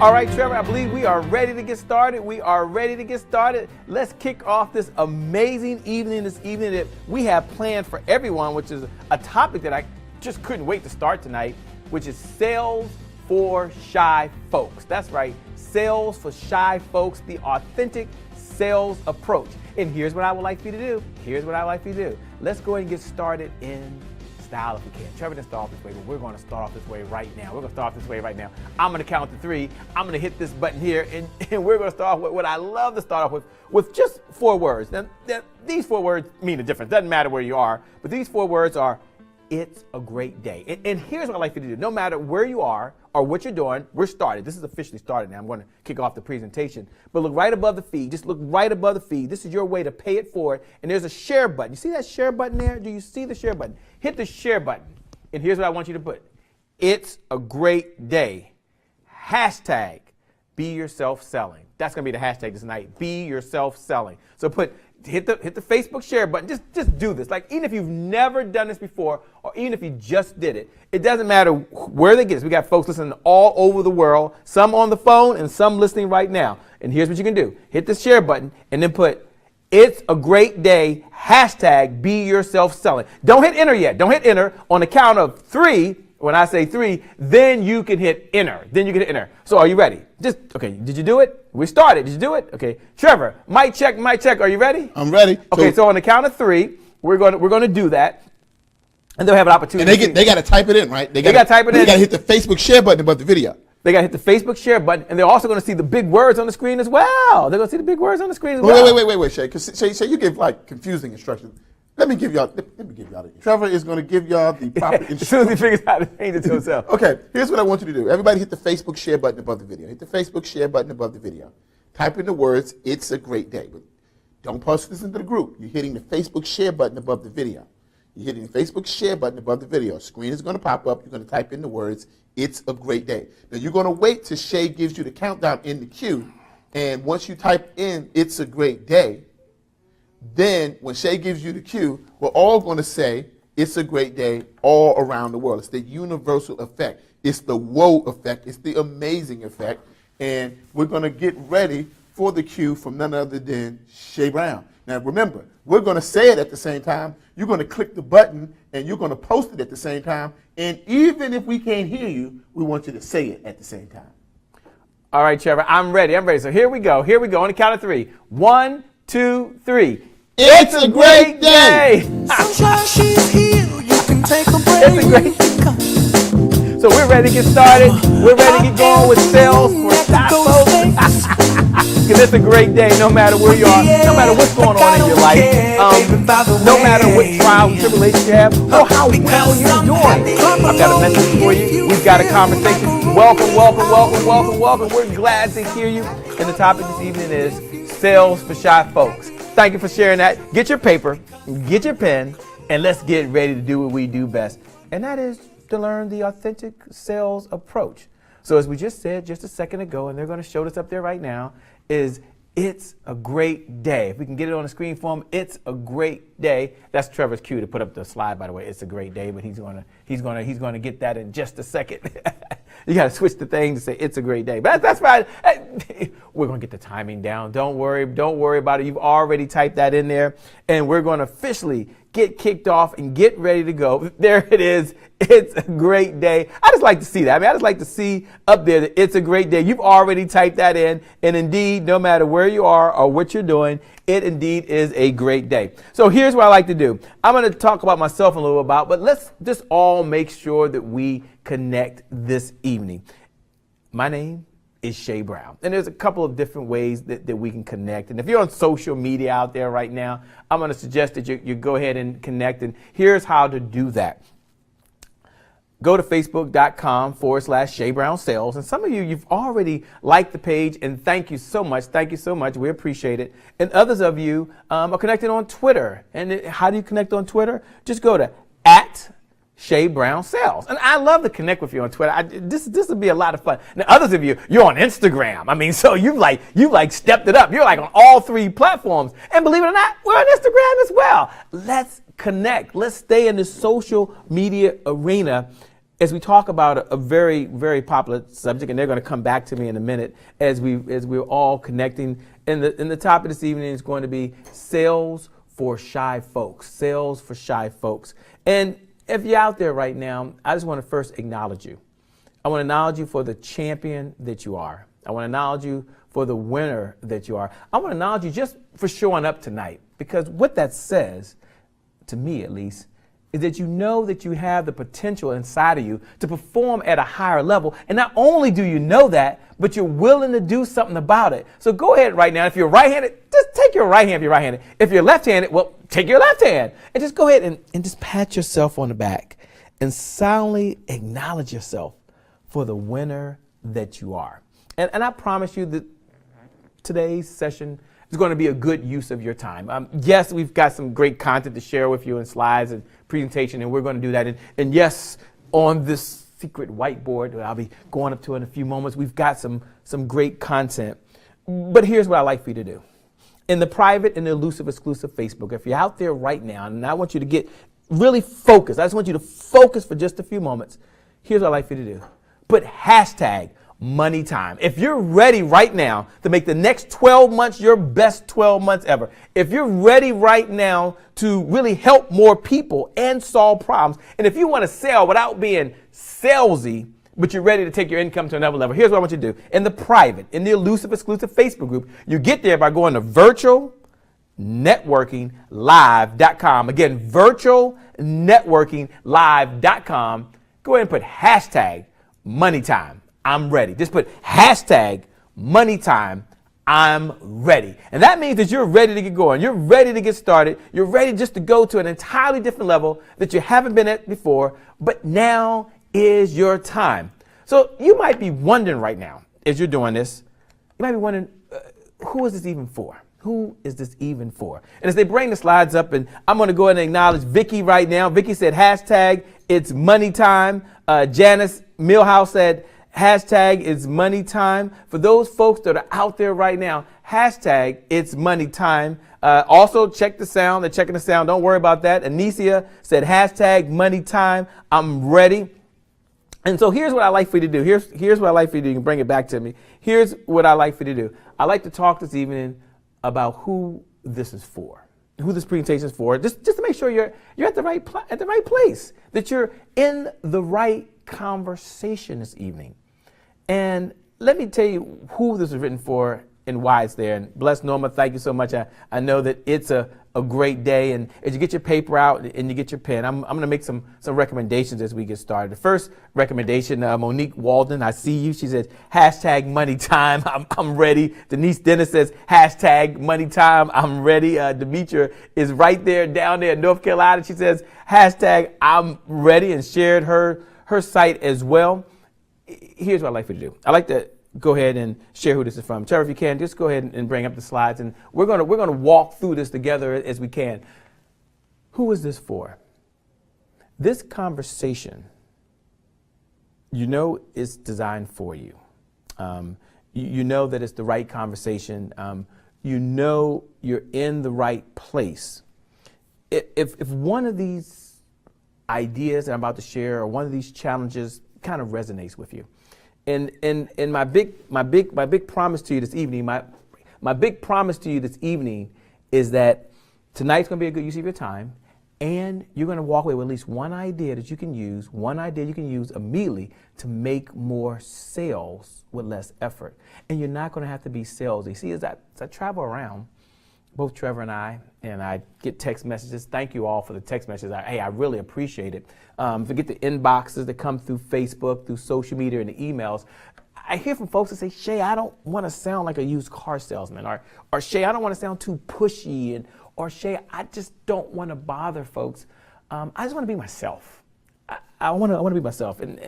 All right, Trevor, I believe we are ready to get started. Let's kick off this amazing evening that we have planned for everyone, which is a topic that I just couldn't wait to start tonight, which is sales for shy folks. That's right, sales for shy folks, the authentic sales approach. And here's what I would like for you to do. Let's go ahead and get started in style if we can. Trevor didn't start off this way, but we're going to start off this way right now. I'm going to count to 3. I'm going to hit this button here, and we're going to start off with what I love to start off with just 4 words. Now, these 4 words mean a difference. Doesn't matter where you are, but these 4 words are, it's a great day. And here's what I'd like you to do. No matter where you are or what you're doing, we're started. This is officially started now. I'm going to kick off the presentation. But look right above the feed. Just look right above the feed. This is your way to pay it forward. And there's a share button. You see that share button there? Do you see the share button? Hit the share button. And here's what I want you to put. It's a great day. Hashtag be yourself selling. That's going to be the hashtag this night. Be yourself selling. So hit the Facebook share button. Just do this. Like, even if you've never done this before, or even if you just did it, it doesn't matter where they get this. We got folks listening all over the world, some on the phone and some listening right now. And here's what you can do. Hit the share button and then put, it's a great day, hashtag be yourself selling. Don't hit enter yet. Don't hit enter. On the count of 3, when I say 3, then you can hit enter. So are you ready? Okay, did you do it? We started. Did you do it? Okay. Trevor, mic check. Are you ready? I'm ready. Okay, so on the count of 3, we're going to do that. And they'll have an opportunity. And they got to type it in, right? They got to type it in. They got to hit the Facebook share button above the video. They got to hit the Facebook share button, and they're also going to see the big words on the screen as well. They're going to see the big words on the screen as well. Wait, Shay. Because Shay, you give like confusing instructions. Let me give y'all the. Trevor is going to give y'all the proper instructions. As soon as he figures out how to change it to himself. Okay, here's what I want you to do. Everybody hit the Facebook share button above the video. Hit the Facebook share button above the video. Type in the words, it's a great day. But don't post this into the group. You're hitting the Facebook share button above the video. You're hitting the Facebook share button above the video. Screen is going to pop up. You're going to type in the words, it's a great day. Now, you're going to wait till Shay gives you the countdown in the queue. And once you type in, it's a great day, then when Shay gives you the cue, we're all going to say, it's a great day all around the world. It's the universal effect. It's the whoa effect. It's the amazing effect. And we're going to get ready for the cue from none other than Shay Brown. Now remember, we're going to say it at the same time. You're going to click the button and you're going to post it at the same time. And even if we can't hear you, we want you to say it at the same time. All right, Trevor, I'm ready. So here we go. On the count of 3. 1, 2, 3. It's a great day. Sunshine, she's here. You can take a break. It's a great day. So we're ready to get started. We're ready to get going with sales for shy folks. Because it's a great day no matter where you are, no matter what's going on in your life, no matter what trials and tribulations you have, or how well you're doing. I've got a message for you. We've got a conversation. Welcome. We're glad to hear you. And the topic this evening is sales for shy folks. Thank you for sharing that. Get your paper, get your pen, and let's get ready to do what we do best. And that is to learn the authentic sales approach. So as we just said just a second ago, and they're going to show this up there right now, is it's a great day. If we can get it on the screen for them, it's a great day. That's Trevor's cue to put up the slide, by the way. It's a great day, but he's going to get that in just a second. You got to switch the thing to say it's a great day. But that's fine. We're going to get the timing down. Don't worry about it. You've already typed that in there, and we're going to officially get kicked off and get ready to go. There it is. It's a great day. I just like to see that. I just like to see up there that it's a great day. You've already typed that in, and indeed, no matter where you are or what you're doing, it indeed is a great day. So here's what I like to do. I'm going to talk about myself a little about, but let's just all make sure that we connect this evening. My name is Shay Brown. And there's a couple of different ways that we can connect. And if you're on social media out there right now, I'm going to suggest that you go ahead and connect. And here's how to do that. Go to facebook.com/Shay Brown Sales. And some of you've already liked the page, and thank you so much. We appreciate it. And others of you are connected on Twitter. And how do you connect on Twitter? Just go to @Shay Brown Sales. And I love to connect with you on Twitter. This would be a lot of fun. Now, others of you're on Instagram. So you've like stepped it up. You're like on all 3 platforms. And believe it or not, we're on Instagram as well. Let's connect. Let's stay in the social media arena. as we talk about a very, very popular subject, and they're going to come back to me in a minute as we're all connecting. And the topic this evening is going to be sales for shy folks. Sales for shy folks. And if you're out there right now, I just want to first acknowledge you. I want to acknowledge you for the champion that you are. I want to acknowledge you for the winner that you are. I want to acknowledge you just for showing up tonight, because what that says, to me at least, is that you know that you have the potential inside of you to perform at a higher level. And not only do you know that, but you're willing to do something about it. So go ahead right now. If you're right-handed, just take your right hand if you're right-handed. If you're left-handed, well, take your left hand. And just go ahead and just pat yourself on the back and silently acknowledge yourself for the winner that you are. And I promise you that today's session is going to be a good use of your time. Yes, we've got some great content to share with you in slides and presentation, and we're going to do that. And yes, on this secret whiteboard that I'll be going up to in a few moments, we've got some great content. But here's what I like for you to do. In the private and elusive exclusive Facebook, if you're out there right now, and I want you to get really focused, I just want you to focus for just a few moments. Here's what I like for you to do. Put hashtag money time. If you're ready right now to make the next 12 months your best 12 months ever, if you're ready right now to really help more people and solve problems, and if you want to sell without being salesy, but you're ready to take your income to another level, here's what I want you to do. In the private, in the elusive exclusive Facebook group, you get there by going to virtualnetworkinglive.com. Again, virtualnetworkinglive.com. Go ahead and put hashtag money time. I'm ready. Just put hashtag money time. I'm ready. And that means that you're ready to get going. You're ready to get started. You're ready just to go to an entirely different level that you haven't been at before, but now is your time. So you might be wondering right now, as you're doing this, you might be wondering, who is this even for? Who is this even for? And as they bring the slides up, and I'm going to go ahead and acknowledge Vicky right now. Vicky said hashtag it's money time. Janice Millhouse said hashtag it's money time. For those folks that are out there right now, hashtag it's money time. Also check the sound. They're checking the sound. Don't worry about that. Anicia said hashtag money time. I'm ready. And so here's what I like for you to do. Here's what I like for you to do. You can bring it back to me. Here's what I like for you to do. I like to talk this evening about who this is for, who this presentation is for, just to make sure you're at the right place, that you're in the right conversation this evening. And let me tell you who this is written for and why it's there. And bless Norma, thank you so much. I know that it's a great day. And as you get your paper out and you get your pen, I'm going to make some recommendations as we get started. The first recommendation, Monique Walden, I see you. She says, hashtag money time. I'm ready. Denise Dennis says, hashtag money time. I'm ready. Demetra is right there down there in North Carolina. She says, hashtag I'm ready, and shared her site as well. Here's what I like for you to do. I like to go ahead and share who this is from. Trevor, if you can, just go ahead and bring up the slides, and we're gonna walk through this together as we can. Who is this for? This conversation, you know, is designed for you. You know that it's the right conversation. You know you're in the right place. If one of these ideas that I'm about to share, or one of these challenges, kind of resonates with you, and my big promise to you this evening, my big promise to you this evening is that tonight's going to be a good use of your time, and you're going to walk away with at least one idea that you can use, immediately to make more sales with less effort. And you're not going to have to be salesy. See, as I travel around, both Trevor and I get text messages. Thank you all for the text messages. I really appreciate it. Forget the inboxes that come through Facebook, through social media, and the emails. I hear from folks that say, Shay, I don't want to sound like a used car salesman, or Shay, I don't want to sound too pushy, or Shay, I just don't want to bother folks. I just want to be myself. I want to be myself, and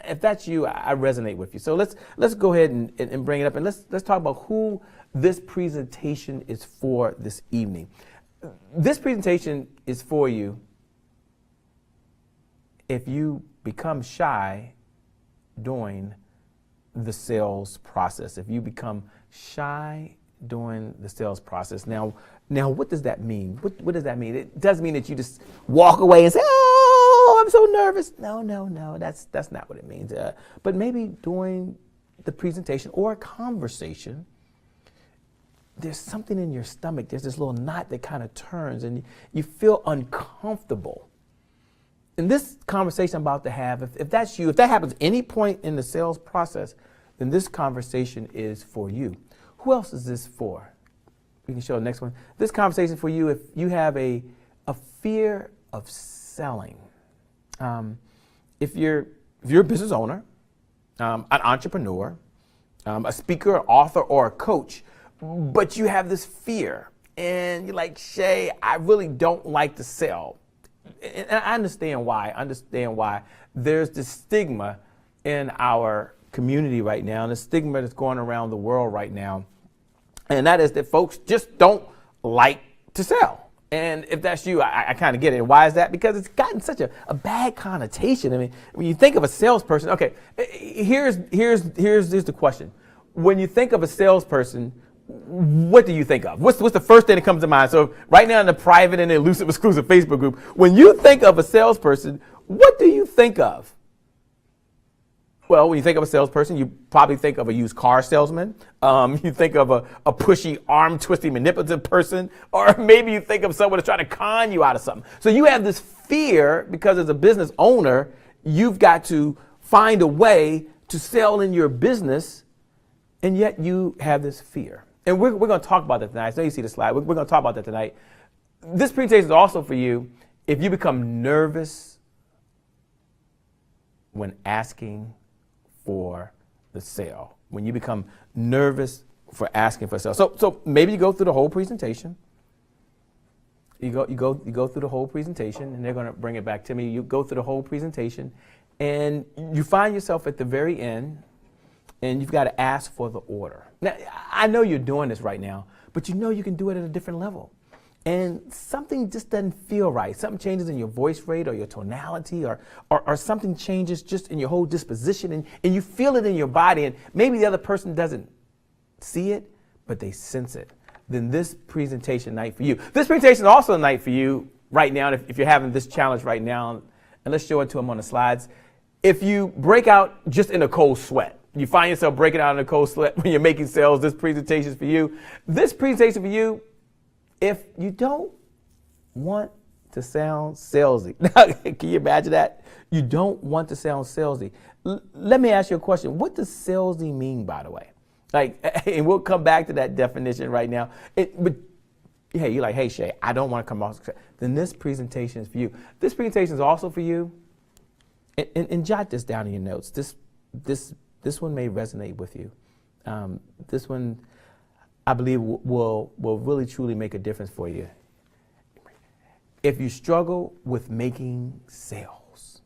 if that's you, I resonate with you. So let's go ahead and bring it up, and let's talk about who this presentation is for this evening. This presentation is for you if you become shy during the sales process. If you become shy during the sales process. Now, what does that mean? What does that mean? It doesn't mean that you just walk away and say, oh, I'm so nervous. No, that's not what it means. But maybe during the presentation or a conversation, there's something in your stomach. There's this little knot that kind of turns and you feel uncomfortable. In this conversation I'm about to have, if that's you, if that happens any point in the sales process, then this conversation is for you. Who else is this for? We can show the next one. This conversation is for you if you have a fear of selling. If you're a business owner, an entrepreneur, a speaker, author, or a coach, but you have this fear and you're like, Shay, I really don't like to sell. And I understand why. There's this stigma in our community right now, and the stigma that's going around the world right now, and that is that folks just don't like to sell. And if that's you, I kind of get it. And why is that? Because it's gotten such a bad connotation. I mean, when you think of a salesperson, okay, here's the question. When you think of a salesperson, what do you think of? What's the first thing that comes to mind? So right now in the private and the elusive exclusive Facebook group, when you think of a salesperson, what do you think of? Well, when you think of a salesperson, you probably think of a used car salesman. You think of a pushy, arm-twisting, manipulative person. Or maybe you think of someone that's trying to con you out of something. So you have this fear because as a business owner, you've got to find a way to sell in your business, and yet you have this fear. And we're going to talk about that tonight. So you see the slide. We're going to talk about that tonight. This presentation is also for you if you become nervous when asking for the sale. When you become nervous for asking for a sale. So maybe you go through the whole presentation. You go through the whole presentation, and they're going to bring it back to me. You go through the whole presentation, and you find yourself at the very end, and you've got to ask for the order. Now, I know you're doing this right now, but you know you can do it at a different level. And something just doesn't feel right. Something changes in your voice rate or your tonality or something changes just in your whole disposition, and you feel it in your body, and maybe the other person doesn't see it, but they sense it. Then this presentation night for you. This presentation is also a night for you right now, if you're having this challenge right now, and let's show it to them on the slides. If you break out just in a cold sweat, you find yourself breaking out in a cold sweat when you're making sales, this presentation is for you. This presentation for you, if you don't want to sound salesy. Now, can you imagine that? You don't want to sound salesy. Let me ask you a question. What does salesy mean, by the way? And we'll come back to that definition right now. But hey, you're like, hey, Shay, I don't want to come off. Then this presentation is for you. This presentation is also for you. And jot this down in your notes. This one may resonate with you. This one, I believe, will really truly make a difference for you. If you struggle with making sales,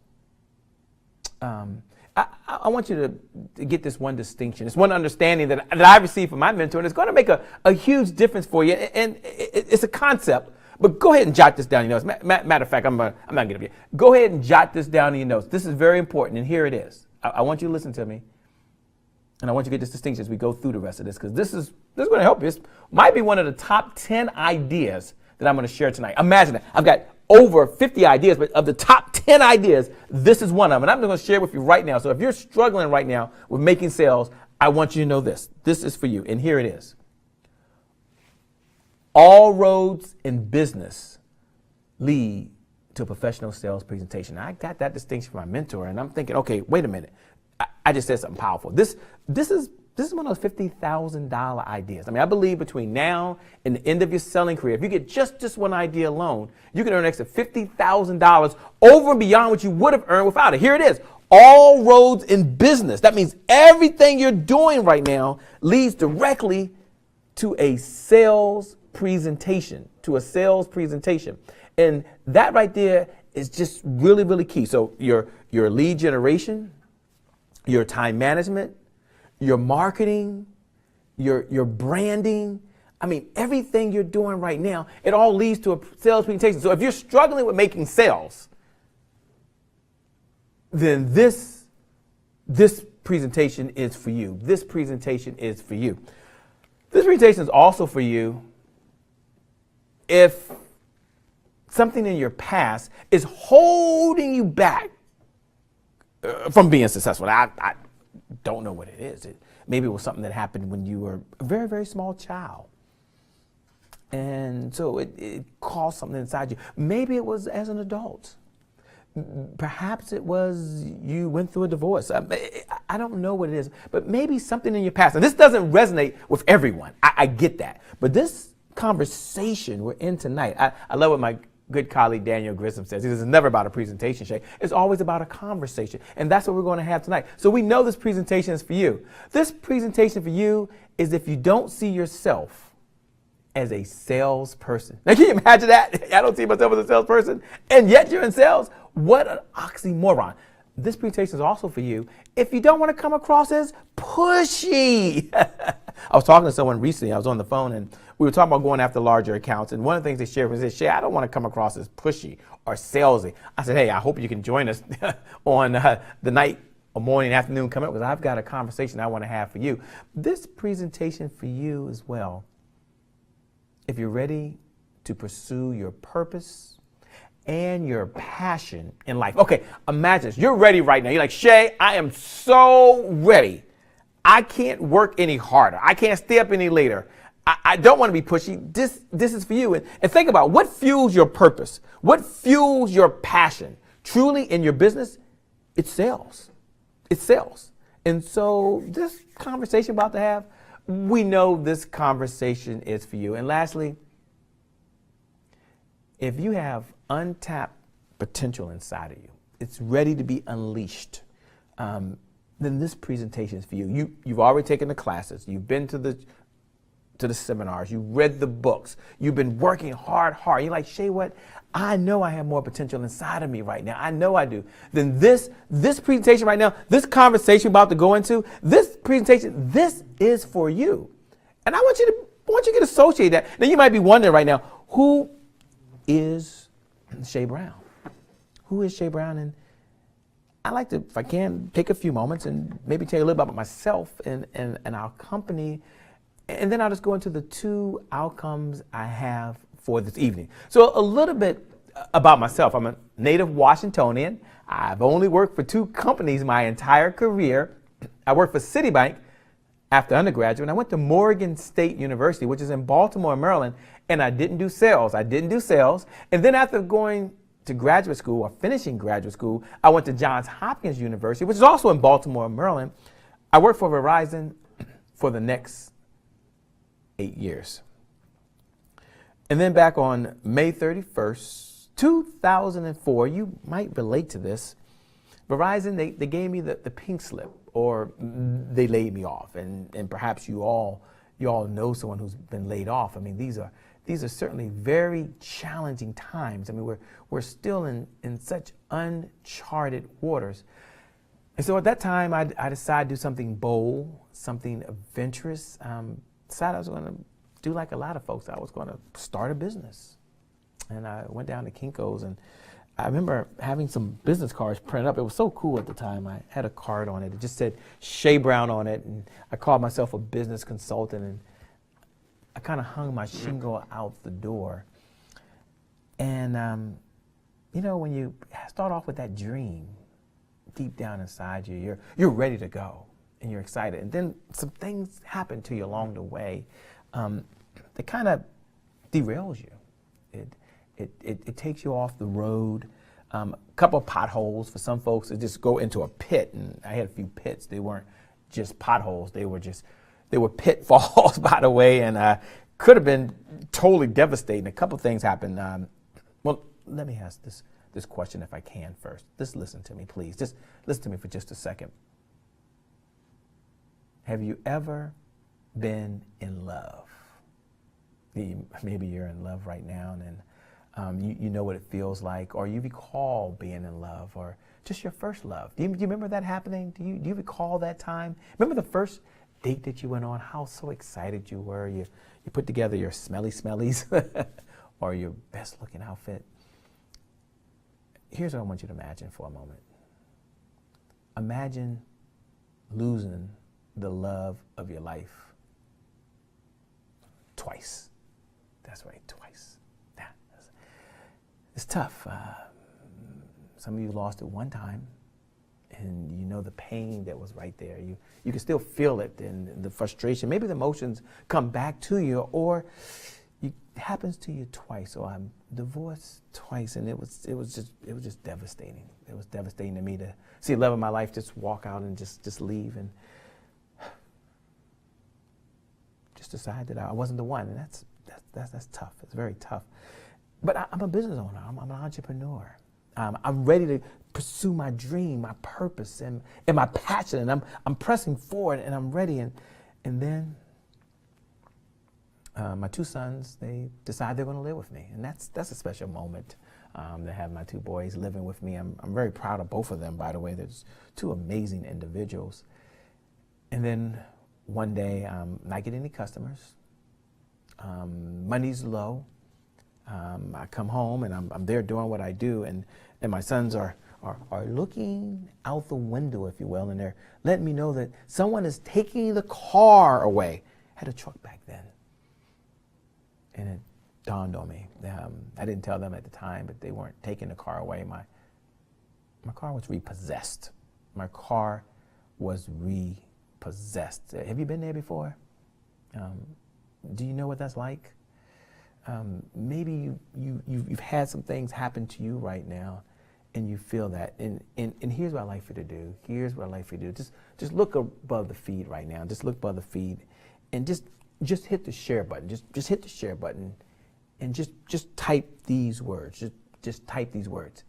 I want you to get this one distinction. It's one understanding that I received from my mentor, and it's going to make a huge difference for you. And it's a concept, but go ahead and jot this down in your notes. Matter of fact, I'm not going to get up here. Go ahead and jot this down in your notes. This is very important, and here it is. I want you to listen to me. And I want you to get this distinction as we go through the rest of this, because this is going to help you. This might be one of the top 10 ideas that I'm going to share tonight. Imagine that. I've got over 50 ideas, but of the top 10 ideas, this is one of them. And I'm going to share it with you right now. So if you're struggling right now with making sales, I want you to know this. This is for you. And here it is. All roads in business lead to a professional sales presentation. Now, I got that distinction from my mentor, and I'm thinking, okay, wait a minute. I just said something powerful. This is one of those $50,000 ideas. I mean, I believe between now and the end of your selling career, if you get just this one idea alone, you can earn an extra $50,000 over and beyond what you would have earned without it. Here it is. All roads in business. That means everything you're doing right now leads directly to a sales presentation, And that right there is just really, really key. So your lead generation, your time management, your marketing, your branding. I mean, everything you're doing right now, it all leads to a sales presentation. So if you're struggling with making sales, then this presentation is for you. This presentation is for you. This presentation is also for you if something in your past is holding you back from being successful. I don't know what it is. Maybe it was something that happened when you were a very, very small child. And so it caused something inside you. Maybe it was as an adult. Perhaps it was you went through a divorce. I don't know what it is, but maybe something in your past. And this doesn't resonate with everyone. I get that. But this conversation we're in tonight, I love what my good colleague Daniel Grissom says. He says it's never about a presentation, Shay. It's always about a conversation. And that's what we're going to have tonight. So we know this presentation is for you. This presentation for you is if you don't see yourself as a salesperson. Now, can you imagine that? I don't see myself as a salesperson, and yet you're in sales? What an oxymoron. This presentation is also for you if you don't want to come across as pushy. I was talking to someone recently. I was on the phone, and we were talking about going after larger accounts. And one of the things they shared was this: Shay, I don't want to come across as pushy or salesy. I said, hey, I hope you can join us on the night or morning, afternoon coming up, because I've got a conversation I want to have for you. This presentation for you as well. If you're ready to pursue your purpose and your passion in life. Okay, imagine this. You're ready right now. You're like, Shay, I am so ready. I can't work any harder. I can't stay up any later. I don't want to be pushy. This is for you. And think about what fuels your purpose. What fuels your passion? Truly in your business, it's sales. It's sales. And so this conversation we're about to have, we know this conversation is for you. And lastly, if you have untapped potential inside of you, it's ready to be unleashed, then this presentation is for you. You've already taken the classes. You've been to the seminars. You read the books. You've been working hard. You're like, Shay, what? I know I have more potential inside of me right now. I know I do. Then this presentation right now, this conversation we're about to go into, this presentation, this is for you. And I want you to associate that. Now you might be wondering right now, who is Shay Brown? Who is Shay Brown? And I like to, if I can, take a few moments and maybe tell you a little bit about myself and our company. And then I'll just go into the two outcomes I have for this evening. So a little bit about myself. I'm a native Washingtonian. I've only worked for two companies my entire career. I worked for Citibank after undergraduate, and I went to Morgan State University, which is in Baltimore, Maryland, and I didn't do sales. And then after going to graduate school or finishing graduate school, I went to Johns Hopkins University, which is also in Baltimore, Maryland. I worked for Verizon for the next 8 years. And then back on May 31st, 2004, you might relate to this. Verizon, they gave me the pink slip, or they laid me off. And perhaps you all know someone who's been laid off. I mean, these are certainly very challenging times. I mean, we're still in such uncharted waters. And so at that time, I decided to do something bold, something adventurous. Decided I was going to do like a lot of folks. I was going to start a business. And I went down to Kinko's, and I remember having some business cards printed up. It was so cool at the time. I had a card on it. It just said Shay Brown on it, and I called myself a business consultant, and I kind of hung my shingle out the door. And, when you start off with that dream deep down inside you, you're ready to go, and you're excited. And then some things happen to you along the way that kind of derails you. It takes you off the road. A couple of potholes for some folks that just go into a pit, and I had a few pits. They weren't just potholes. They were pitfalls, by the way, and could have been totally devastating. A couple of things happened. Well, let me ask this question if I can first. Just listen to me, please. Just listen to me for just a second. Have you ever been in love? Maybe you're in love right now, and you know what it feels like, or you recall being in love, or just your first love. Do you remember that happening? Do you recall that time? Remember the first date that you went on? How so excited you were. You put together your smellies or your best looking outfit. Here's what I want you to imagine for a moment. Imagine losing the love of your life twice. That's right, twice. it's tough. Some of you lost it one time, and you know the pain that was right there. You can still feel it, and the frustration. Maybe the emotions come back to you, or it happens to you twice. So I'm divorced twice, and it was just devastating. It was devastating to me to see the love of my life just walk out and just leave, and just decide that I wasn't the one. And that's tough. It's very tough. But I'm a business owner. I'm an entrepreneur. I'm ready to pursue my dream, my purpose, and my passion. And I'm pressing forward, and I'm ready. And then my two sons, they decide they're going to live with me, and that's a special moment to have my two boys living with me. I'm very proud of both of them, by the way. They're just two amazing individuals. And then one day, not getting any customers. Money's low. I come home and I'm there doing what I do, and my sons are looking out the window, if you will, and they're letting me know that someone is taking the car away. I had a truck back then, and it dawned on me. I didn't tell them at the time, but they weren't taking the car away. My car was repossessed. My car was repossessed. Have you been there before? Do you know what that's like? Maybe you've had some things happen to you right now, and you feel that. And here's what I'd like for you to do. Here's what I'd like for you to do. Just look above the feed right now. Just look above the feed, and just hit the share button. Just hit the share button, and just type these words. Just type these words.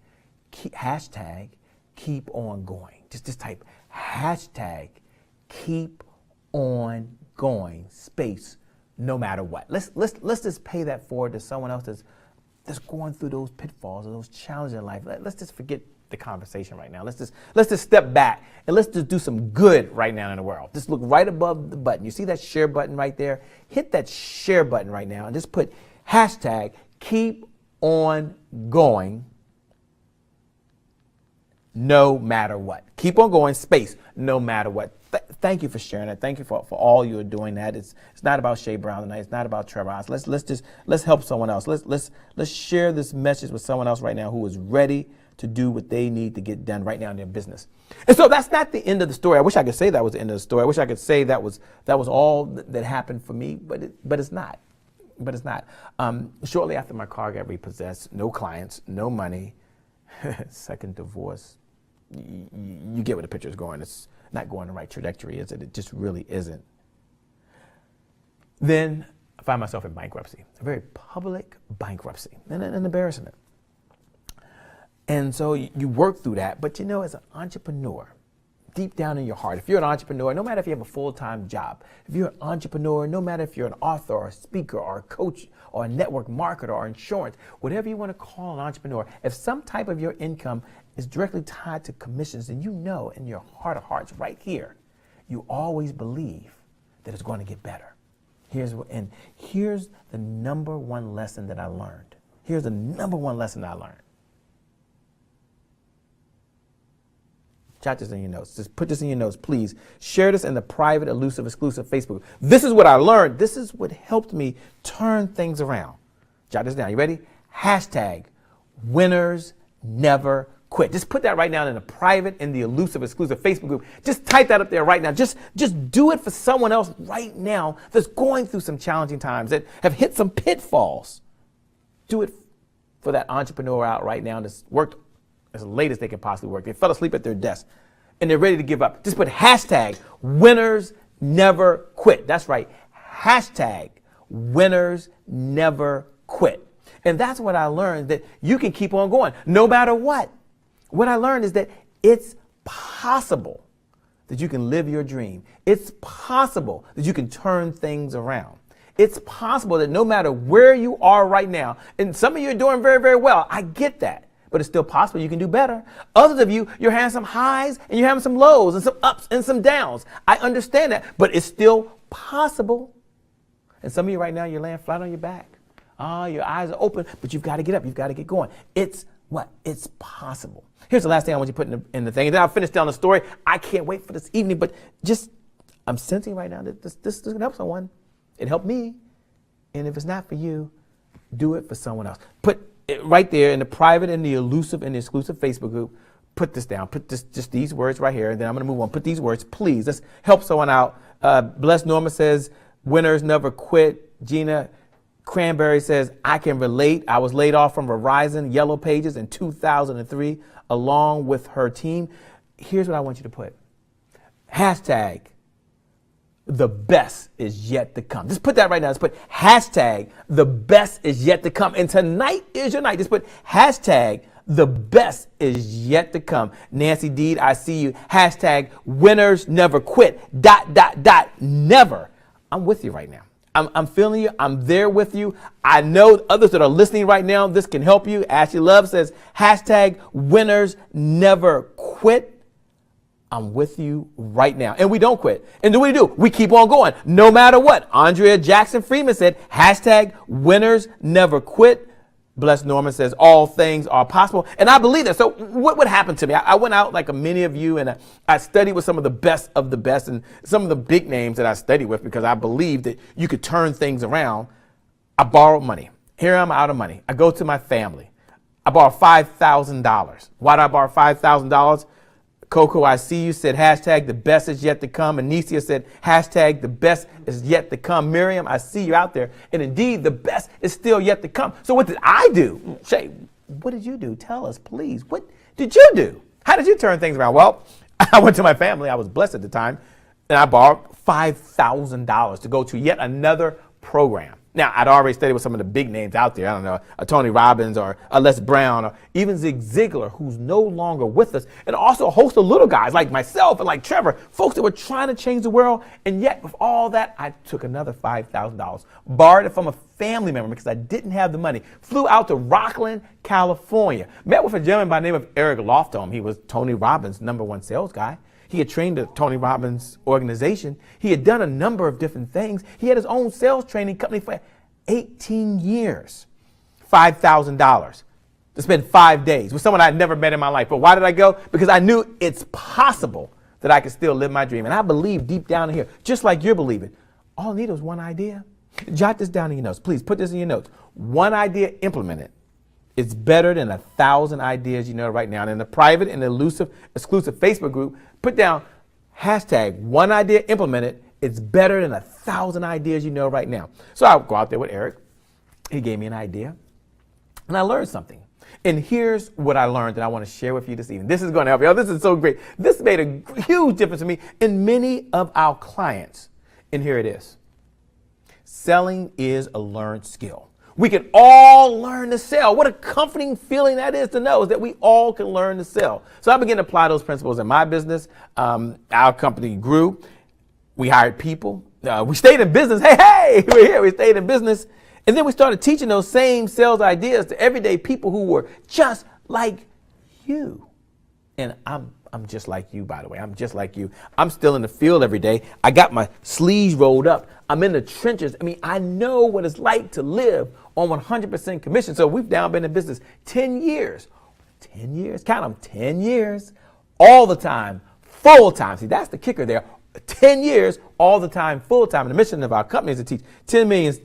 Hashtag keep on going. Just type hashtag keep on going. Space. No matter what. Let's just pay that forward to someone else that's going through those pitfalls or those challenges in life. Let's just forget the conversation right now. Let's just step back and let's just do some good right now in the world. Just look right above the button. You see that share button right there? Hit that share button right now and just put hashtag keep on going no matter what. Keep on going, space, no matter what. Thank you for sharing that. Thank you for all you're doing that. It's not about Shay Brown tonight. It's not about Trevor House. Let's help someone else. Let's share this message with someone else right now who is ready to do what they need to get done right now in their business. And so that's not the end of the story. I wish I could say that was the end of the story. I wish I could say that was all that happened for me, but it's not. But it's not. Shortly after my car got repossessed, no clients, no money, second divorce. You get where the picture is going. It's not going the right trajectory, is it? It just really isn't. Then I find myself in bankruptcy, a very public bankruptcy, and an embarrassment. And so you work through that, but you know, as an entrepreneur, deep down in your heart, if you're an entrepreneur, no matter if you have a full-time job, if you're an entrepreneur, no matter if you're an author or a speaker or a coach or a network marketer or insurance, whatever you want to call an entrepreneur, if some type of your income is directly tied to commissions, then you know in your heart of hearts right here, you always believe that it's going to get better. Here's the number one lesson that I learned. Here's the number one lesson I learned. Jot this in your notes. Just put this in your notes, please. Share this in the private, elusive, exclusive Facebook. This is what I learned. This is what helped me turn things around. Jot this down. You ready? Hashtag winners never quit. Just put that right now in the private, in the elusive, exclusive Facebook group. Just type that up there right now. Just do it for someone else right now that's going through some challenging times, that have hit some pitfalls. Do it for that entrepreneur out right now that's worked as late as they can possibly work. They fell asleep at their desk and they're ready to give up. Just put hashtag winners never quit. That's right. Hashtag winners never quit. And that's what I learned, that you can keep on going no matter what. What I learned is that it's possible that you can live your dream. It's possible that you can turn things around. It's possible that no matter where you are right now, and some of you are doing very, very well. I get that. But it's still possible you can do better. Others of you, you're having some highs and you're having some lows and some ups and some downs. I understand that, but it's still possible. And some of you right now, you're laying flat on your back. Your eyes are open, but you've got to get up. You've got to get going. It's what? It's possible. Here's the last thing I want you to put in the thing, and then I'll finish down the story. I can't wait for this evening, but I'm sensing right now that this is going to help someone. It helped me. And if it's not for you, do it for someone else. Put right there in the private and the elusive and the exclusive Facebook group, put this down. Put just these words right here, and then I'm going to move on. Put these words, please. Let's help someone out. Blessed Norma says, winners never quit. Gina Cranberry says, I can relate. I was laid off from Verizon Yellow Pages in 2003 along with her team. Here's what I want you to put. Hashtag, the best is yet to come. Just put that right now. Just put hashtag, the best is yet to come. And tonight is your night. Just put hashtag, the best is yet to come. Nancy Deed, I see you. Hashtag, winners never quit. ... Never. I'm with you right now. I'm feeling you. I'm there with you. I know others that are listening right now, this can help you. Ashley Love says, hashtag, winners never quit. I'm with you right now. And we don't quit. And do what we do? We keep on going no matter what. Andrea Jackson Freeman said, hashtag, winners never quit. Blessed Norman says, all things are possible. And I believe that. So what would happen to me? I went out like many of you, and I studied with some of the best and some of the big names that I studied with because I believe that you could turn things around. I borrowed money. Here I'm out of money. I go to my family. I borrow $5,000. Why did I borrow $5,000? Coco, I see you, said hashtag the best is yet to come. Anicia said hashtag the best is yet to come. Miriam, I see you out there. And indeed, the best is still yet to come. So what did I do? Shay, what did you do? Tell us, please. What did you do? How did you turn things around? Well, I went to my family. I was blessed at the time. And I borrowed $5,000 to go to yet another program. Now, I'd already studied with some of the big names out there. I don't know, a Tony Robbins or a Les Brown or even Zig Ziglar, who's no longer with us, and also a host of little guys like myself and like Trevor, folks that were trying to change the world. And yet, with all that, I took another $5,000, borrowed it from a family member because I didn't have the money, flew out to Rockland, California, met with a gentleman by the name of Eric Lofholm. He was Tony Robbins' #1 sales guy. He had trained the Tony Robbins organization. He had done a number of different things. He had his own sales training company for 18 years. $5,000 to spend 5 days with someone I'd never met in my life. But why did I go? Because I knew it's possible that I could still live my dream. And I believe deep down in here, just like you're believing, all I need was one idea. Jot this down in your notes. Please put this in your notes. One idea, implement it. It's better than 1,000 ideas you know right now. And in the private and elusive, exclusive Facebook group, put down hashtag one idea, implement it. It's better than 1,000 ideas you know right now. So I'll go out there with Eric. He gave me an idea. And I learned something. And here's what I learned that I want to share with you this evening. This is going to help you. Oh, this is so great. This made a huge difference to me and many of our clients. And here it is. Selling is a learned skill. We can all learn to sell. What a comforting feeling that is to know is that we all can learn to sell. So I began to apply those principles in my business. Our company grew. We hired people. We stayed in business. Hey, we're here. We stayed in business. And then we started teaching those same sales ideas to everyday people who were just like you. And I'm just like you, by the way. I'm just like you. I'm still in the field every day. I got my sleeves rolled up. I'm in the trenches. I mean, I know what it's like to live on 100% commission. So we've now been in business 10 years. 10 years, count them, 10 years, all the time, full time. See, that's the kicker there. 10 years, all the time, full time. And the mission of our company is to teach 10 million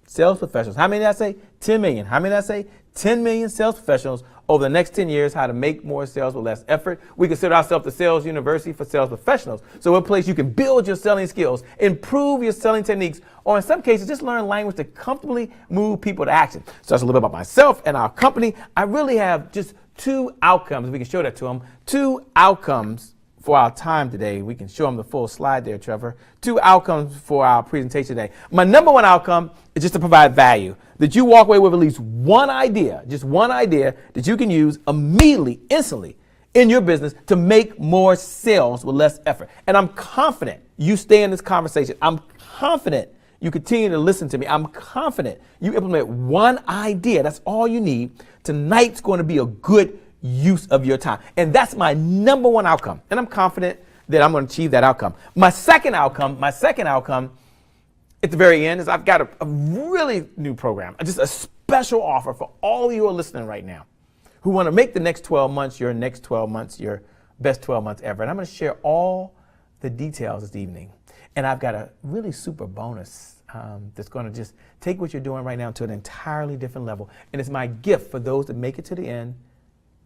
sales professionals. How many did I say? 10 million. How many did I say? 10 million sales professionals over the next 10 years, how to make more sales with less effort. We consider ourselves the sales university for sales professionals. So a place you can build your selling skills, improve your selling techniques, or in some cases, just learn language to comfortably move people to action. So that's a little bit about myself and our company. I really have just 2 outcomes. We can show that to them. 2 outcomes for our time today. We can show them the full slide there, Trevor. 2 outcomes for our presentation today. My #1 outcome is just to provide value, that you walk away with at least one idea, just one idea that you can use immediately, instantly in your business to make more sales with less effort. And I'm confident you stay in this conversation. I'm confident you continue to listen to me. I'm confident you implement one idea. That's all you need. Tonight's going to be a good use of your time. And that's my #1 outcome. And I'm confident that I'm going to achieve that outcome. My second outcome at the very end is I've got a really new program, just a special offer for all of you who are listening right now who want to make the next 12 months your next 12 months, your best 12 months ever. And I'm going to share all the details this evening. And I've got a really super bonus that's going to just take what you're doing right now to an entirely different level. And it's my gift for those that make it to the end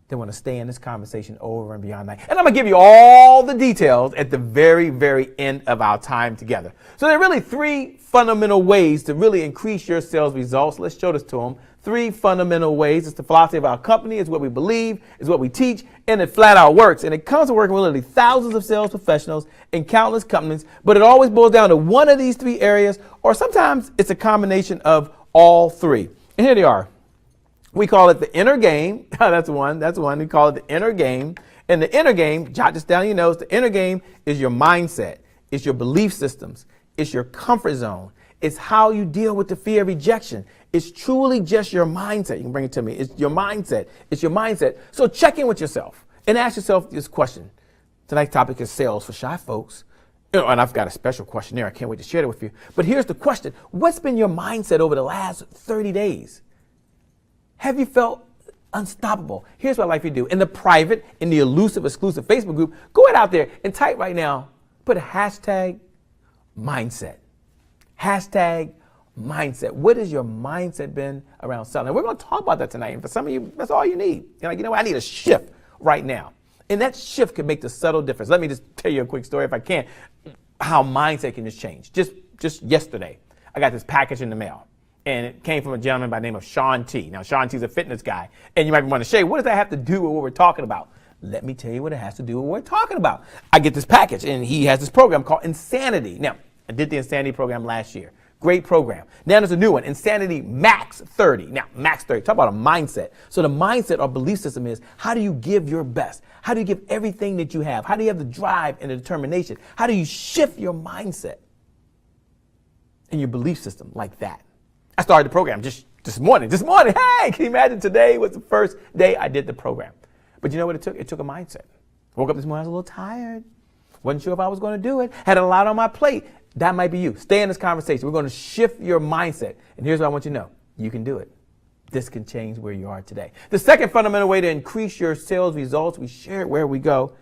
that want to stay in this conversation over and beyond that. And I'm going to give you all the details at the very, very end of our time together. So there are really 3 fundamental ways to really increase your sales results. Let's show this to them. 3 fundamental ways. It's the philosophy of our company. It's what we believe. It's what we teach. And it flat out works. And it comes to working with literally thousands of sales professionals in countless companies. But it always boils down to one of these 3 areas, or sometimes it's a combination of all 3. And here they are. We call it the inner game. That's one. We call it the inner game. And the inner game, jot this down in your notes, the inner game is your mindset. It's your belief systems. It's your comfort zone. It's how you deal with the fear of rejection. It's truly just your mindset. You can bring it to me. It's your mindset. It's your mindset. So check in with yourself and ask yourself this question. Tonight's topic is sales for shy folks. And I've got a special questionnaire. I can't wait to share it with you. But here's the question. What's been your mindset over the last 30 days? Have you felt unstoppable? Here's what I'd like you to do. In the private, in the elusive, exclusive Facebook group, go ahead out there and type right now, put a hashtag mindset. Hashtag mindset. What has your mindset been around selling? And we're going to talk about that tonight. And for some of you, that's all you need. You're like, you know what? I need a shift right now. And that shift can make the subtle difference. Let me just tell you a quick story, if I can, how mindset can just change. Just yesterday, I got this package in the mail. And it came from a gentleman by the name of Sean T. Now, Sean T's a fitness guy. And you might be wondering, Shay, what does that have to do with what we're talking about? Let me tell you what it has to do with what we're talking about. I get this package, and he has this program called Insanity. Now, I did the Insanity program last year. Great program. Now there's a new one, Insanity Max 30. Now, Max 30, talk about a mindset. So the mindset or belief system is, how do you give your best? How do you give everything that you have? How do you have the drive and the determination? How do you shift your mindset and your belief system like that? I started the program just this morning. Hey, can you imagine? Today was the first day I did the program. But you know what it took? It took a mindset. Woke up this morning, I was a little tired. Wasn't sure if I was going to do it. Had a lot on my plate. That might be you. Stay in this conversation. We're going to shift your mindset. And here's what I want you to know. You can do it. This can change where you are today. The second fundamental way to increase your sales results, we share it where we go,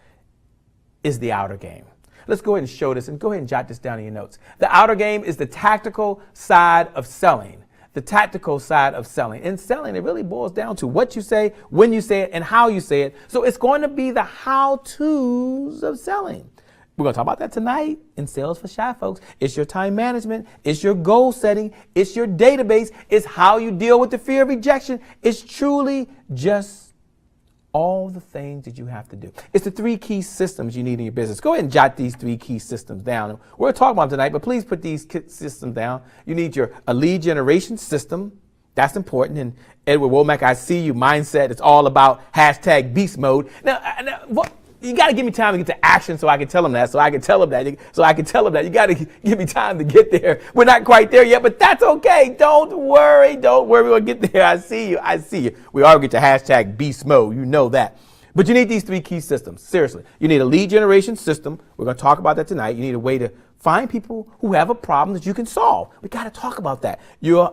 is the outer game. Let's go ahead and show this, and go ahead and jot this down in your notes. The outer game is the tactical side of selling. The tactical side of selling. In selling, it really boils down to what you say, when you say it, and how you say it. So it's going to be the how-tos of selling. We're going to talk about that tonight in Sales for Shy Folks. It's your time management. It's your goal setting. It's your database. It's how you deal with the fear of rejection. It's truly just all the things that you have to do. It's the 3 key systems you need in your business. Go ahead and jot these 3 key systems down. We're talking about them tonight, but please put these systems down. You need a lead generation system. That's important. And Edward Womack, I see you mindset. It's all about hashtag beast mode. Now you got to give me time to get to action so I can tell them that, so I can tell them that. You got to give me time to get there. We're not quite there yet, but that's okay. Don't worry. We're going to get there. I see you. We all get to hashtag beast mode. You know that. But you need these 3 key systems. Seriously. You need a lead generation system. We're going to talk about that tonight. You need a way to find people who have a problem that you can solve. We got to talk about that. You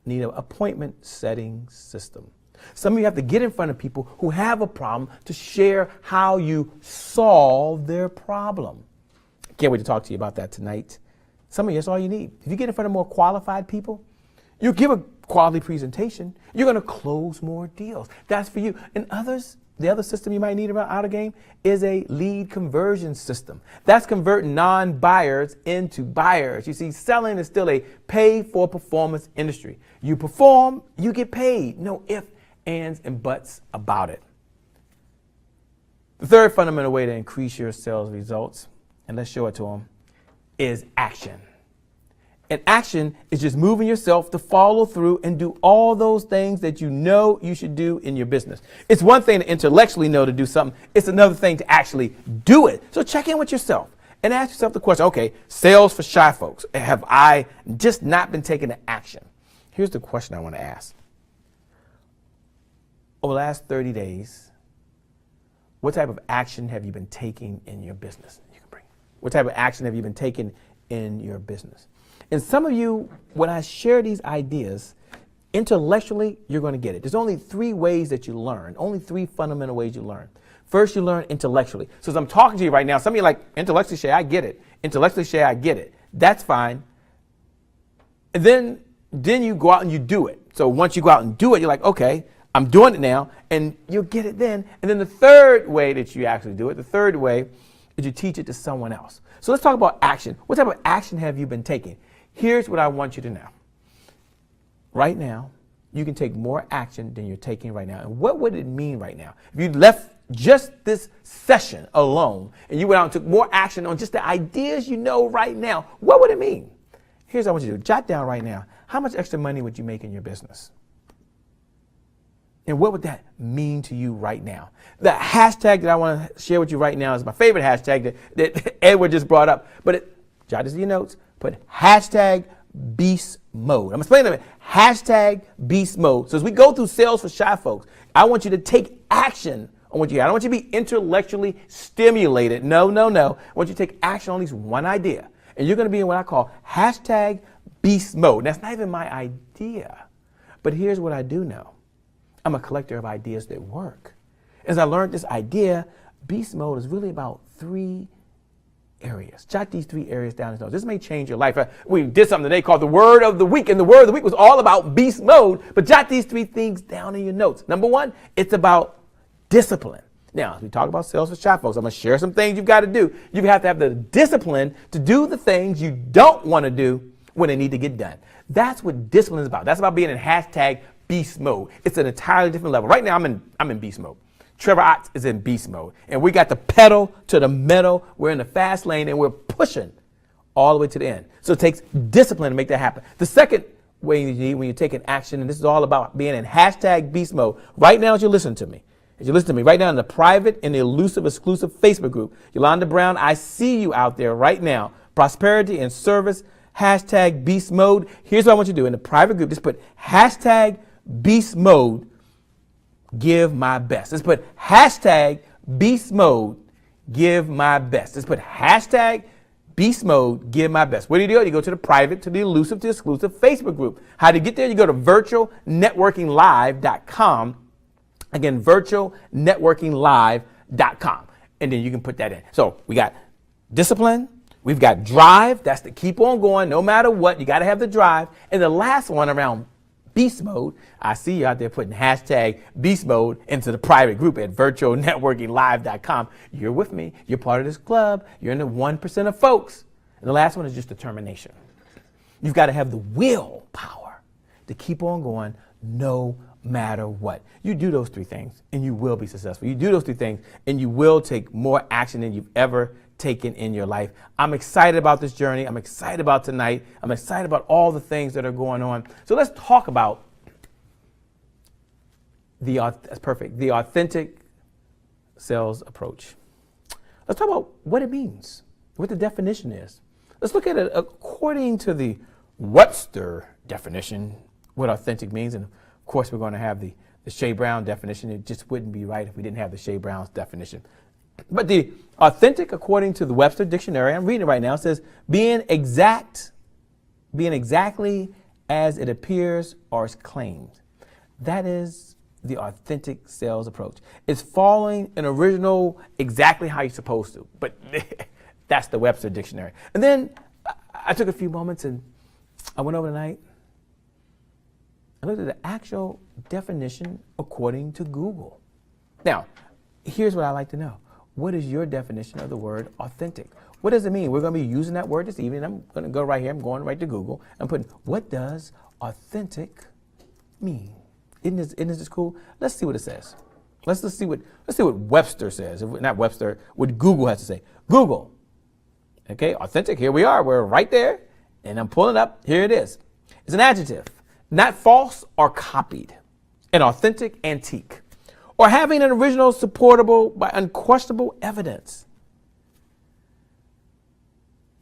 need an appointment setting system. Some of you have to get in front of people who have a problem to share how you solve their problem. Can't wait to talk to you about that tonight. Some of you, that's all you need. If you get in front of more qualified people, you give a quality presentation, you're going to close more deals. That's for you. And others, the other system you might need around outer game is a lead conversion system. That's converting non-buyers into buyers. You see, selling is still a pay-for-performance industry. You perform, you get paid. No ifs, ands, and buts about it. The third fundamental way to increase your sales results, and let's show it to them, is action. And action is just moving yourself to follow through and do all those things that you know you should do in your business. It's one thing to intellectually know to do something. It's another thing to actually do it. So check in with yourself and ask yourself the question, okay, sales for shy folks, have I just not been taking the action? Here's the question I want to ask. Over the last 30 days, what type of action have you been taking in your business? What type of action have you been taking in your business? And some of you, when I share these ideas, intellectually, you're going to get it. There's only 3 ways that you learn, only 3 fundamental ways you learn. First, you learn intellectually. So as I'm talking to you right now, some of you are like, intellectually, Shay, I get it. Intellectually, Shay, I get it. That's fine. And then you go out and you do it. So once you go out and do it, you're like, okay, I'm doing it now, and you'll get it then. And then the third way that you actually do it, the third way is you teach it to someone else. So let's talk about action. What type of action have you been taking? Here's what I want you to know. Right now, you can take more action than you're taking right now. And what would it mean right now? If you left just this session alone and you went out and took more action on just the ideas you know right now, what would it mean? Here's what I want you to do. Jot down right now, how much extra money would you make in your business? And what would that mean to you right now? The hashtag that I want to share with you right now is my favorite hashtag that Edward just brought up. But jot this in your notes. Put hashtag beast mode. I'm explaining it. Hashtag beast mode. So as we go through Sales for Shy Folks, I want you to take action on what you got. I don't want you to be intellectually stimulated. No. I want you to take action on at least one idea. And you're going to be in what I call hashtag beast mode. That's not even my idea. But here's what I do know. I'm a collector of ideas that work. As I learned this idea, beast mode is really about 3 areas. Jot these 3 areas down in notes. This may change your life. We did something today called the word of the week, and the word of the week was all about beast mode. But jot these 3 things down in your notes. Number 1, it's about discipline. Now, as we talk about Sales for Shy Folks, I'm going to share some things you've got to do. You have to have the discipline to do the things you don't want to do when they need to get done. That's what discipline is about. That's about being in hashtag beast mode. It's an entirely different level. Right now, I'm in beast mode. Trevor Ott is in beast mode. And we got the pedal to the metal. We're in the fast lane, and we're pushing all the way to the end. So it takes discipline to make that happen. The second way you need when you're taking action, and this is all about being in hashtag beast mode. Right now, as you listen to me, right now in the private and the elusive exclusive Facebook group, Yolanda Brown, I see you out there right now. Prosperity and service, hashtag beast mode. Here's what I want you to do. In the private group, just put hashtag beast mode, give my best. Let's put hashtag beast mode, give my best. Let's put hashtag beast mode, give my best. What do? You go to the private, to the elusive, to the exclusive Facebook group. How do you get there? You go to virtualnetworkinglive.com. Again, virtualnetworkinglive.com. And then you can put that in. So we got discipline. We've got drive. That's to keep on going no matter what. You got to have the drive. And the last one around beast mode, I see you out there putting hashtag beast mode into the private group at virtualnetworkinglive.com. You're with me. You're part of this club. You're in the 1% of folks. And the last one is just determination. You've got to have the willpower to keep on going no matter what. You do those 3 things and you will be successful. You do those 3 things and you will take more action than you've ever taken in your life. I'm excited about this journey. I'm excited about tonight. I'm excited about all the things that are going on. So let's talk about the authentic sales approach. Let's talk about what it means, what the definition is. Let's look at it according to the Webster definition, what authentic means. And of course, we're going to have the Shea Brown definition. It just wouldn't be right if we didn't have the Shea Brown's definition. But the authentic, according to the Webster Dictionary, I'm reading it right now, says being exactly as it appears or is claimed. That is the authentic sales approach. It's following an original exactly how you're supposed to. But that's the Webster Dictionary. And then I took a few moments and I went over tonight. I looked at the actual definition according to Google. Now, here's what I like to know. What is your definition of the word authentic? What does it mean? We're going to be using that word this evening. I'm going to go right here. I'm going right to Google. I'm putting, what does authentic mean? Isn't this cool? Let's see what it says. Let's see what Webster says. Not Webster, what Google has to say. Google. Okay, authentic. Here we are. We're right there. And I'm pulling up. Here it is. It's an adjective. Not false or copied. An authentic antique. Or having an original supportable by unquestionable evidence.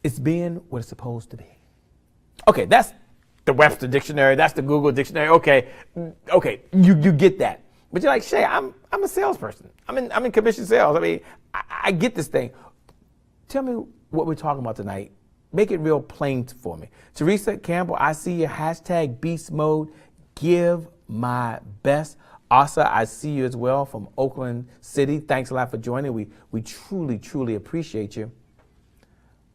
It's being what it's supposed to be. Okay, that's the Webster Dictionary. That's the Google Dictionary. Okay, you get that. But you're like, Shay, I'm a salesperson. I'm in commission sales. I mean, I get this thing. Tell me what we're talking about tonight. Make it real plain for me. Teresa Campbell, I see your hashtag beast mode. Give my best. Asa, I see you as well from Oakland City. Thanks a lot for joining. We truly, truly appreciate you.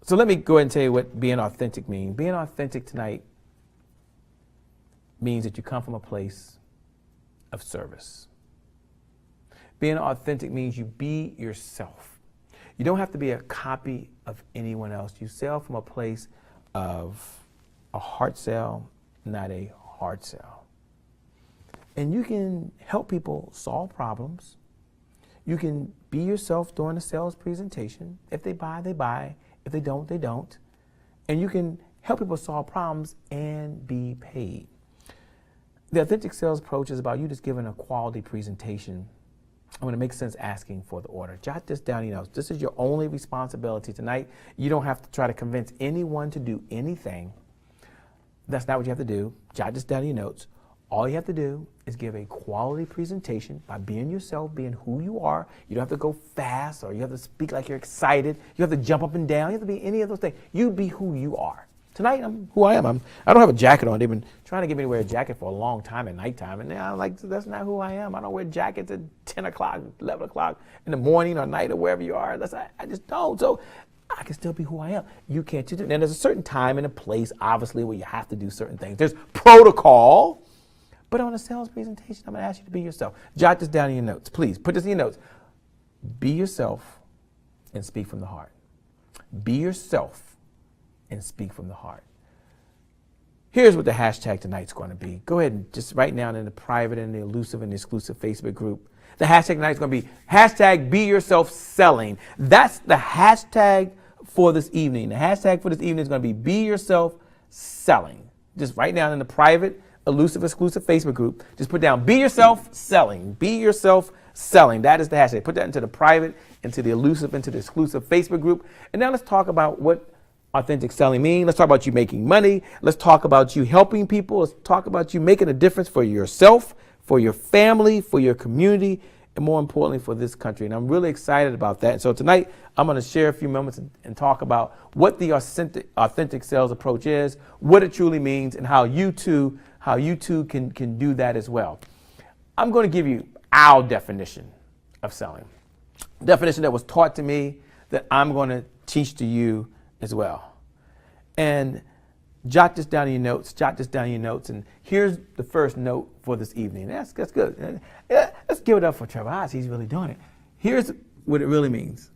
So let me go ahead and tell you what being authentic means. Being authentic tonight means that you come from a place of service. Being authentic means you be yourself. You don't have to be a copy of anyone else. You sell from a place of a heart sell, not a hard sell. And you can help people solve problems. You can be yourself during a sales presentation. If they buy, they buy. If they don't, they don't. And you can help people solve problems and be paid. The authentic sales approach is about you just giving a quality presentation. When it makes sense asking for the order. Jot this down, you know. This is your only responsibility tonight. You don't have to try to convince anyone to do anything. That's not what you have to do. Jot this down in your notes. All you have to do is give a quality presentation by being yourself, being who you are. You don't have to go fast or you have to speak like you're excited. You have to jump up and down. You have to be any of those things. You be who you are. Tonight, I'm who I am. I don't have a jacket on. They've been trying to get me to wear a jacket for a long time at nighttime. And I'm like, that's not who I am. I don't wear jackets at 10 o'clock, 11 o'clock in the morning or night or wherever you are. I just don't. So I can still be who I am. You can't do that. Now, there's a certain time and a place, obviously, where you have to do certain things. There's protocol. But on a sales presentation, I'm going to ask you to be yourself. Jot this down in your notes. Please, put this in your notes. Be yourself and speak from the heart. Be yourself and speak from the heart. Here's what the hashtag tonight's going to be. Go ahead and just write down in the private and the elusive and the exclusive Facebook group. The hashtag tonight's going to be hashtag be yourself selling. That's the hashtag for this evening. The hashtag for this evening is going to be yourself selling. Just write down in the private, elusive, exclusive Facebook group. Just put down be yourself selling. Be yourself selling. That is the hashtag. Put that into the private, into the elusive, into the exclusive Facebook group. And now let's talk about what authentic selling mean. Let's talk about you making money. Let's talk about you helping people. Let's talk about you making a difference for yourself, for your family, for your community, and more importantly, for this country. And I'm really excited about that. And so tonight, I'm going to share a few moments and talk about what the authentic sales approach is, what it truly means, and how you too can do that as well. I'm going to give you our definition of selling. Definition that was taught to me that I'm going to teach to you as well. And jot this down in your notes. Jot this down in your notes. And here's the first note for this evening. That's good. Let's give it up for Trevor Haas. He's really doing it. Here's what it really means.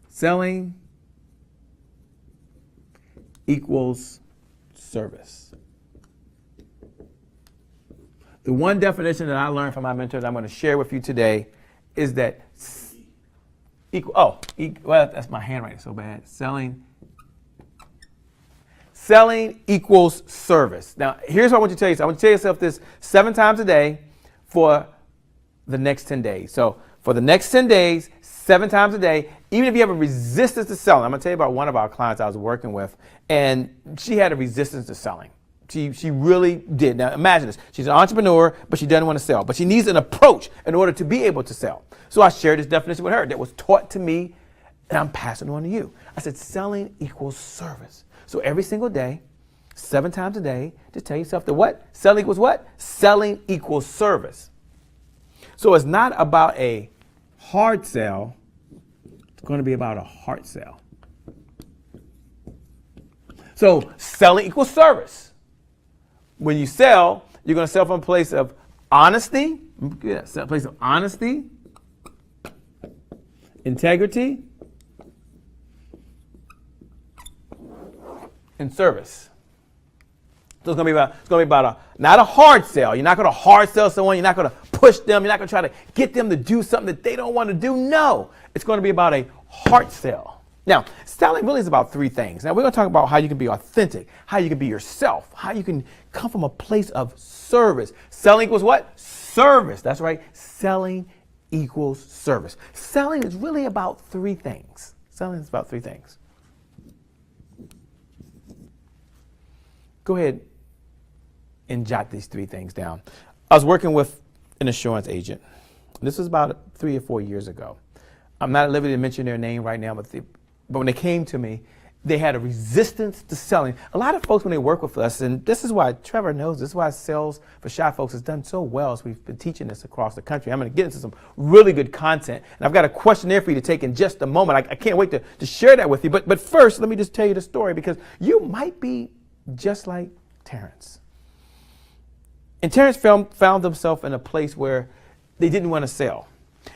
Selling equals service. The one definition that I learned from my mentor that I'm going to share with you today is that well, that's my handwriting so bad. Selling equals service. Now, here's what I want you to tell yourself. I want you to tell yourself this 7 times a day for the next 10 days. So for the next 10 days, 7 times a day, even if you have a resistance to selling. I'm going to tell you about one of our clients I was working with, and she had a resistance to selling. She really did. Now imagine this. She's an entrepreneur, but she doesn't want to sell. But she needs an approach in order to be able to sell. So I shared this definition with her that was taught to me, and I'm passing it on to you. I said, selling equals service. So every single day, 7 times a day, just tell yourself that what? Selling equals what? Selling equals service. So it's not about a hard sell. It's going to be about a heart sell. So selling equals service. When you sell, you're going to sell from a place of honesty, a place of honesty, integrity, and service. So it's going to be about not a hard sell. You're not going to hard sell someone. You're not going to push them. You're not going to try to get them to do something that they don't want to do. No, it's going to be about a heart sell. Now, selling really is about 3 things. Now, we're going to talk about how you can be authentic, how you can be yourself, how you can come from a place of service. Selling equals what? Service. That's right. Selling equals service. Selling is really about 3 things. Selling is about 3 things. Go ahead and jot these 3 things down. I was working with an insurance agent. This was about 3 or 4 years ago. I'm not at liberty to mention their name right now, but when they came to me, they had a resistance to selling. A lot of folks, when they work with us, and this is why Trevor knows, this is why sales for shy folks has done so well as we've been teaching this across the country. I'm going to get into some really good content, and I've got a questionnaire for you to take in just a moment. I can't wait to share that with you. But first, let me just tell you the story, because you might be just like Terrence. And Terrence found himself in a place where they didn't want to sell.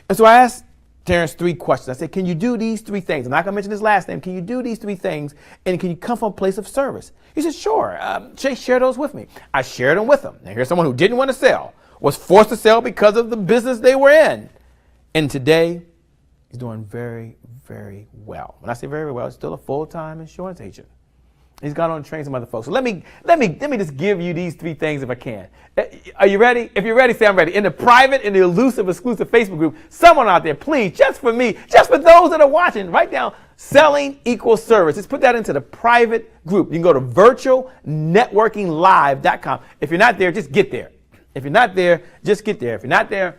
And so I asked Terrence 3 questions. I said, can you do these 3 things? I'm not going to mention his last name. Can you do these 3 things? And can you come from a place of service? He said, sure. Chase, share those with me. I shared them with him. Now here's someone who didn't want to sell, was forced to sell because of the business they were in. And today, he's doing very, very well. When I say very well, he's still a full-time insurance agent. He's gone on to train some other folks. So let me just give you these 3 things if I can. Are you ready? If you're ready, say I'm ready. In the private, in the elusive, exclusive Facebook group, someone out there, please, just for me, just for those that are watching, write down selling equals service. Just put that into the private group. You can go to virtualnetworkinglive.com. If you're not there, just get there. If you're not there, just get there. If you're not there,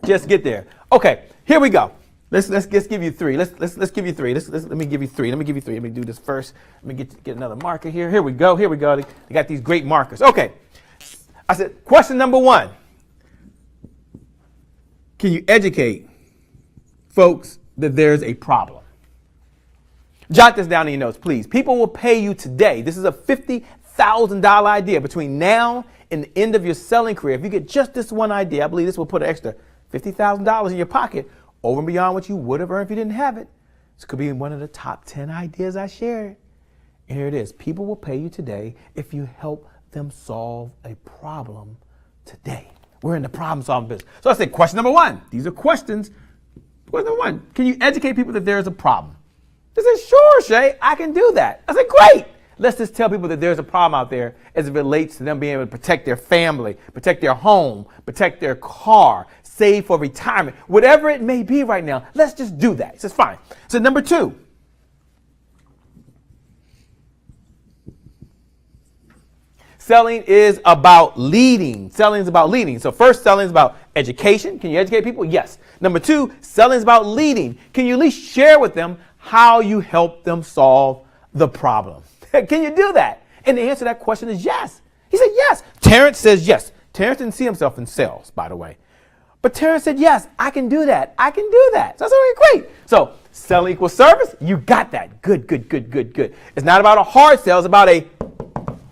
just get there. Okay, here we go. Let's give you 3. Let's give you 3. Let me give you 3. Let me give you 3. Let me do this first. Let me get another marker here. Here we go. Here we go. They got these great markers. Okay. I said, question number 1. Can you educate folks that there's a problem? Jot this down in your notes, please. People will pay you today. This is a $50,000 idea between now and the end of your selling career. If you get just this one idea, I believe this will put an extra $50,000 in your pocket over and beyond what you would have earned if you didn't have it. This could be one of the top 10 ideas I shared. And here it is. People will pay you today if you help them solve a problem today. We're in the problem solving business. So I said, question number 1. These are questions. Question number 1. Can you educate people that there is a problem? They said, sure, Shay, I can do that. I said, great. Let's just tell people that there's a problem out there as it relates to them being able to protect their family, protect their home, protect their car, save for retirement, whatever it may be right now. Let's just do that. He says, fine. So number 2. Selling is about leading. Selling is about leading. So first, selling is about education. Can you educate people? Yes. Number 2, selling is about leading. Can you at least share with them how you help them solve the problem? Can you do that? And the answer to that question is yes. He said yes. Terrence says yes. Terrence didn't see himself in sales, by the way. But Terrence said, yes, I can do that. I can do that. So I said, okay, great. So selling equals service. You got that. Good, good, good, good, good. It's not about a hard sell. It's about a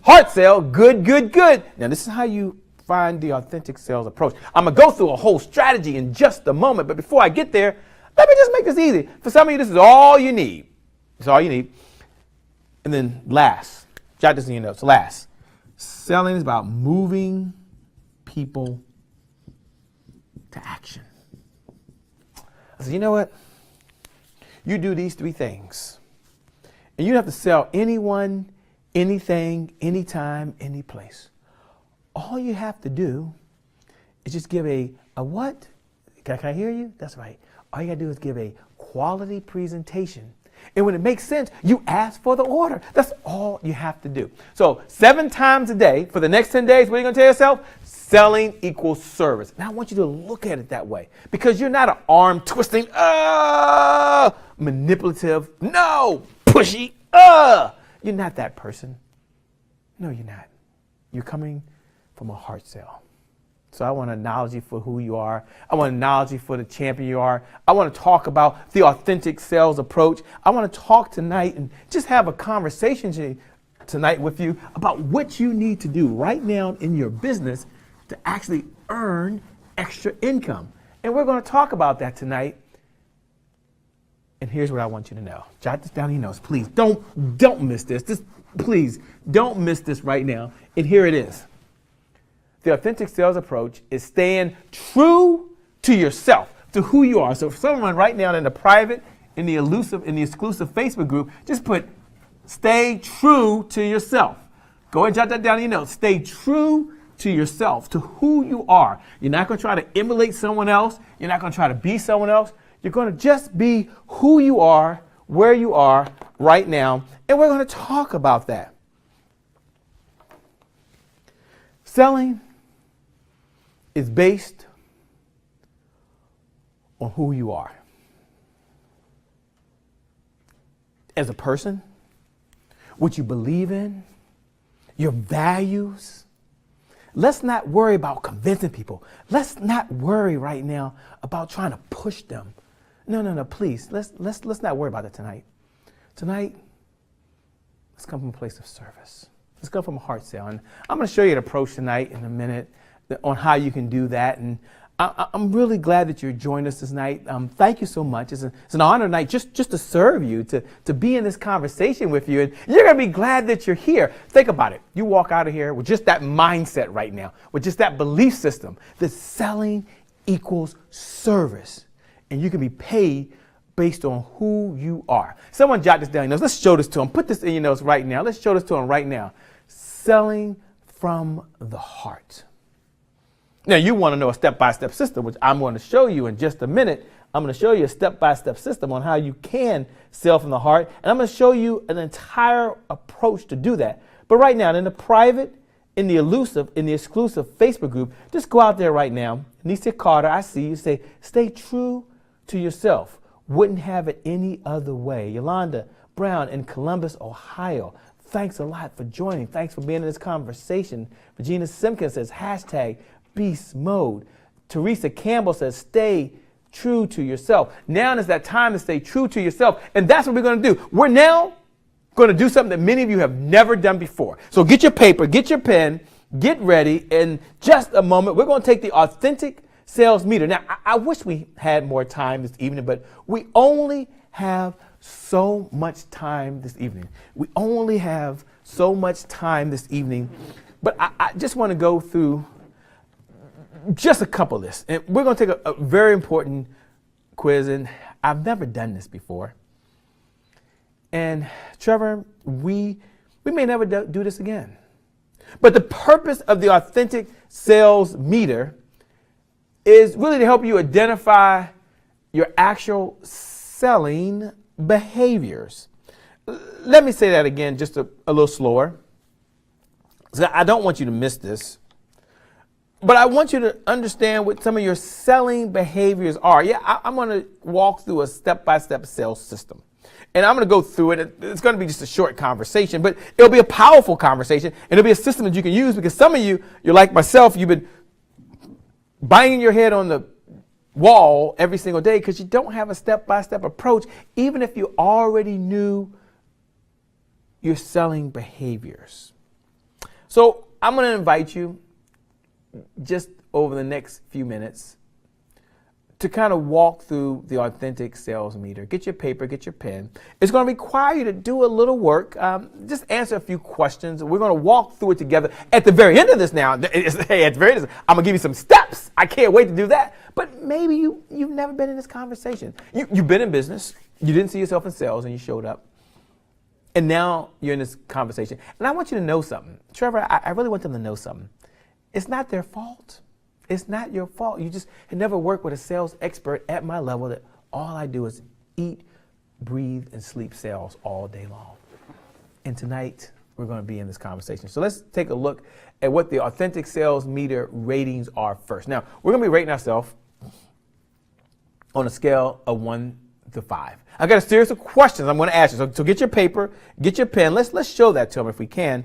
heart sale. Good, good, good. Now, this is how you find the authentic sales approach. I'm going to go through a whole strategy in just a moment. But before I get there, let me just make this easy. For some of you, this is all you need. It's all you need. And then last, jot this in your notes. Last, selling is about moving people to action. I said, you know what? You do these 3 things, and you don't have to sell anyone, anything, anytime, any place. All you have to do is just give a what? Can I hear you? That's right. All you got to do is give a quality presentation. And when it makes sense, you ask for the order. That's all you have to do. So 7 times a day for the next 10 days, what are you going to tell yourself? Selling equals service. Now I want you to look at it that way, because you're not an arm twisting, manipulative, no, pushy, You're not that person. No, you're not. You're coming from a heart sale. So I want to acknowledge you for who you are. I want to acknowledge you for the champion you are. I want to talk about the authentic sales approach. I want to talk tonight and just have a conversation tonight with you about what you need to do right now in your business to actually earn extra income. And we're going to talk about that tonight. And here's what I want you to know. Jot this down in your notes, please. Don't miss this. Please don't miss this right now. And here it is. The authentic sales approach is staying true to yourself, to who you are. So if someone right now in the private, in the elusive, in the exclusive Facebook group, just put stay true to yourself. Go and jot that down in your notes. Stay true to yourself, to who you are. You're not going to try to emulate someone else. You're not going to try to be someone else. You're going to just be who you are, where you are right now. And we're going to talk about that. Selling is based on who you are. As a person, what you believe in, your values. Let's not worry about convincing people. Let's not worry right now about trying to push them. No, please. Let's not worry about that tonight. Tonight, Let's come from a place of service. Let's come from a heart sale. And I'm going to show you an approach tonight in a minute on how you can do that. And I'm really glad that you're joining us this night. Thank you so much. It's an honor tonight just to serve you, to be in this conversation with you. And you're going to be glad that you're here. Think about it. You walk out of here with just that mindset right now, with just that belief system that selling equals service. And you can be paid based on who you are. Someone jot this down in your notes. Let's show this to them. Put this in your notes right now. Let's show this to them right now. Selling from the heart. Now, you want to know a step-by-step system, which I'm going to show you in just a minute. I'm going to show you a step-by-step system on how you can sell from the heart. And I'm going to show you an entire approach to do that. But right now, in the private, in the exclusive Facebook group, just go out there right now. Nisa Carter, I see you. Say, stay true to yourself. Wouldn't have it any other way. Yolanda Brown in Columbus, Ohio. Thanks a lot for joining. Thanks for being in this conversation. Regina Simpkins says, hashtag beast mode. Teresa Campbell says, stay true to yourself. Now is that time to stay true to yourself. And that's what we're going to do. We're now going to do something that many of you have never done before. So get your paper, get your pen, get ready. In just a moment, we're going to take the authentic sales meter. Now, I wish we had more time this evening, but we only have so much time this evening. We only have so much time this evening. But I just want to go through just a couple of this. And we're going to take a very important quiz. And I've never done this before. And Trevor, we may never do this again. But the purpose of the authentic sales meter is really to help you identify your actual selling behaviors. Let me say that again just a little slower. So I don't want you to miss this. But I want you to understand what some of your selling behaviors are. Yeah, I'm going to walk through a step-by-step sales system. And I'm going to go through it. It's going to be just a short conversation, but it'll be a powerful conversation. And it'll be a system that you can use because some of you, you're like myself, you've been banging your head on the wall every single day because you don't have a step-by-step approach, even if you already knew your selling behaviors. So I'm going to invite you just over the next few minutes to kind of walk through the authentic sales meter. Get your paper, get your pen. It's going to require you to do a little work. Just answer a few questions. We're going to walk through it together. At the very end of this now, hey, at the very end, I'm going to give you some steps. I can't wait to do that. But maybe you've never been in this conversation. You've been in business. You didn't see yourself in sales and you showed up. And now you're in this conversation. And I want you to know something. Trevor, I really want them to know something. It's not their fault. It's not your fault. You just had never worked with a sales expert at my level that all I do is eat, breathe, and sleep sales all day long. And tonight, we're going to be in this conversation. So let's take a look at what the authentic sales meter ratings are first. Now, we're going to be rating ourselves on a scale of 1 to 5. I've got a series of questions I'm going to ask you. So get your paper, get your pen. Let's show that to them if we can.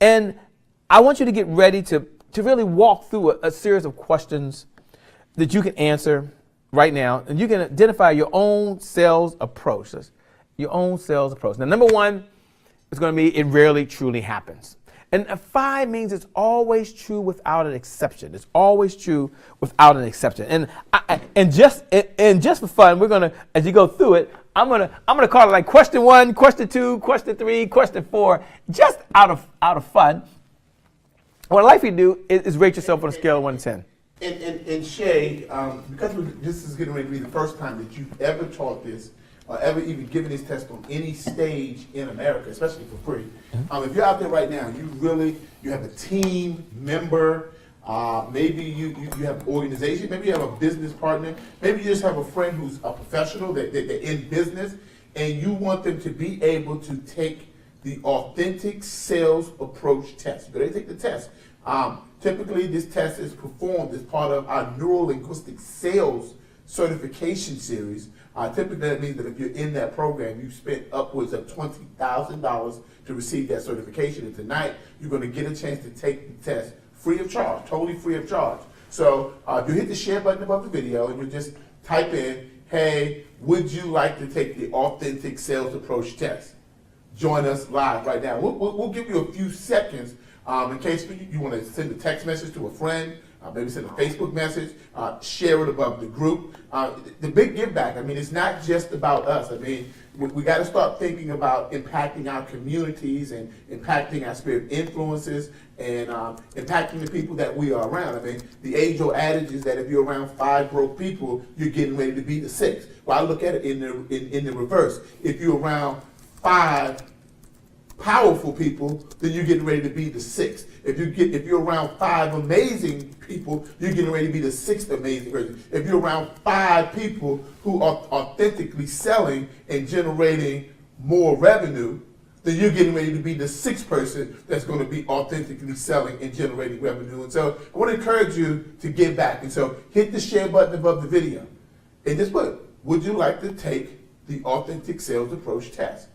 And I want you to get ready to really walk through a series of questions that you can answer right now. And you can identify your own sales approach. Your own sales approach. Now, number 1 is going to be it rarely truly happens. And a 5 means it's always true without an exception. It's always true without an exception. And just for fun, we're going to, as you go through it, I'm gonna call it like question 1, question 2, question 3, question 4, just out of fun. What I'd like you to do is rate yourself on a scale of 1 to 10. And Shay, because this is getting ready to be the first time that you've ever taught this, or ever even given this test on any stage in America, especially for free. If you're out there right now, you have a team member, maybe you have an organization, maybe you have a business partner, maybe you just have a friend who's a professional, that they're in business, and you want them to be able to take the authentic sales approach test. They take the test. Typically, this test is performed as part of our neuro-linguistic sales certification series. Typically, that means that if you're in that program, you've spent upwards of $20,000 to receive that certification. And tonight, you're going to get a chance to take the test free of charge, totally free of charge. So you hit the share button above the video, and you just type in, hey, would you like to take the authentic sales approach test? join us live right now. We'll give you a few seconds in case you want to send a text message to a friend, maybe send a Facebook message, share it above the group. The big give back, I mean, it's not just about us. I mean, we got to start thinking about impacting our communities and impacting our sphere of influences and impacting the people that we are around. I mean, the age-old adage is that if you're around 5 broke people, you're getting ready to be the 6th. Well, I look at it in the reverse. If you're around 5 powerful people, then you're getting ready to be the 6th. If you're around 5 amazing people, you're getting ready to be the 6th amazing person. If you're around 5 people who are authentically selling and generating more revenue, then you're getting ready to be the 6th person that's going to be authentically selling and generating revenue. And so I want to encourage you to give back. And so hit the share button above the video. And just put, would you like to take the Authentic Sales Approach test?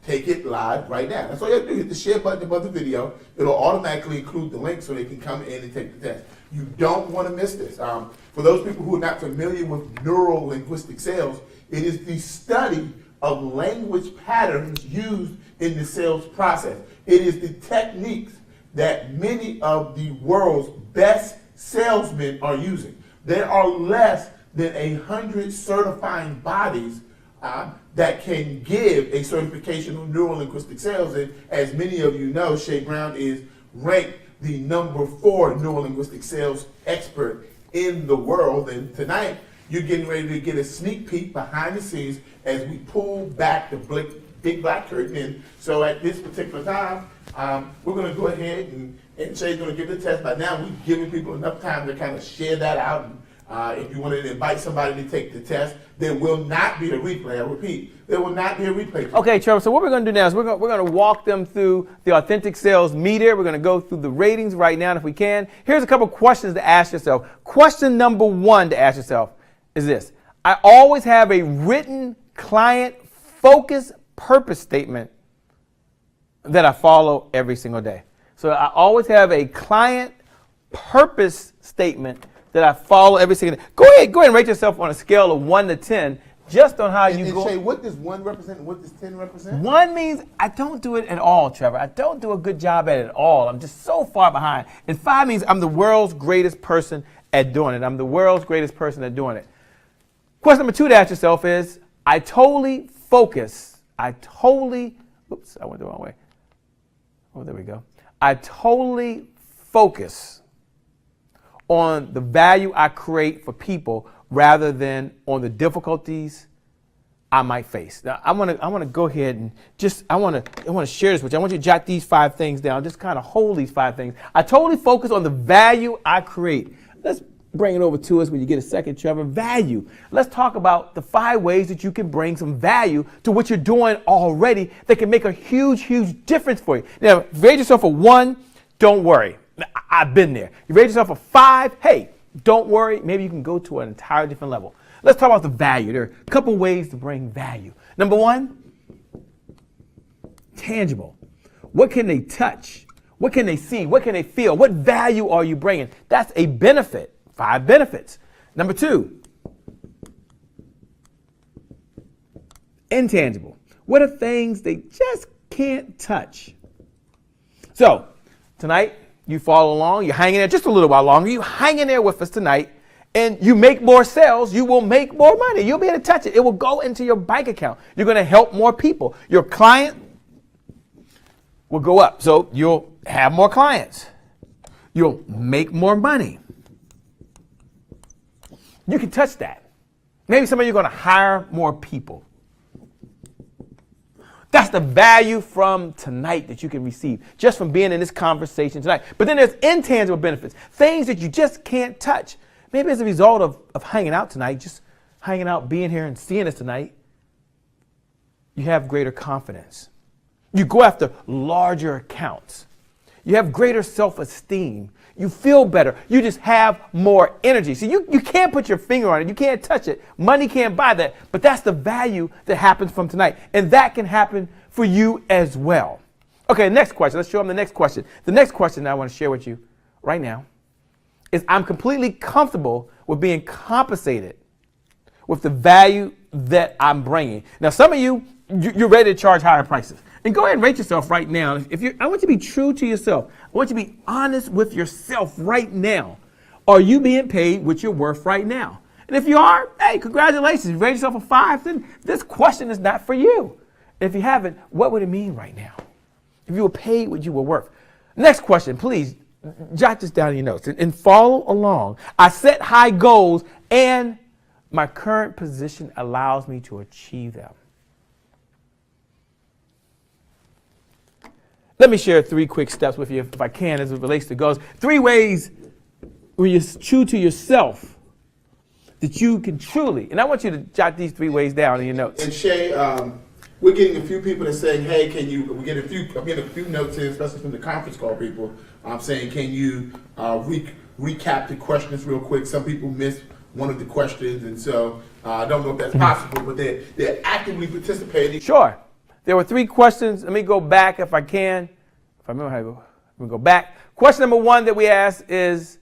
Take it live right now. That's all you have to do. Hit the share button above the video. It'll automatically include the link so they can come in and take the test. You don't want to miss this. For those people who are not familiar with neuro-linguistic sales, it is the study of language patterns used in the sales process. It is the techniques that many of the world's best salesmen are using. There are less than 100 certifying bodies that can give a certification on neuro-linguistic sales. And as many of you know, Shay Brown is ranked the #4 neuro-linguistic sales expert in the world. And tonight, you're getting ready to get a sneak peek behind the scenes as we pull back the big black curtain. And so at this particular time, we're going to go ahead and Shay's going to give the test. By now, we've given people enough time to kind of share that out. If you wanted to invite somebody to take the test, there will not be a replay. I repeat, there will not be a replay. Okay, Trevor, so what we're going to do now is we're going to walk them through the Authentic Sales Meter. We're going to go through the ratings right now, and if we can. Here's a couple questions to ask yourself. Question number 1 to ask yourself is this. I always have a written client-focused purpose statement that I follow every single day. So I always have a client purpose statement that I follow every single day. Go ahead and rate yourself on a scale of 1 to 10, just on how you go. Shay, what does 1 represent and what does 10 represent? 1 means I don't do it at all, Trevor. I don't do a good job at it at all. I'm just so far behind. And 5 means I'm the world's greatest person at doing it. I'm the world's greatest person at doing it. Question number 2 to ask yourself is, I totally focus. Oops, I went the wrong way. Oh, there we go. I totally focus on the value I create for people rather than on the difficulties I might face. Now, I want to go ahead and I want to share this with you. I want you to jot these 5 things down. Just kind of hold these 5 things. I totally focus on the value I create. Let's bring it over to us when you get a second, Trevor. Value. Let's talk about the 5 ways that you can bring some value to what you're doing already that can make a huge, huge difference for you. Now, if you rate yourself a 1, don't worry. I've been there. You rate yourself a 5, hey, don't worry. Maybe you can go to an entirely different level. Let's talk about the value. There are a couple ways to bring value. Number 1, tangible. What can they touch? What can they see? What can they feel? What value are you bringing? That's a benefit. 5 benefits. Number 2, intangible. What are things they just can't touch? So, tonight, you follow along, you're hanging there just a little while longer, you hang in there with us tonight, and you make more sales, you will make more money. You'll be able to touch it. It will go into your bank account. You're going to help more people. Your client will go up, so you'll have more clients. You'll make more money. You can touch that. Maybe some of you are going to hire more people. That's the value from tonight that you can receive just from being in this conversation tonight. But then there's intangible benefits, things that you just can't touch. Maybe as a result of hanging out tonight, just hanging out, being here and seeing us tonight, you have greater confidence. You go after larger accounts. You have greater self-esteem. You feel better. You just have more energy. See, you can't put your finger on it. You can't touch it. Money can't buy that. But that's the value that happens from tonight. And that can happen for you as well. Okay, next question. Let's show them the next question. The next question that I want to share with you right now is I'm completely comfortable with being compensated with the value that I'm bringing. Now, some of you, you're ready to charge higher prices. And go ahead and rate yourself right now. I want you to be true to yourself. I want you to be honest with yourself right now. Are you being paid what you're worth right now? And if you are, hey, congratulations. You rate yourself a 5, then this question is not for you. If you haven't, what would it mean right now? If you were paid what you were worth. Next question, please jot this down in your notes and follow along. I set high goals and my current position allows me to achieve them. Let me share 3 quick steps with you, if I can, as it relates to goals. 3 ways where you're true to yourself that you can truly, and I want you to jot these 3 ways down in your notes. And Shay, we're getting a few people that are saying, hey, I'm getting a few notes here, especially from the conference call people, saying, can you recap the questions real quick? Some people missed one of the questions, and so I don't know if that's possible, but they're actively participating. Sure. There were 3 questions. Let me go back if I can. If I remember how to go. Let me go back. Question number 1 that we asked is,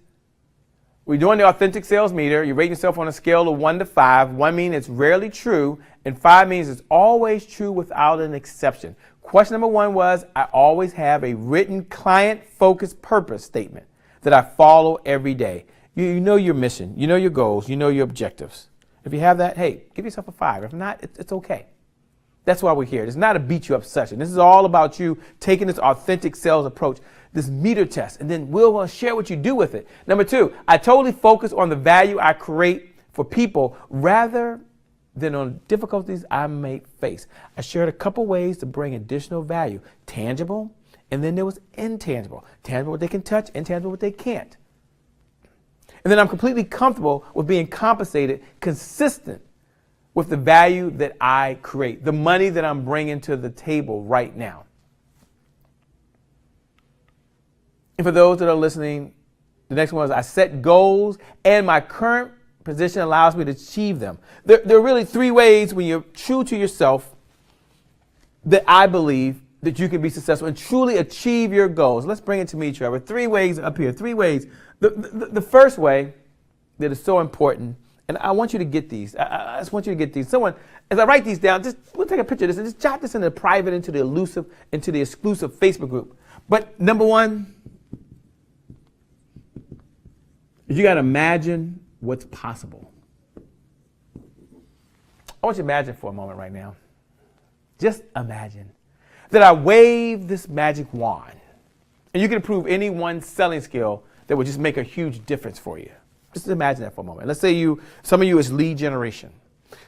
we're doing the authentic sales meter. You rate yourself on a scale of 1 to 5. 1 means it's rarely true, and 5 means it's always true without an exception. Question number 1 was, I always have a written client-focused purpose statement that I follow every day. You know your mission, you know your goals, you know your objectives. If you have that, hey, give yourself a 5. If not, it's okay. That's why we're here. It's not a beat you up session. This is all about you taking this authentic sales approach, this meter test, and then we'll share what you do with it. Number 2, I totally focus on the value I create for people rather than on difficulties I may face. I shared a couple ways to bring additional value, tangible, and then there was intangible. Tangible, what they can touch, intangible, what they can't. And then I'm completely comfortable with being compensated consistent with the value that I create, the money that I'm bringing to the table right now. And for those that are listening, the next one is I set goals and my current position allows me to achieve them. There are really 3 ways when you're true to yourself that I believe that you can be successful and truly achieve your goals. Let's bring it to me, Trevor. 3 ways up here, 3 ways. The first way that is so important, and I want you to get these. I just want you to get these. Someone, as I write these down, we'll take a picture of this and just jot this in the private, into the exclusive Facebook group. But number 1, you got to imagine what's possible. I want you to imagine for a moment right now. Just imagine that I wave this magic wand and you can improve any one selling skill that would just make a huge difference for you. Just imagine that for a moment. Let's say some of you is lead generation.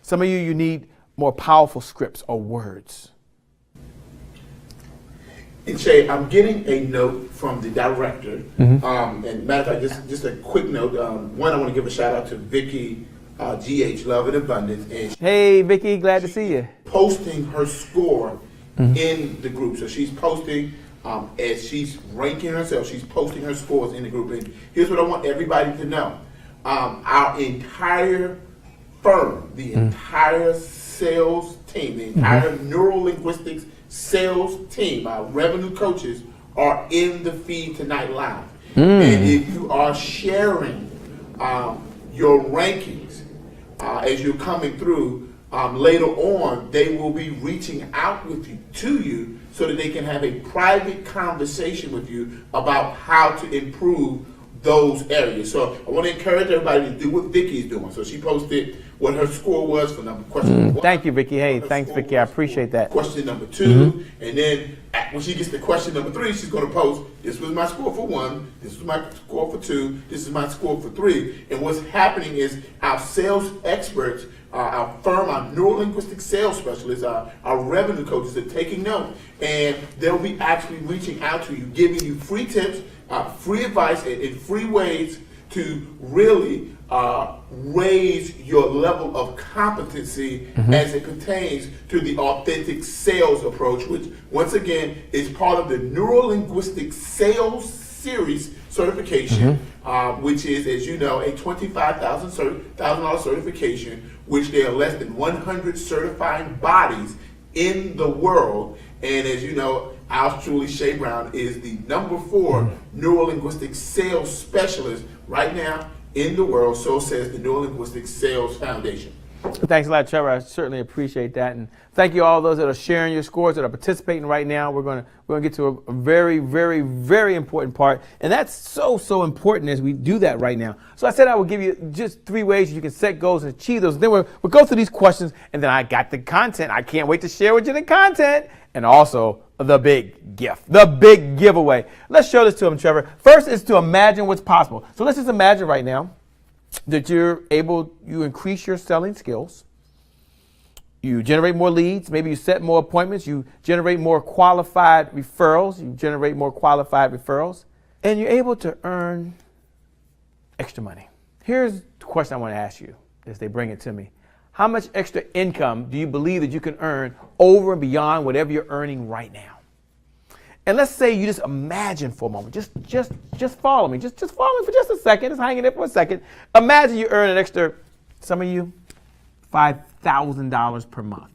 Some of you need more powerful scripts or words. And Shay, I'm getting a note from the director. And matter of fact, just a quick note. One, I want to give a shout out to Vicky, GH, Love and Abundance. And hey, Vicky, glad to see you. Posting her score in the group. So she's posting, as she's ranking herself, she's posting her scores in the group. And here's what I want everybody to know. Our entire firm, the entire sales team, the entire neuro-linguistics sales team, our revenue coaches are in the feed tonight live. And if you are sharing your rankings as you're coming through, later on, they will be reaching out to you so that they can have a private conversation with you about how to improve those areas. So I want to encourage everybody to do what Vicky's doing. So she posted what her score was for question 1. Thank you, Vicky. Hey, thanks, Vicky. I appreciate that. Question number 2, and then when she gets to question number 3, she's going to post, this was my score for 1, this was my score for 2, this is my score for 3. And what's happening is our sales experts, our firm, our neuro-linguistic sales specialists, our revenue coaches are taking note, and they'll be actually reaching out to you, giving you free tips, free advice, and free ways to really raise your level of competency as it pertains to the authentic sales approach, which once again is part of the neuro-linguistic sales series certification, which is, as you know, a $25,000 certification, which there are less than 100 certifying bodies in the world. And as you know, ours truly, Shay Brown, is the number 4 neuro-linguistic sales specialist right now in the world, so says the Neuro-Linguistic Sales Foundation. Thanks a lot, Trevor. I certainly appreciate that, and thank you all those that are sharing your scores, that are participating right now. We're going to get to a very, very, very important part, and that's so important as we do that right now. So I said I would give you just 3 ways you can set goals and achieve those. Then we'll go through these questions, and then I got the content. I can't wait to share with you the content, and also the big gift, the big giveaway. Let's show this to them, Trevor. First is to imagine what's possible. So let's just imagine right now that you increase your selling skills, you generate more leads, maybe you set more appointments, you generate more qualified referrals, and you're able to earn extra money. Here's the question I want to ask you as they bring it to me. How much extra income do you believe that you can earn over and beyond whatever you're earning right now? And let's say you just imagine for a moment, just follow me, just follow me for just a second, just hang in there for a second. Imagine you earn an extra, some of you, $5,000 per month,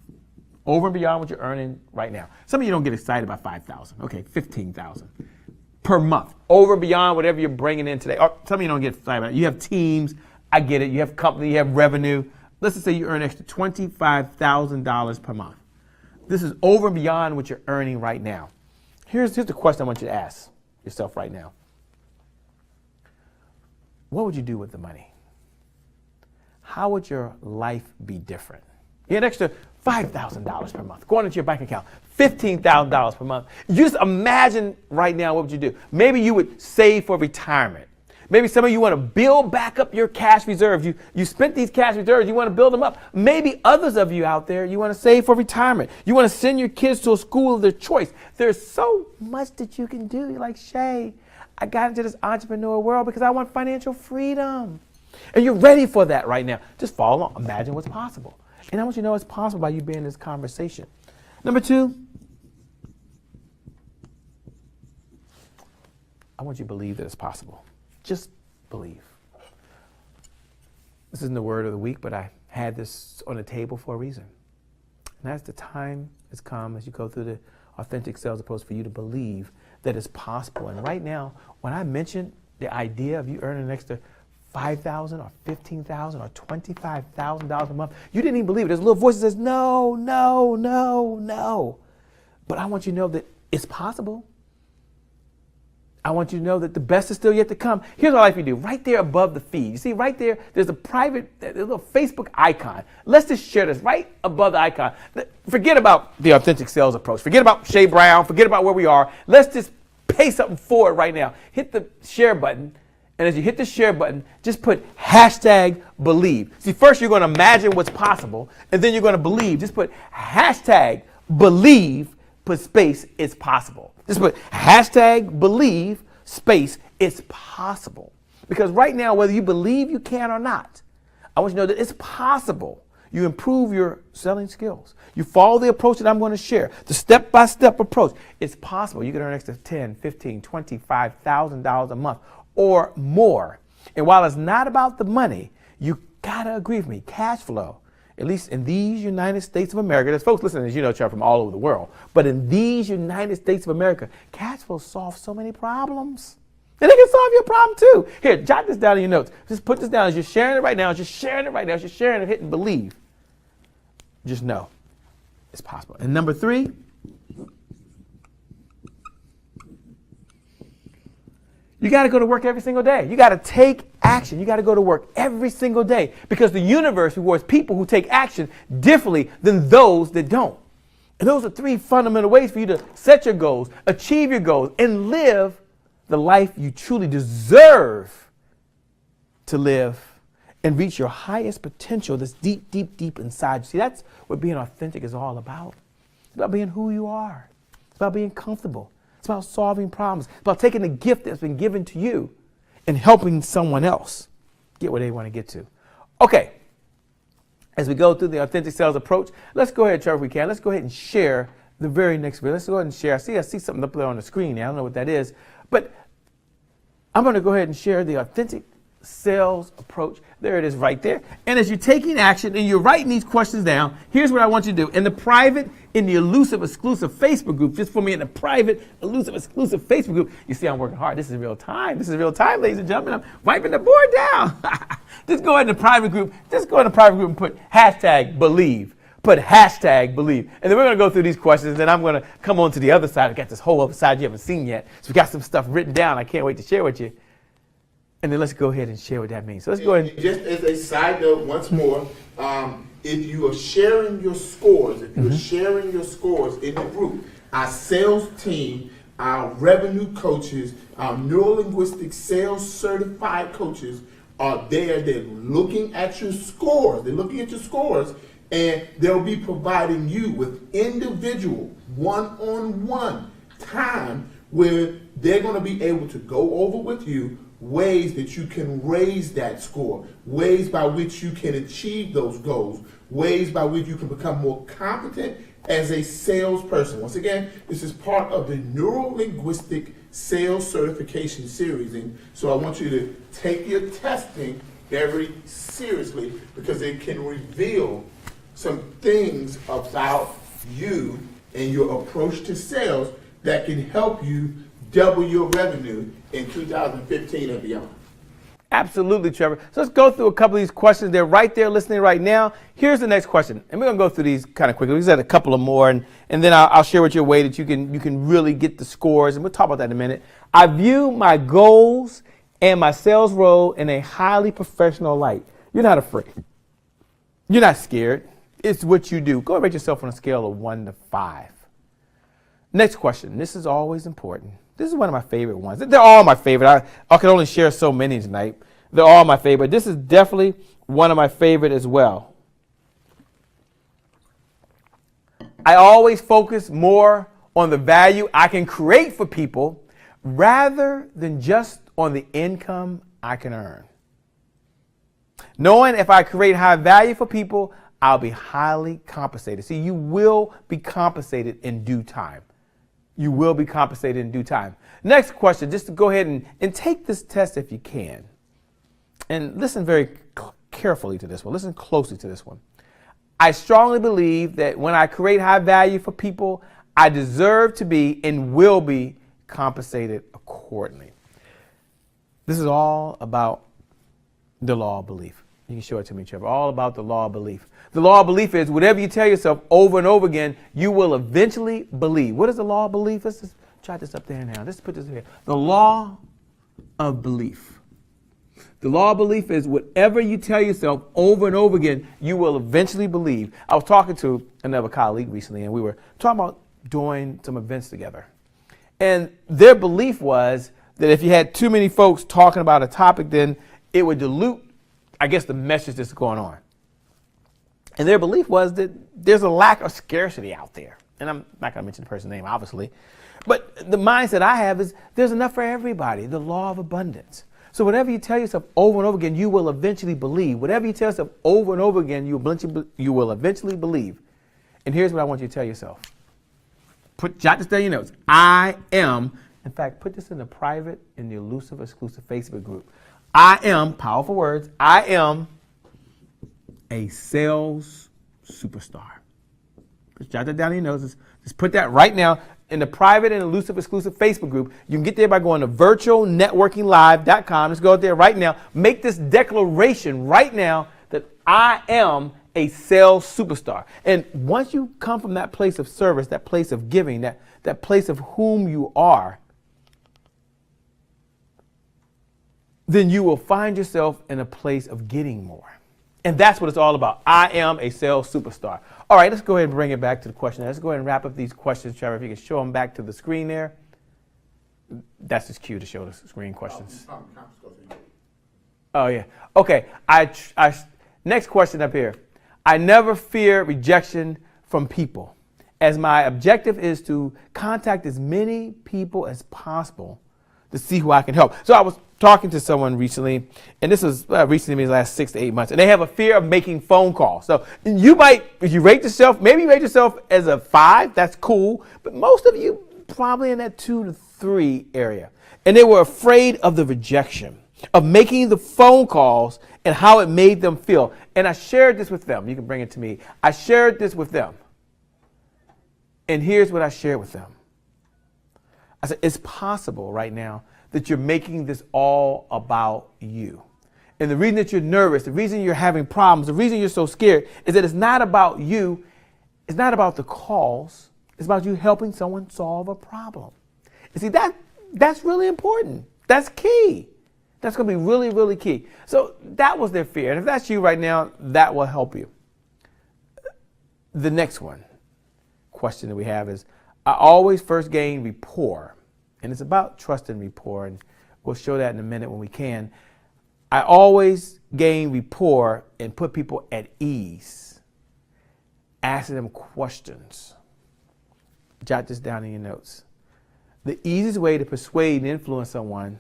over and beyond what you're earning right now. Some of you don't get excited about $5,000, okay, $15,000 per month, over and beyond whatever you're bringing in today. Or some of you don't get excited about it. You have teams, I get it, you have company, you have revenue. Let's just say you earn an extra $25,000 per month. This is over and beyond what you're earning right now. Here's the question I want you to ask yourself right now. What would you do with the money? How would your life be different? You had an extra $5,000 per month going into your bank account, $15,000 per month. You just imagine right now, what would you do? Maybe you would save for retirement. Maybe some of you want to build back up your cash reserves. You spent these cash reserves, you want to build them up. Maybe others of you out there, you want to save for retirement. You want to send your kids to a school of their choice. There's so much that you can do. You're like, Shay, I got into this entrepreneur world because I want financial freedom. And you're ready for that right now. Just follow along. Imagine what's possible. And I want you to know it's possible by you being in this conversation. Number 2, I want you to believe that it's possible. Just believe. This isn't the word of the week, but I had this on the table for a reason. And that's the time has come as you go through the authentic sales approach for you to believe that it's possible. And right now, when I mentioned the idea of you earning an extra $5,000 or $15,000 or $25,000 a month, you didn't even believe it. There's a little voice that says, no, no, no, no. But I want you to know that it's possible. I want you to know that the best is still yet to come. Here's what I like for you to do. Right there above the feed. You see right there, there's a little Facebook icon. Let's just share this right above the icon. Forget about the authentic sales approach. Forget about Shay Brown. Forget about where we are. Let's just pay something forward right now. Hit the share button. And as you hit the share button, just put #believe. See, first you're going to imagine what's possible, and then you're going to believe. Just put #believe, put space, it's possible. Just put #believe, space, it's possible. Because right now, whether you believe you can or not, I want you to know that it's possible. You improve your selling skills. You follow the approach that I'm going to share, the step-by-step approach. It's possible. You can earn an extra $10,000, $15,000, $25,000 a month or more. And while it's not about the money, you got to agree with me, cash flow, at least in these United States of America, there's folks listening, as you know, from all over the world, but in these United States of America, cash flow solves so many problems. And it can solve your problem too. Here, jot this down in your notes. Just put this down as you're sharing it right now, hitting believe. Just know it's possible. And number 3, you got to go to work every single day. You got to take action. You got to go to work every single day because the universe rewards people who take action differently than those that don't. And those are 3 fundamental ways for you to set your goals, achieve your goals, and live the life you truly deserve to live and reach your highest potential that's deep, deep, deep inside you. See, that's what being authentic is all about. It's about being who you are. It's about being comfortable. It's about solving problems. It's about taking the gift that's been given to you and helping someone else get where they want to get to. Okay, as we go through the authentic sales approach, let's go ahead, Trevor, if we can. Let's go ahead and share the very next video. Let's go ahead and share. I see something up there on the screen now. I don't know what that is, but I'm going to go ahead and share the authentic sales approach. There it is right there. And as you're taking action and you're writing these questions down, here's what I want you to do. In the private in the elusive, exclusive Facebook group, just for me in the private, elusive, exclusive Facebook group. You see, I'm working hard. This is real time. This is real time, ladies and gentlemen. I'm wiping the board down. Just go in the private group. Just go in the private group and put hashtag believe. Put hashtag believe. And then we're going to go through these questions. Then I'm going to come on to the other side. I got this whole other side you haven't seen yet. So we got some stuff written down. I can't wait to share with you. And then let's go ahead and share what that means. So let's go ahead. Just as a side note, once more, if you are sharing your scores, in the group, our sales team, our revenue coaches, our neuro-linguistic sales certified coaches are there. They're looking at your scores. And they'll be providing you with individual one-on-one time where they're going to be able to go over with you ways that you can raise that score, ways by which you can achieve those goals, ways by which you can become more competent as a salesperson. Once again, this is part of the neuro-linguistic sales certification series. And so I want you to take your testing very seriously because it can reveal some things about you and your approach to sales that can help you double your revenue in 2015 and beyond. Absolutely, Trevor. So let's go through a couple of these questions. They're right there listening right now. Here's the next question. And we're going to go through these kind of quickly. We just had a couple of more, and then I'll share with you a way that you can really get the scores, and we'll talk about that in a minute. I view my goals and my sales role in a highly professional light. You're not afraid. You're not scared. It's what you do. Go and rate yourself on a scale of 1 to 5. Next question. This is always important. This is one of my favorite ones. They're all my favorite. I can only share so many tonight. They're all my favorite. This is definitely one of my favorite as well. I always focus more on the value I can create for people rather than just on the income I can earn. Knowing if I create high value for people, I'll be highly compensated. See, you will be compensated in due time. You will be compensated in due time. Next question, just to go ahead and take this test if you can. And listen very carefully to this one. Listen closely to this one. I strongly believe that when I create high value for people, I deserve to be and will be compensated accordingly. This is all about the law of belief. You can show it to me, Trevor. All about the law of belief. The law of belief is whatever you tell yourself over and over again, you will eventually believe. What is the law of belief? Let's just try this up there now. Let's put this here. The law of belief. The law of belief is whatever you tell yourself over and over again, you will eventually believe. I was talking to another colleague recently, and we were talking about doing some events together. And their belief was that if you had too many folks talking about a topic, then it would dilute, I guess, the message that's going on. And their belief was that there's a lack of scarcity out there. And I'm not going to mention the person's name, obviously. But the mindset I have is there's enough for everybody, the law of abundance. So whatever you tell yourself over and over again, you will eventually believe. Whatever you tell yourself over and over again, you will eventually believe. And here's what I want you to tell yourself. Jot this down in your notes. I am, in fact, put this in the private, in the elusive, exclusive Facebook group. I am, powerful words, I am a sales superstar. Just jot that down in your notes. Just put that right now in the private and elusive, exclusive Facebook group. You can get there by going to virtualnetworkinglive.com. Let's go out there right now. Make this declaration right now that I am a sales superstar. And once you come from that place of service, that place of giving, that place of whom you are, then you will find yourself in a place of getting more. And that's what it's all about. I am a sales superstar. All right, let's go ahead and bring it back to the question. Let's go ahead and wrap up these questions, Trevor. If you can show them back to the screen there. That's his cue to show the screen questions. Oh, yeah. Okay. Next question up here. I never fear rejection from people, as my objective is to contact as many people as possible to see who I can help. So I was talking to someone recently, and this was recently, means the last 6 to 8 months, and they have a fear of making phone calls. So you might, if you rate yourself, maybe you rate yourself as a 5, that's cool, but most of you probably in that 2 to 3 area. And they were afraid of the rejection, of making the phone calls and how it made them feel. And I shared this with them. You can bring it to me. I shared this with them. And here's what I shared with them. I said, it's possible right now that you're making this all about you. And the reason that you're nervous, the reason you're having problems, the reason you're so scared is that it's not about you. It's not about the cause. It's about you helping someone solve a problem. And see, that's really important. That's key. That's going to be really, really key. So that was their fear. And if that's you right now, that will help you. The next question that we have is, I always first gain rapport. And it's about trust and rapport. And we'll show that in a minute when we can. I always gain rapport and put people at ease, asking them questions. Jot this down in your notes. The easiest way to persuade and influence someone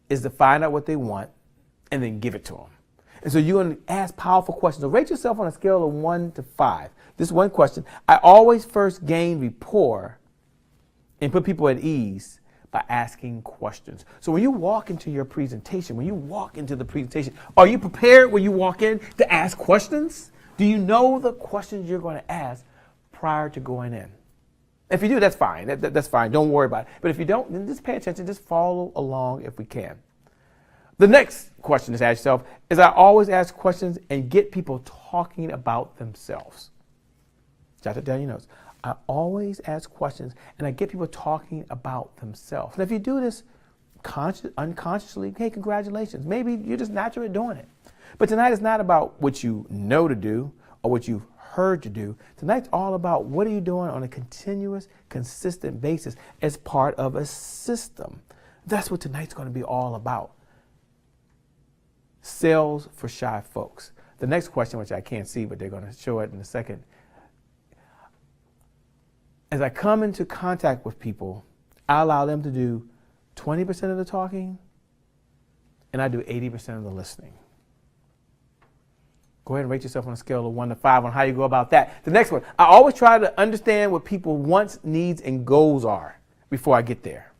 is to find out what they want and then give it to them. And so you're going to ask powerful questions. So rate yourself on a scale of 1 to 5. This one question, I always first gain rapport and put people at ease by asking questions. So when you walk into your presentation, are you prepared when you walk in to ask questions? Do you know the questions you're going to ask prior to going in? If you do, that's fine. That's fine. Don't worry about it. But if you don't, then just pay attention. Just follow along if we can. The next question to ask yourself is, I always ask questions and get people talking about themselves. Jot that down in your notes. I always ask questions and I get people talking about themselves. And if you do this unconsciously, hey, congratulations. Maybe you're just naturally doing it. But tonight is not about what you know to do or what you've heard to do. Tonight's all about what are you doing on a continuous, consistent basis as part of a system. That's what tonight's going to be all about. Sales for shy folks. The next question, which I can't see, but they're going to show it in a second. As I come into contact with people, I allow them to do 20% of the talking, and I do 80% of the listening. Go ahead and rate yourself on a scale of 1 to 5 on how you go about that. The next one, I always try to understand what people wants, needs, and goals are before I get there.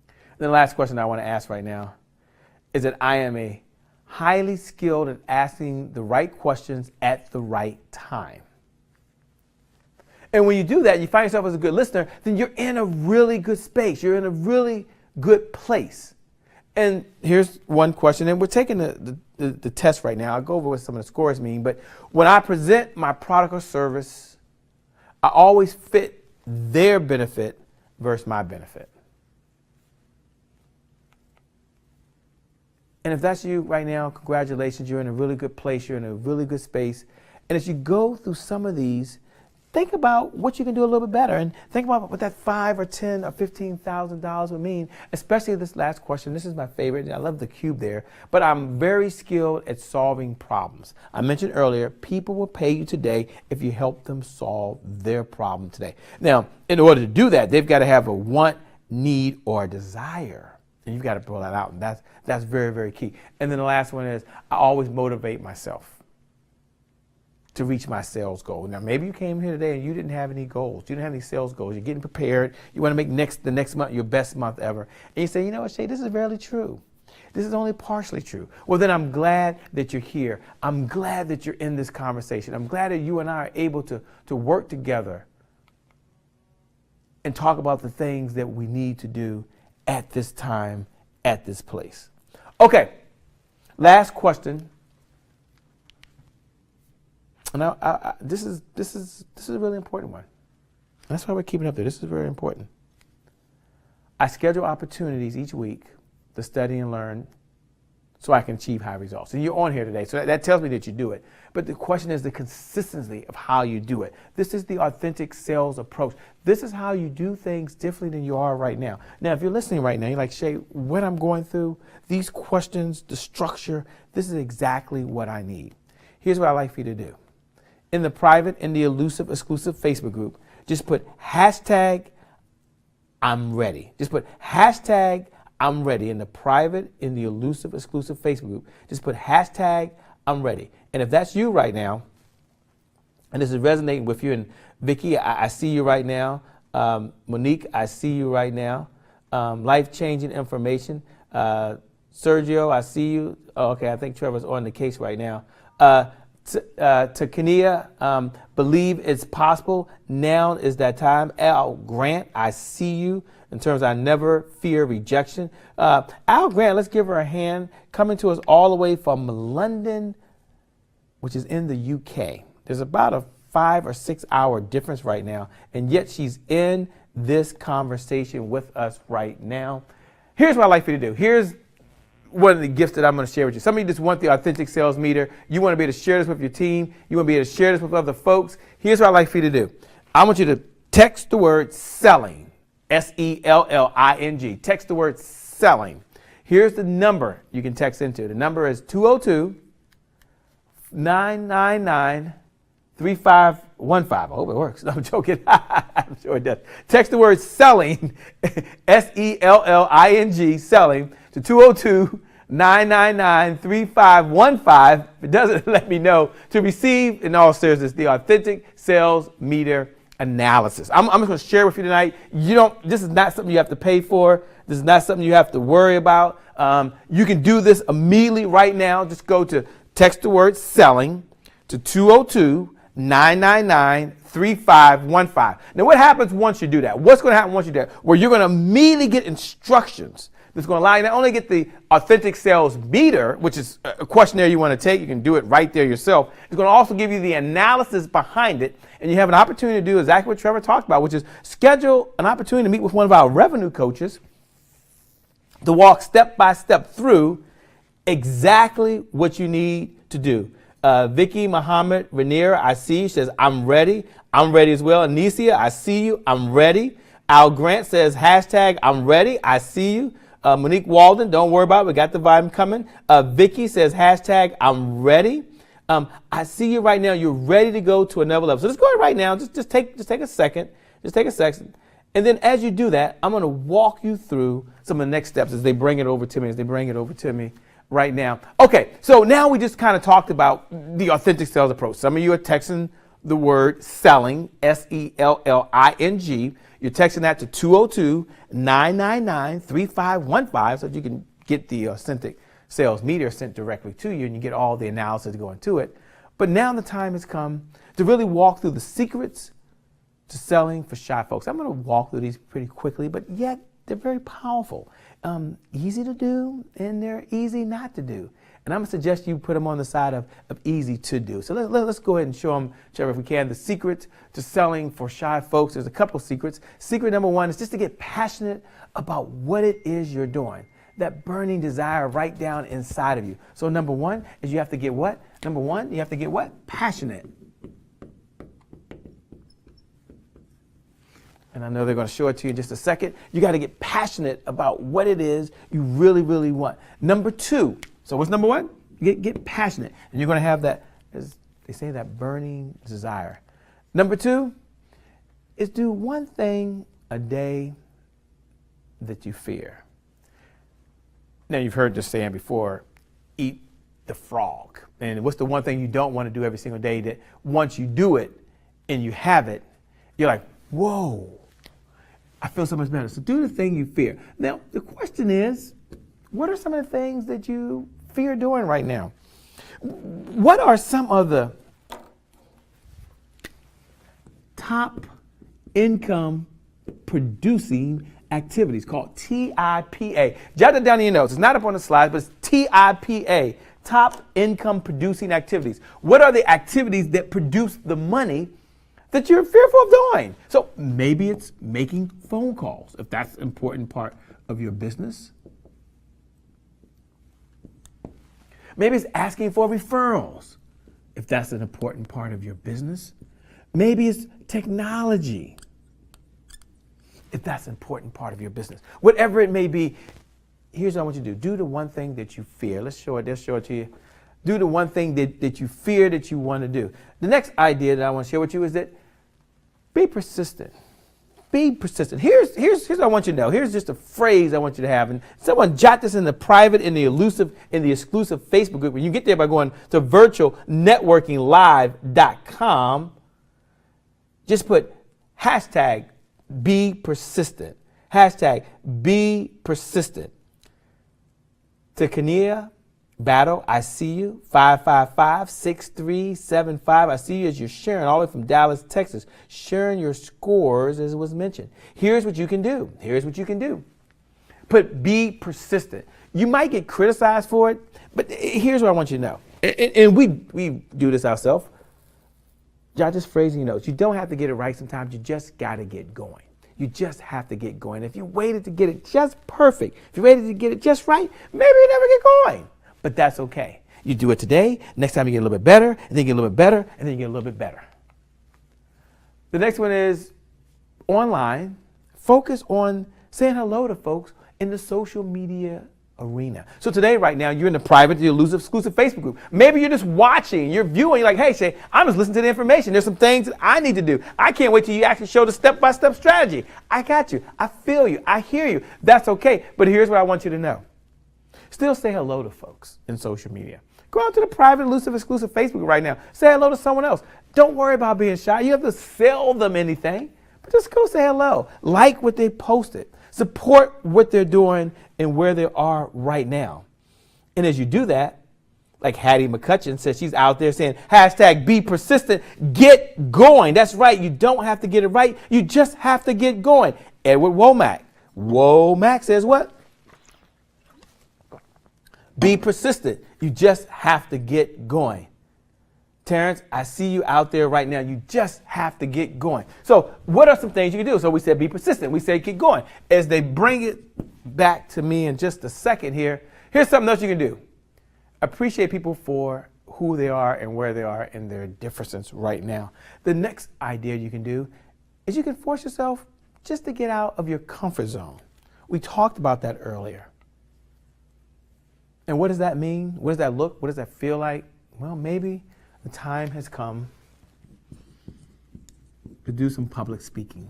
And the last question I want to ask right now is that I am a highly skilled at asking the right questions at the right time. And when you do that, you find yourself as a good listener, then you're in a really good space. You're in a really good place. And here's one question, and we're taking the test right now. I'll go over what some of the scores mean, but when I present my product or service, I always fit their benefit versus my benefit. And if that's you right now, congratulations, you're in a really good place, you're in a really good space. And as you go through some of these, think about what you can do a little bit better, and think about what that $5,000 or $10,000 or $15,000 would mean, especially this last question. This is my favorite. I love the cube there, but I'm very skilled at solving problems. I mentioned earlier, people will pay you today if you help them solve their problem today. Now, in order to do that, they've got to have a want, need, or a desire, and you've got to pull that out, and that's very, very key. And then the last one is, I always motivate myself to reach my sales goal. Now, maybe you came here today and you didn't have any goals. You didn't have any sales goals. You're getting prepared. You want to make the next month your best month ever. And you say, you know what, Shay, this is barely true. This is only partially true. Well, then I'm glad that you're here. I'm glad that you're in this conversation. I'm glad that you and I are able to work together and talk about the things that we need to do at this time, at this place. Okay, last question. And this is a really important one. That's why we're keeping it up there. This is very important. I schedule opportunities each week to study and learn so I can achieve high results. And you're on here today, so that tells me that you do it. But the question is the consistency of how you do it. This is the authentic sales approach. This is how you do things differently than you are right now. Now, if you're listening right now, you're like, Shay, what I'm going through, these questions, the structure, this is exactly what I need. Here's what I'd like for you to do. In the private, in the elusive, exclusive Facebook group, just put hashtag I'm ready. Just put hashtag I'm ready. In the private, in the elusive, exclusive Facebook group, just put hashtag I'm ready. And if that's you right now, and this is resonating with you, and Vicky, I see you right now. Monique, I see you right now. Life-changing information. Sergio, I see you. Oh, okay, I think Trevor's on the case right now. To Kenia, believe it's possible. Now is that time. Al Grant, I see you. In terms of I never fear rejection. Al Grant, let's give her a hand. Coming to us all the way from London, which is in the UK. There's about a 5 or 6 hour difference right now, and yet she's in this conversation with us right now. Here's what I'd like for you to do. Here's one of the gifts that I'm going to share with you. Some of you just want the authentic sales meter. You want to be able to share this with your team. You want to be able to share this with other folks. Here's what I'd like for you to do. I want you to text the word selling, SELLING. Text the word selling. Here's the number you can text into. The number is 202-999-3515. I hope it works. No, I'm joking. I'm sure it does. Text the word selling, SELLING, selling, to 202-999-3515. If it doesn't, let me know, to receive, in all seriousness, the authentic sales meter analysis. I'm just going to share with you tonight. This is not something you have to pay for. This is not something you have to worry about. You can do this immediately right now. Just go to text the word selling to 202-999-3515. Now, what happens once you do that? What's going to happen once you do that? Well, you're going to immediately get instructions that's going to allow you not only get the authentic sales meter, which is a questionnaire you want to take. You can do it right there yourself. It's going to also give you the analysis behind it, and you have an opportunity to do exactly what Trevor talked about, which is schedule an opportunity to meet with one of our revenue coaches to walk step by step through exactly what you need to do. Vicky Muhammad Rainier, I see you, says, I'm ready. I'm ready as well. Anicia, I see you. I'm ready. Al Grant says, hashtag, I'm ready. I see you. Monique Walden, don't worry about it. We got the vibe coming. Vicky says, hashtag, I'm ready. I see you right now. You're ready to go to another level. So let's go ahead right now. Just take a second. Just take a second. And then as you do that, I'm going to walk you through some of the next steps as they bring it over to me, right now. Okay, so now we just kind of talked about the authentic sales approach. Some of you are texting the word selling, SELLING. You're texting that to 202-999-3515 so that you can get the authentic sales meter sent directly to you and you get all the analysis going to it. But now the time has come to really walk through the secrets to selling for shy folks. I'm going to walk through these pretty quickly, but yet they're very powerful. Easy to do, and they're easy not to do. And I'm going to suggest you put them on the side of easy to do. So let's go ahead and show them, Trevor, if we can, the secrets to selling for shy folks. There's a couple secrets. Secret number one is just to get passionate about what it is you're doing. That burning desire right down inside of you. So number one is you have to get what? Number one, you have to get what? Passionate. And I know they're going to show it to you in just a second. You got to get passionate about what it is you really, really want. Number two. So what's number one? Get passionate. And you're going to have that, as they say, that burning desire. Number two is do one thing a day that you fear. Now, you've heard this saying before, eat the frog. And what's the one thing you don't want to do every single day that once you do it and you have it, you're like, whoa, I feel so much better. So do the thing you fear. Now, the question is, what are some of the things that you fear doing right now? What are some of the top income producing activities called TIPA? Jot that down in your notes. It's not up on the slide, but it's TIPA, top income producing activities. What are the activities that produce the money that you're fearful of doing? So maybe it's making phone calls, if that's an important part of your business. Maybe it's asking for referrals, if that's an important part of your business. Maybe it's technology, if that's an important part of your business. Whatever it may be, here's what I want you to do. Do the one thing that you fear. Let's show it to you. Do the one thing that you fear that you want to do. The next idea that I want to share with you is that be persistent. Be persistent. Here's what I want you to know. Here's just a phrase I want you to have. And someone jot this in the private, in the exclusive Facebook group. When you get there by going to virtualnetworkinglive.com, just put hashtag be persistent. Hashtag be persistent. To Kenia, Battle, I see you, 555-6375. I see you as you're sharing all the way from Dallas, Texas, sharing your scores as was mentioned. Here's what you can do. Here's what you can do. Be persistent. You might get criticized for it, but here's what I want you to know. And we do this ourselves. Jot this phrase in your notes. You don't have to get it right sometimes. You just got to get going. You just have to get going. If you waited to get it just perfect, if you waited to get it just right, maybe you never get going. But that's okay. You do it today. Next time you get a little bit better, and then you get a little bit better, and then you get a little bit better. The next one is online. Focus on saying hello to folks in the social media arena. So today, right now, you're in the private, the exclusive Facebook group. Maybe you're just watching, you're viewing, you're like, hey, Shay, I'm just listening to the information. There's some things that I need to do. I can't wait till you actually show the step-by-step strategy. I got you. I feel you. I hear you. That's okay. But here's what I want you to know. Still say hello to folks in social media. Go out to the private, exclusive Facebook right now. Say hello to someone else. Don't worry about being shy. You have to sell them anything, but just go say hello. Like what they posted. Support what they're doing and where they are right now. And as you do that, like Hattie McCutcheon says, she's out there saying, #be persistent, get going. That's right. You don't have to get it right. You just have to get going. Edward Womack says what? Be persistent. You just have to get going. Terrence, I see you out there right now. You just have to get going. So what are some things you can do? So we said be persistent. We said get going. As they bring it back to me in just a second here, here's something else you can do. Appreciate people for who they are and where they are in their differences right now. The next idea you can do is you can force yourself just to get out of your comfort zone. We talked about that earlier. And what does that mean? What does that look? What does that feel like? Well, maybe the time has come to do some public speaking,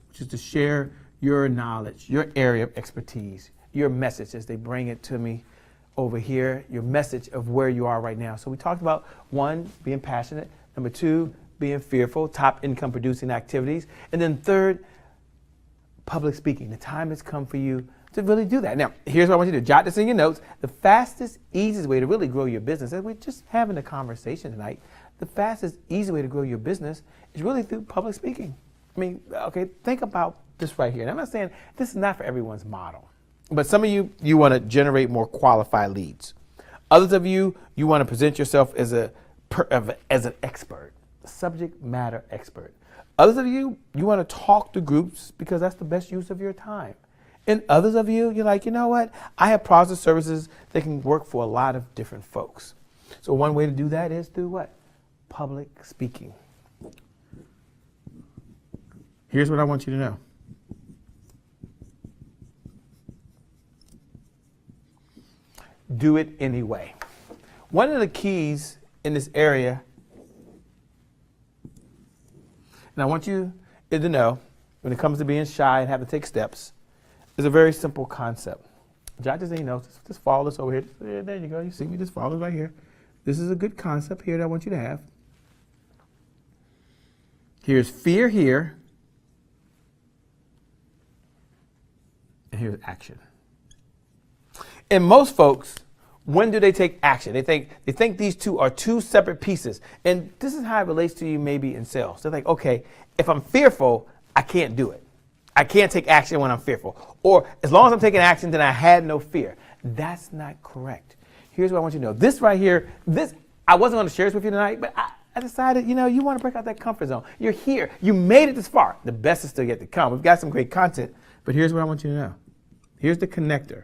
which is to share your knowledge, your area of expertise, your message as they bring it to me over here, your message of where you are right now. So we talked about 1, being passionate, number 2, being fearful, top income producing activities, and then 3rd, public speaking. The time has come for you to really do that. Now, here's what I want you to do. Jot this in your notes. The fastest, easiest way to really grow your business, and we're just having a conversation tonight, the fastest, easy way to grow your business is really through public speaking. I mean, okay, think about this right here. And I'm not saying this is not for everyone's model, but some of you want to generate more qualified leads. Others of you want to present yourself as an expert, a subject matter expert. Others of you want to talk to groups because that's the best use of your time. And others of you, you're like, you know what? I have products and services that can work for a lot of different folks. So one way to do that is through what? Public speaking. Here's what I want you to know. Do it anyway. One of the keys in this area, and I want you to know, when it comes to being shy and having to take steps, is a very simple concept. Jot this in your notes. Just follow this over here. There you go. You see me? Just follow it right here. This is a good concept here that I want you to have. Here's fear here. And here's action. And most folks, when do they take action? They think these two are two separate pieces. And this is how it relates to you maybe in sales. They're like, okay, if I'm fearful, I can't do it. I can't take action when I'm fearful. Or as long as I'm taking action, then I had no fear. That's not correct. Here's what I want you to know. This right here, I wasn't going to share this with you tonight, but I decided, you want to break out that comfort zone. You're here. You made it this far. The best is still yet to come. We've got some great content, but here's what I want you to know. Here's the connector.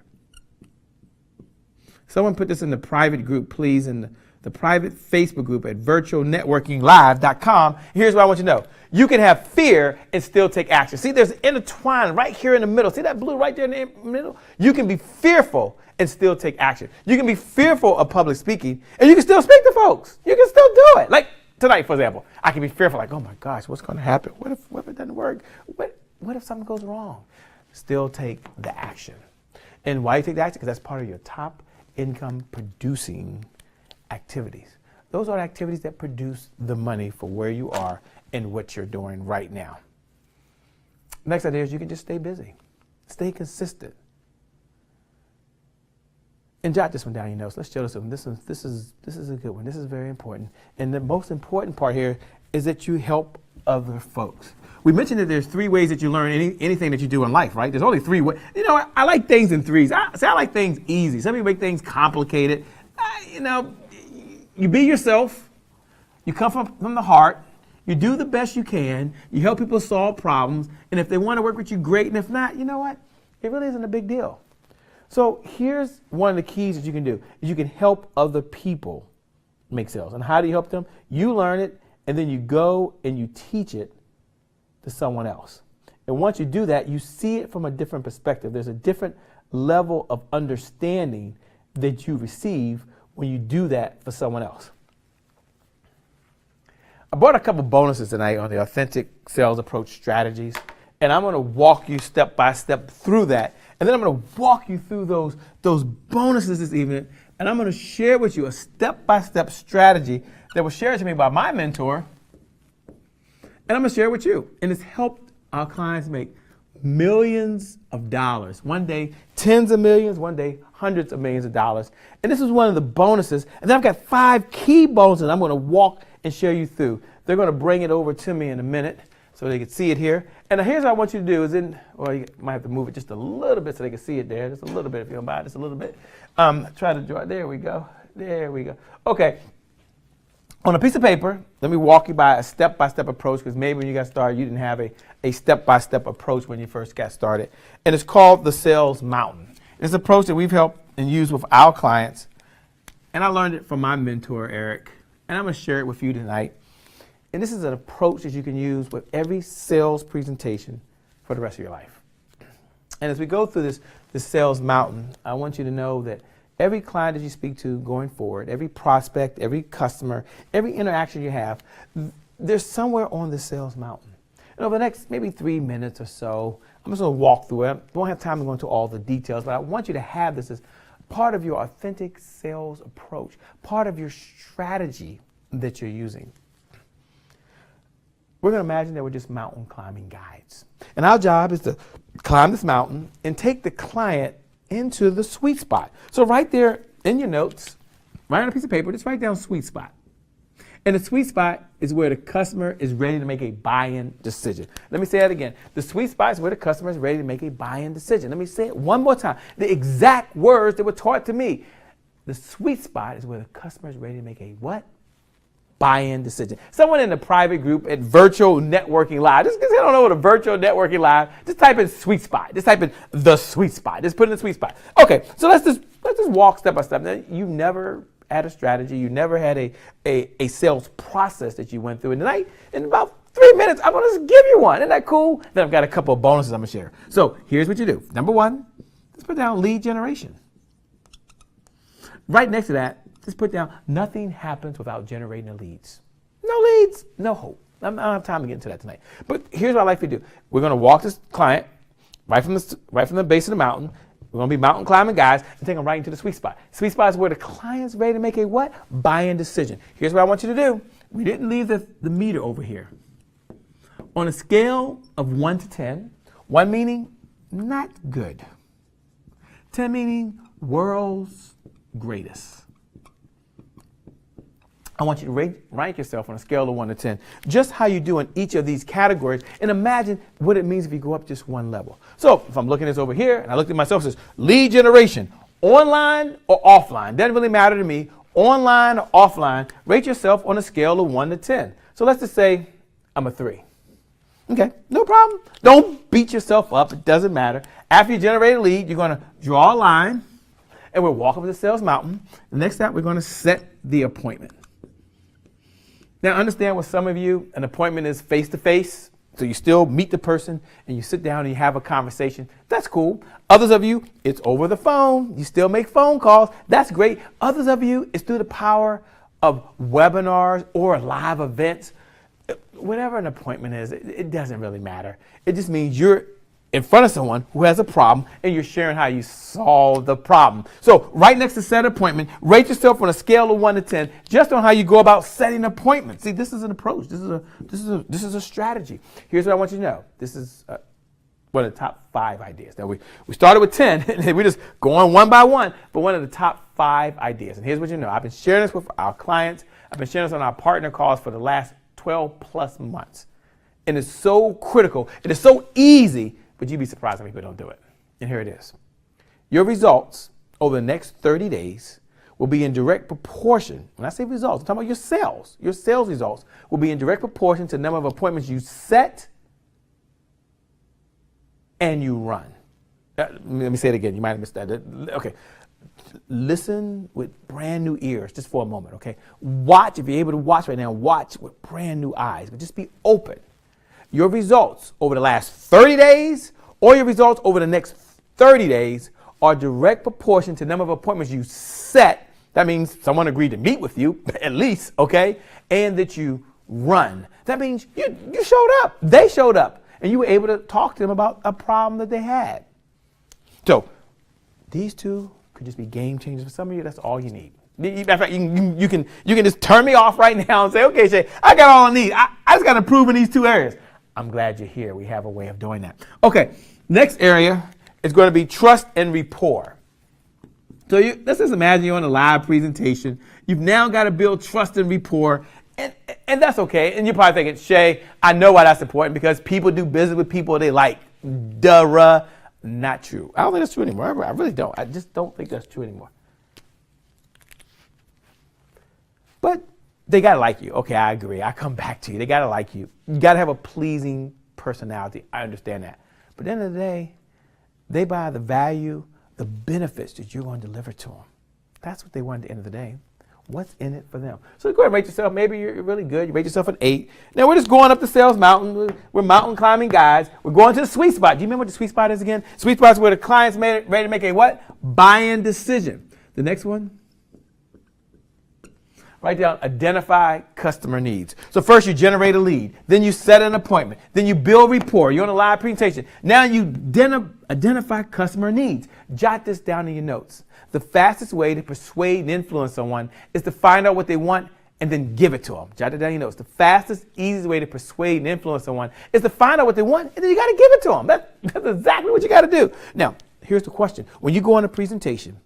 Someone put this in the private group, please, in the private Facebook group at virtualnetworkinglive.com. Here's what I want you to know. You can have fear and still take action. See, there's intertwined right here in the middle. See that blue right there in the middle? You can be fearful and still take action. You can be fearful of public speaking, and you can still speak to folks. You can still do it. Like tonight, for example, I can be fearful, like, oh my gosh, what's going to happen? What if it doesn't work? What if something goes wrong? Still take the action. And why you take the action? Because that's part of your top income producing activities. Those are the activities that produce the money for where you are and what you're doing right now. Next idea is you can just stay busy. Stay consistent. And jot this one down in your notes. Let's show this one. This is a good one. This is very important. And the most important part here is that you help other folks. We mentioned that there's 3 ways that you learn anything that you do in life, right? There's only 3 ways. You know, I like things in threes. I like things easy. Some people make things complicated. You know, you be yourself. You come from the heart. You do the best you can. You help people solve problems. And if they want to work with you, great. And if not, you know what? It really isn't a big deal. So here's one of the keys that you can do. Is you can help other people make sales. And how do you help them? You learn it, and then you go and you teach it to someone else. And once you do that, you see it from a different perspective. There's a different level of understanding that you receive when you do that for someone else. I brought a couple bonuses tonight on the authentic sales approach strategies, and I'm going to walk you step by step through that. And then I'm going to walk you through those bonuses this evening, and I'm going to share with you a step-by-step strategy that was shared to me by my mentor, and I'm going to share it with you. And it's helped our clients make millions of dollars. One day, tens of millions, one day, hundreds of millions of dollars. And this is one of the bonuses. And then I've got 5 key bonuses I'm going to walk and share you through. They're going to bring it over to me in a minute so they can see it here. And here's what I want you to do is you might have to move it just a little bit so they can see it there. Just a little bit if you don't mind, just a little bit. Try to draw it. There we go. There we go. Okay. On a piece of paper, let me walk you by a step-by-step approach, because maybe when you got started, you didn't have a step-by-step approach when you first got started. And it's called the Sales Mountain. It's an approach that we've helped and used with our clients. And I learned it from my mentor, Eric. And I'm going to share it with you tonight. And this is an approach that you can use with every sales presentation for the rest of your life. And as we go through this Sales Mountain, I want you to know that every client that you speak to going forward, every prospect, every customer, every interaction you have, there's somewhere on the Sales Mountain. And over the next maybe 3 minutes or so, I'm just going to walk through it. I won't have time to go into all the details, but I want you to have this as part of your authentic sales approach, part of your strategy that you're using. We're going to imagine that we're just mountain climbing guides. And our job is to climb this mountain and take the client into the sweet spot. So right there in your notes, right on a piece of paper, just write down sweet spot. And the sweet spot is where the customer is ready to make a buy-in decision. Let me say that again. The sweet spot is where the customer is ready to make a buy-in decision. Let me say it one more time. The exact words that were taught to me. The sweet spot is where the customer is ready to make a what? Buy-in decision. Someone in the private group at Virtual Networking Live, just because I don't know what a Virtual Networking Live, just type in sweet spot. Just type in the sweet spot. Just put in the sweet spot. Okay, so let's just walk step by step. Now, you never had a strategy. You never had a sales process that you went through. And tonight, in about 3 minutes, I'm going to just give you one. Isn't that cool? Then I've got a couple of bonuses I'm going to share. So here's what you do. Number 1, let's put down lead generation. Right next to that, just put down nothing happens without generating the leads. No leads, no hope. I don't have time to get into that tonight. But here's what I like to do. We're going to walk this client right from the base of the mountain. We're going to be mountain climbing guys and take them right into the sweet spot. Sweet spot is where the client's ready to make a what? Buy-in decision. Here's what I want you to do. We didn't leave the meter over here. On a scale of 1 to 10, 1 meaning not good, 10 meaning world's greatest. I want you to rank yourself on a scale of 1 to 10, just how you do in each of these categories, and imagine what it means if you go up just one level. So if I'm looking at this over here, and I looked at myself, it says lead generation, online or offline, doesn't really matter to me, online or offline, rate yourself on a scale of 1 to 10. So let's just say I'm a 3. Okay, no problem. Don't beat yourself up, it doesn't matter. After you generate a lead, you're going to draw a line, and we'll walk up the sales mountain. The next step, we're going to set the appointment. Now, understand with some of you, an appointment is face-to-face, so you still meet the person and you sit down and you have a conversation. That's cool. Others of you, it's over the phone. You still make phone calls. That's great. Others of you, it's through the power of webinars or live events. Whatever an appointment is, it doesn't really matter. It just means you're in front of someone who has a problem and you're sharing how you solve the problem. So right next to set appointment, rate yourself on a scale of 1 to 10 just on how you go about setting appointments. See, this is an approach. This is a strategy. Here's what I want you to know. This is One of the top 5 ideas. Now, we started with 10, and we're just going one by one, but one of the top 5 ideas. And here's what you know. I've been sharing this with our clients. I've been sharing this on our partner calls for the last 12 plus months. And it's so critical. It is so easy, but you'd be surprised when people don't do it. And here it is. Your results over the next 30 days will be in direct proportion. When I say results, I'm talking about your sales. Your sales results will be in direct proportion to the number of appointments you set and you run. Let me say it again. You might have missed that. Okay. Listen with brand new ears just for a moment, okay? Watch, if you're able to watch right now, watch with brand new eyes, but just be open. Your results over the last 30 days or your results over the next 30 days are direct proportion to the number of appointments you set. That means someone agreed to meet with you, at least, okay? And that you run. That means you showed up. They showed up. And you were able to talk to them about a problem that they had. So these 2 could just be game changers. For some of you, that's all you need. In fact, you can just turn me off right now and say, okay, Shay, I got all I need. I just got to improve in these 2 areas. I'm glad you're here. We have a way of doing that. Okay, next area is going to be trust and rapport. So let's just imagine you're on a live presentation. You've now got to build trust and rapport. And that's okay. And you're probably thinking, Shay, I know why that's important because people do business with people they like. Duh. Not true. I don't think that's true anymore. I really don't. I just don't think that's true anymore. But they got to like you. Okay, I agree. I come back to you. They got to like you. You got to have a pleasing personality. I understand that. But at the end of the day, they buy the value, the benefits that you're going to deliver to them. That's what they want at the end of the day. What's in it for them? So go ahead and rate yourself. Maybe you're really good. You rate yourself an 8. Now we're just going up the sales mountain. We're mountain climbing guys. We're going to the sweet spot. Do you remember what the sweet spot is again? Sweet spot is where the client's ready to make a what? Buy-in decision. The next one. Write down identify customer needs. So first you generate a lead. Then you set an appointment. Then you build rapport. You're on a live presentation. Now you identify customer needs. Jot this down in your notes. The fastest way to persuade and influence someone is to find out what they want and then give it to them. Jot it down in your notes. The fastest, easiest way to persuade and influence someone is to find out what they want and then you got to give it to them. That's exactly what you got to do. Now, here's the question. When you go on a presentation,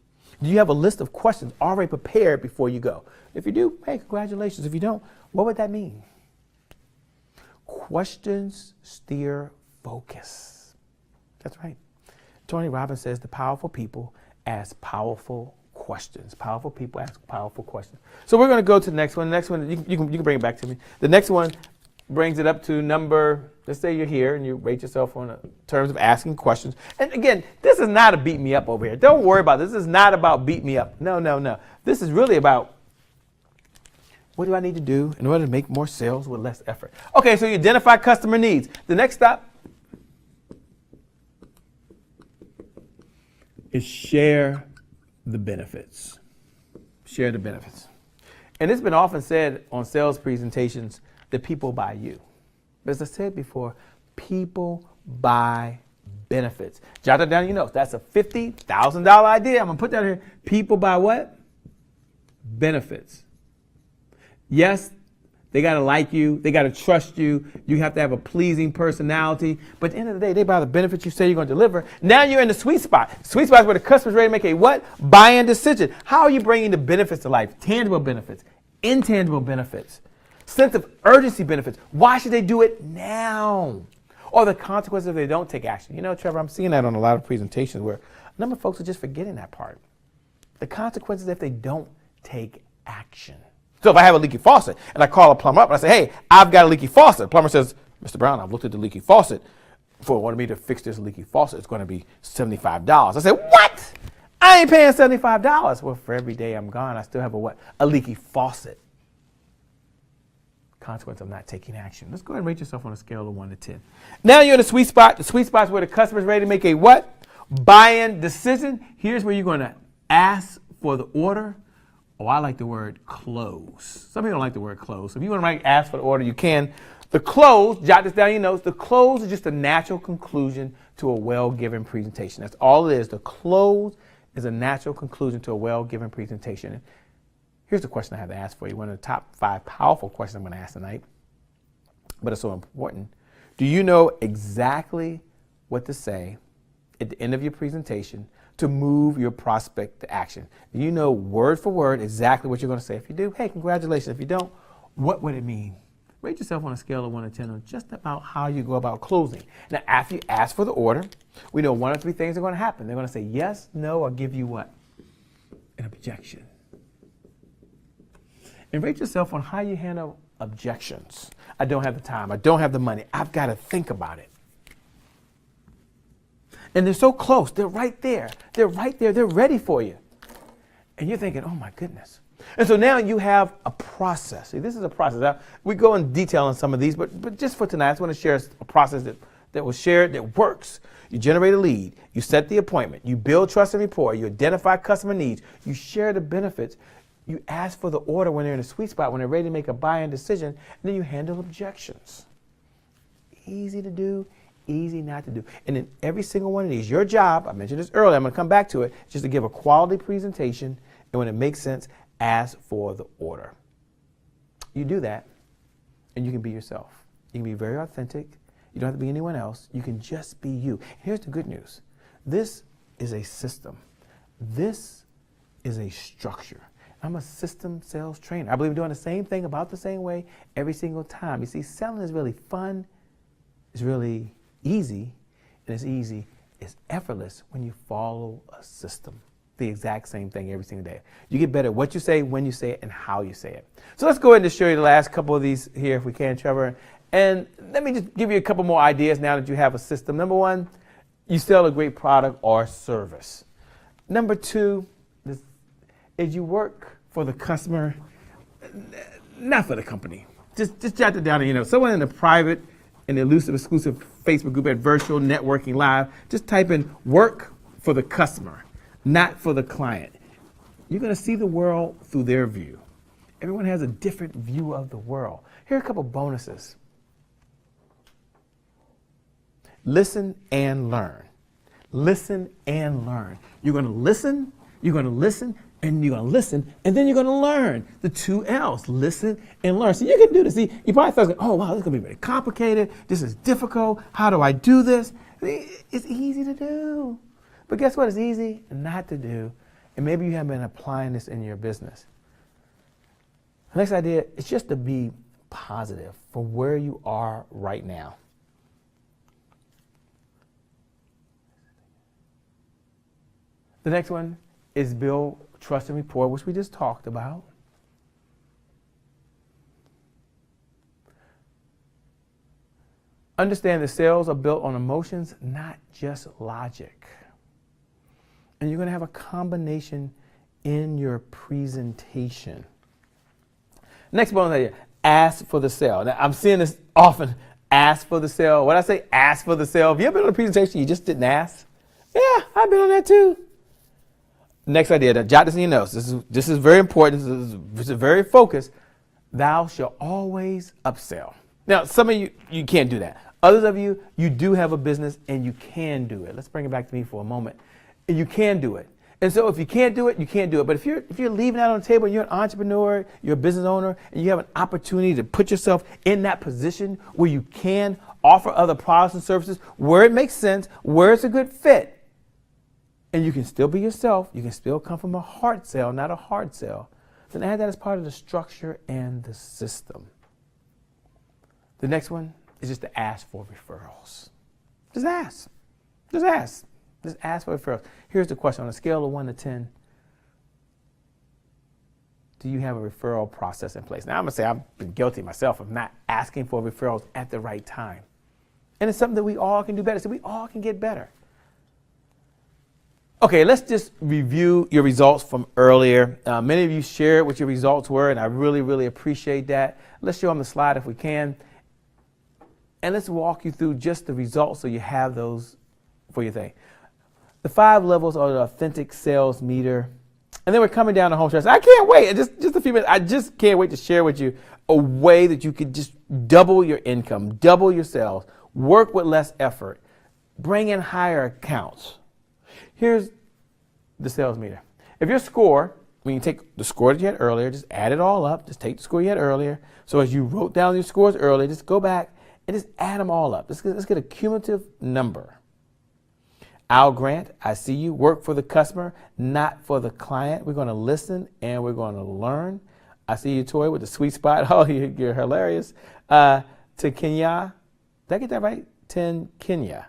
do you have a list of questions already prepared before you go? If you do, hey, congratulations. If you don't, what would that mean? Questions steer focus. That's right. Tony Robbins says the powerful people ask powerful questions. Powerful people ask powerful questions. So we're going to go to the next one. The next one, you can bring it back to me. The next one brings it up to number, let's say you're here and you rate yourself on terms of asking questions. And again, this is not a beat me up over here. Don't worry about this. This is not about beat me up. No. This is really about what do I need to do in order to make more sales with less effort? Okay, so you identify customer needs. The next step is share the benefits. Share the benefits. And it's been often said on sales presentations that people buy you. But as I said before, people buy benefits. Jot that down in your notes. That's a $50,000 idea. I'm going to put that here. People buy what? Benefits. Yes, they got to like you. They got to trust you. You have to have a pleasing personality. But at the end of the day, they buy the benefits you say you're going to deliver. Now you're in the sweet spot. Sweet spot is where the customer's ready to make a what? Buy-in decision. How are you bringing the benefits to life? Tangible benefits, intangible benefits, sense of urgency benefits. Why should they do it now? Or the consequences if they don't take action. You know, Trevor, I'm seeing that on a lot of presentations where a number of folks are just forgetting that part. The consequences if they don't take action. So if I have a leaky faucet and I call a plumber up and I say, hey, I've got a leaky faucet. The plumber says, Mr. Brown, I've looked at the leaky faucet. For wanting me to fix this leaky faucet, it's going to be $75. I say, what? I ain't paying $75. Well, for every day I'm gone, I still have a what? A leaky faucet. Consequence of not taking action. Let's go ahead and rate yourself on a scale of 1 to 10. Now you're in the sweet spot. The sweet spot is where the customer's ready to make a what? Buy-in decision. Here's where you're going to ask for the order. Oh, I like the word close. Some people don't like the word close. If you want to ask for the order, you can. The close, jot this down in your notes, the close is just a natural conclusion to a well-given presentation. That's all it is. The close is a natural conclusion to a well-given presentation. Here's the question I have to ask for you. One of the top 5 powerful questions I'm going to ask tonight, but it's so important. Do you know exactly what to say at the end of your presentation to move your prospect to action. You know word for word exactly what you're going to say. If you do, hey, congratulations. If you don't, what would it mean? Rate yourself on a scale of 1 to 10 on just about how you go about closing. Now, after you ask for the order, we know 1 of 3 things are going to happen. They're going to say yes, no, or give you what? An objection. And rate yourself on how you handle objections. I don't have the time. I don't have the money. I've got to think about it. And they're so close. They're right there. They're right there. They're ready for you. And you're thinking, oh my goodness. And so now you have a process. See, this is a process. Now, we go in detail on some of these, but just for tonight, I just want to share a process that was shared that works. You generate a lead. You set the appointment. You build trust and rapport. You identify customer needs. You share the benefits. You ask for the order when they're in a sweet spot, when they're ready to make a buy-in decision, and then you handle objections. Easy to do, easy not to do. And in every single one of these, your job, I mentioned this earlier, I'm going to come back to it, just to give a quality presentation, and when it makes sense, ask for the order. You do that, and you can be yourself. You can be very authentic. You don't have to be anyone else. You can just be you. Here's the good news. This is a system. This is a structure. I'm a system sales trainer. I believe in doing the same thing about the same way every single time. You see, selling is really fun. It's really easy. And it's easy. It's effortless when you follow a system. The exact same thing every single day. You get better at what you say, when you say it, and how you say it. So let's go ahead and show you the last couple of these here if we can, Trevor. And let me just give you a couple more ideas now that you have a system. Number 1, you sell a great product or service. Number 2, is you work for the customer, not for the company. Just jot it down. And, someone in a private and elusive, exclusive Facebook group at Virtual Networking Live, just type in work for the customer, not for the client. You're going to see the world through their view. Everyone has a different view of the world. Here are a couple bonuses. Listen and learn. Listen and learn. You're going to listen, you're going to listen, and you're going to listen, and then you're going to learn. The 2 L's, listen and learn. So you can do this. See, you probably thought, oh, wow, this is going to be very complicated. This is difficult. How do I do this? It's easy to do. But guess what? It's easy not to do. And maybe you haven't been applying this in your business. The next idea is just to be positive for where you are right now. The next one is build trust and rapport, which we just talked about. Understand that sales are built on emotions, not just logic. And you're going to have a combination in your presentation. Next bonus idea, ask for the sale. Now, I'm seeing this often, ask for the sale. When I say ask for the sale, have you ever been on a presentation you just didn't ask? Yeah, I've been on that too. Next idea, jot this in your notes. This is very important. This is very focused. Thou shalt always upsell. Now, some of you can't do that. Others of you do have a business and you can do it. Let's bring it back to me for a moment. You can do it. And so if you can't do it, you can't do it. But if you're leaving that on the table, you're an entrepreneur, you're a business owner, and you have an opportunity to put yourself in that position where you can offer other products and services, where it makes sense, where it's a good fit, and you can still be yourself, you can still come from a heart sale, not a hard sale, then add that as part of the structure and the system. The next one is just to ask for referrals. Just ask. Just ask. Just ask for referrals. Here's the question. On a scale of 1 to 10, do you have a referral process in place? Now, I'm going to say I've been guilty myself of not asking for referrals at the right time. And it's something that we all can do better. So we all can get better. Okay, let's just review your results from earlier. Many of you shared what your results were, and I really, really appreciate that. Let's show them the slide if we can. And let's walk you through just the results so you have those for your thing. The 5 levels are the authentic sales meter. And then we're coming down the home stretch. I can't wait. Just a few minutes. I just can't wait to share with you a way that you could just double your income, double your sales, work with less effort, bring in higher accounts. Here's the sales meter. If your score, when you take the score that you had earlier, just add it all up. Just take the score you had earlier. So as you wrote down your scores earlier, just go back and just add them all up. Let's get a cumulative number. Al Grant, I see you. Work for the customer, not for the client. We're going to listen and we're going to learn. I see you, Toy, with the sweet spot. Oh, you're hilarious. To Kenya. Did I get that right? Kenya.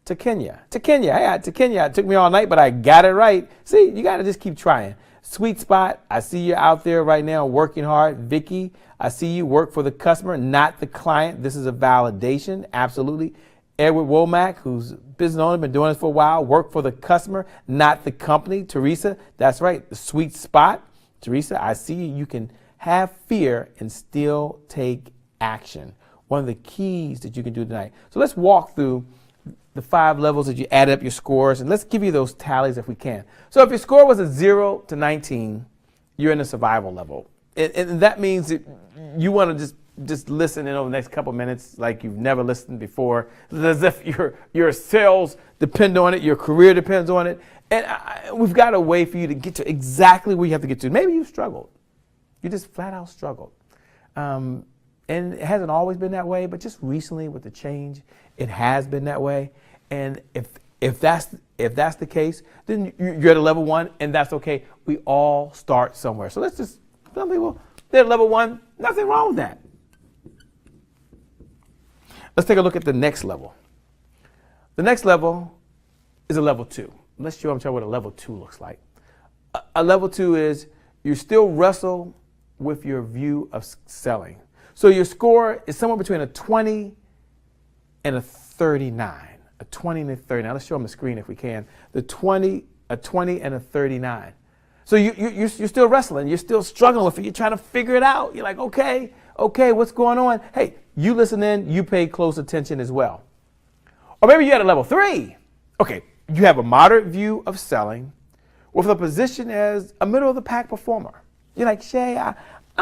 To Kenya. Hey, to Kenya. It took me all night, but I got it right. See, you got to just keep trying. Sweet spot. I see you out there right now working hard. Vicky, I see you. Work for the customer, not the client. This is a validation. Absolutely. Edward Womack, who's a business owner, been doing this for a while. Work for the customer, not the company. Teresa, that's right. The sweet spot. Teresa, I see you. You can have fear and still take action. One of the keys that you can do tonight. So let's walk through the 5 levels that you added up your scores, and let's give you those tallies if we can. So if your score was a 0 to 19, you're in the survival level. And that means that you want to just listen in over the next couple minutes like you've never listened before, as if your sales depend on it, your career depends on it. And we've got a way for you to get to exactly where you have to get to. Maybe you've struggled. You just flat out struggled. And it hasn't always been that way, but just recently with the change, it has been that way. And if that's the case, then you're at a level 1, and that's okay. We all start somewhere. So let's just, some people, they're at level 1, nothing wrong with that. Let's take a look at the next level. The next level is a level 2. Let's show them what a level 2 looks like. A level 2 is you still wrestle with your view of selling. So your score is somewhere between a 20 and a 39. A 20 and a 39. Let's show them the screen if we can. A 20 and a 39. So you're still wrestling. You're still struggling with it. You're trying to figure it out. You're like, okay, what's going on? Hey, you listen in. You pay close attention as well. Or maybe you're at a level 3. Okay, you have a moderate view of selling with a position as a middle of the pack performer. You're like, Shay, I'm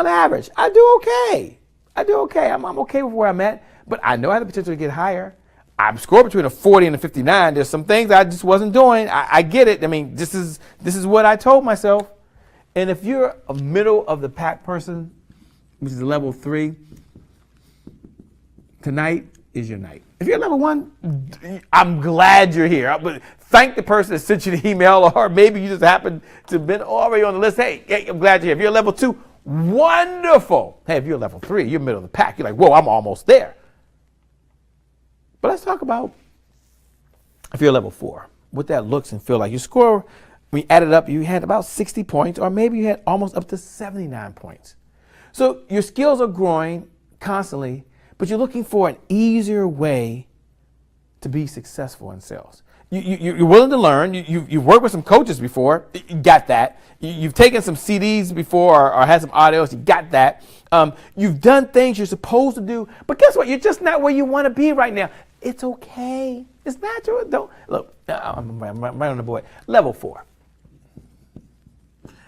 average. I do okay. I'm okay with where I'm at, but I know I have the potential to get higher. I'm scored between a 40 and a 59. There's some things I just wasn't doing. I get it. I mean, this is what I told myself. And if you're a middle of the pack person, which is a level 3, tonight is your night. If you're level 1, I'm glad you're here. But thank the person that sent you the email, or maybe you just happened to have been already on the list. Hey, I'm glad you're here. If you're level 2, wonderful. Hey, if you're level 3, you're middle of the pack. You're like, whoa, I'm almost there. But let's talk about if you're level 4, what that looks and feel like. Your score, when you add it up, you had about 60 points, or maybe you had almost up to 79 points. So your skills are growing constantly, but you're looking for an easier way to be successful in sales. You're willing to learn. You've worked with some coaches before. You got that. You've taken some CDs before or had some audios. You got that. You've done things you're supposed to do. But guess what? You're just not where you want to be right now. It's okay. It's natural. Don't look. I'm right on the board. Level 4.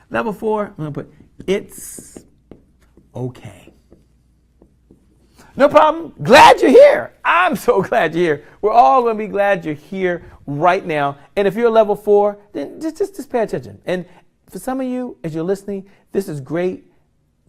Level 4. I'm going to put it's okay. No problem. Glad you're here. I'm so glad you're here. We're all going to be glad you're here right now. And if you're level 4, then just pay attention. And for some of you, as you're listening, this is great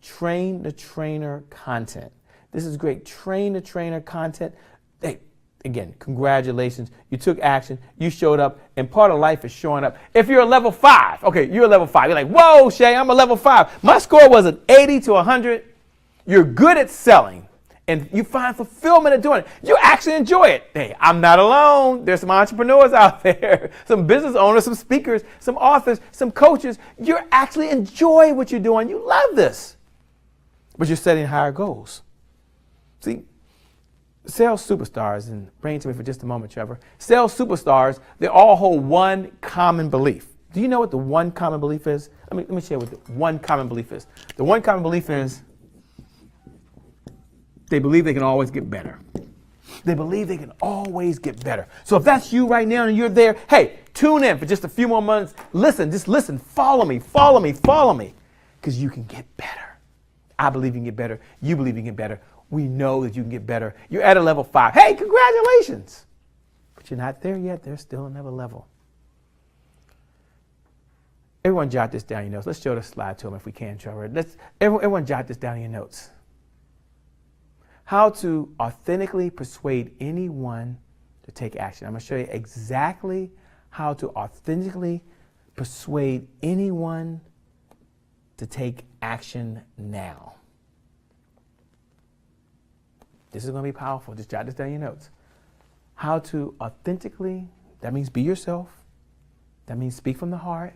train the trainer content. This is great train the trainer content. Hey, again, congratulations. You took action. You showed up. And part of life is showing up. If you're a level 5, okay, you're a level 5. You're like, whoa, Shay, I'm a level 5. My score was an 80 to 100. You're good at selling. And you find fulfillment in doing it. You actually enjoy it. Hey, I'm not alone. There's some entrepreneurs out there, some business owners, some speakers, some authors, some coaches. You actually enjoy what you're doing. You love this. But you're setting higher goals. See, sales superstars, and bring it to me for just a moment, Trevor. Sales superstars, they all hold one common belief. Do you know what the one common belief is? Let me share what the one common belief is. The one common belief is they believe they can always get better. They believe they can always get better. So if that's you right now and you're there, hey, tune in for just a few more months. Listen, just listen. Follow me. Because you can get better. I believe you can get better. You believe you can get better. We know that you can get better. You're at a level 5. Hey, congratulations. But you're not there yet. There's still another level. Everyone jot this down in your notes. Let's show the slide to them if we can, Trevor. Everyone jot this down in your notes. How to authentically persuade anyone to take action. I'm going to show you exactly how to authentically persuade anyone to take action now. This is going to be powerful. Just jot this down in your notes. How to authentically, that means be yourself. That means speak from the heart.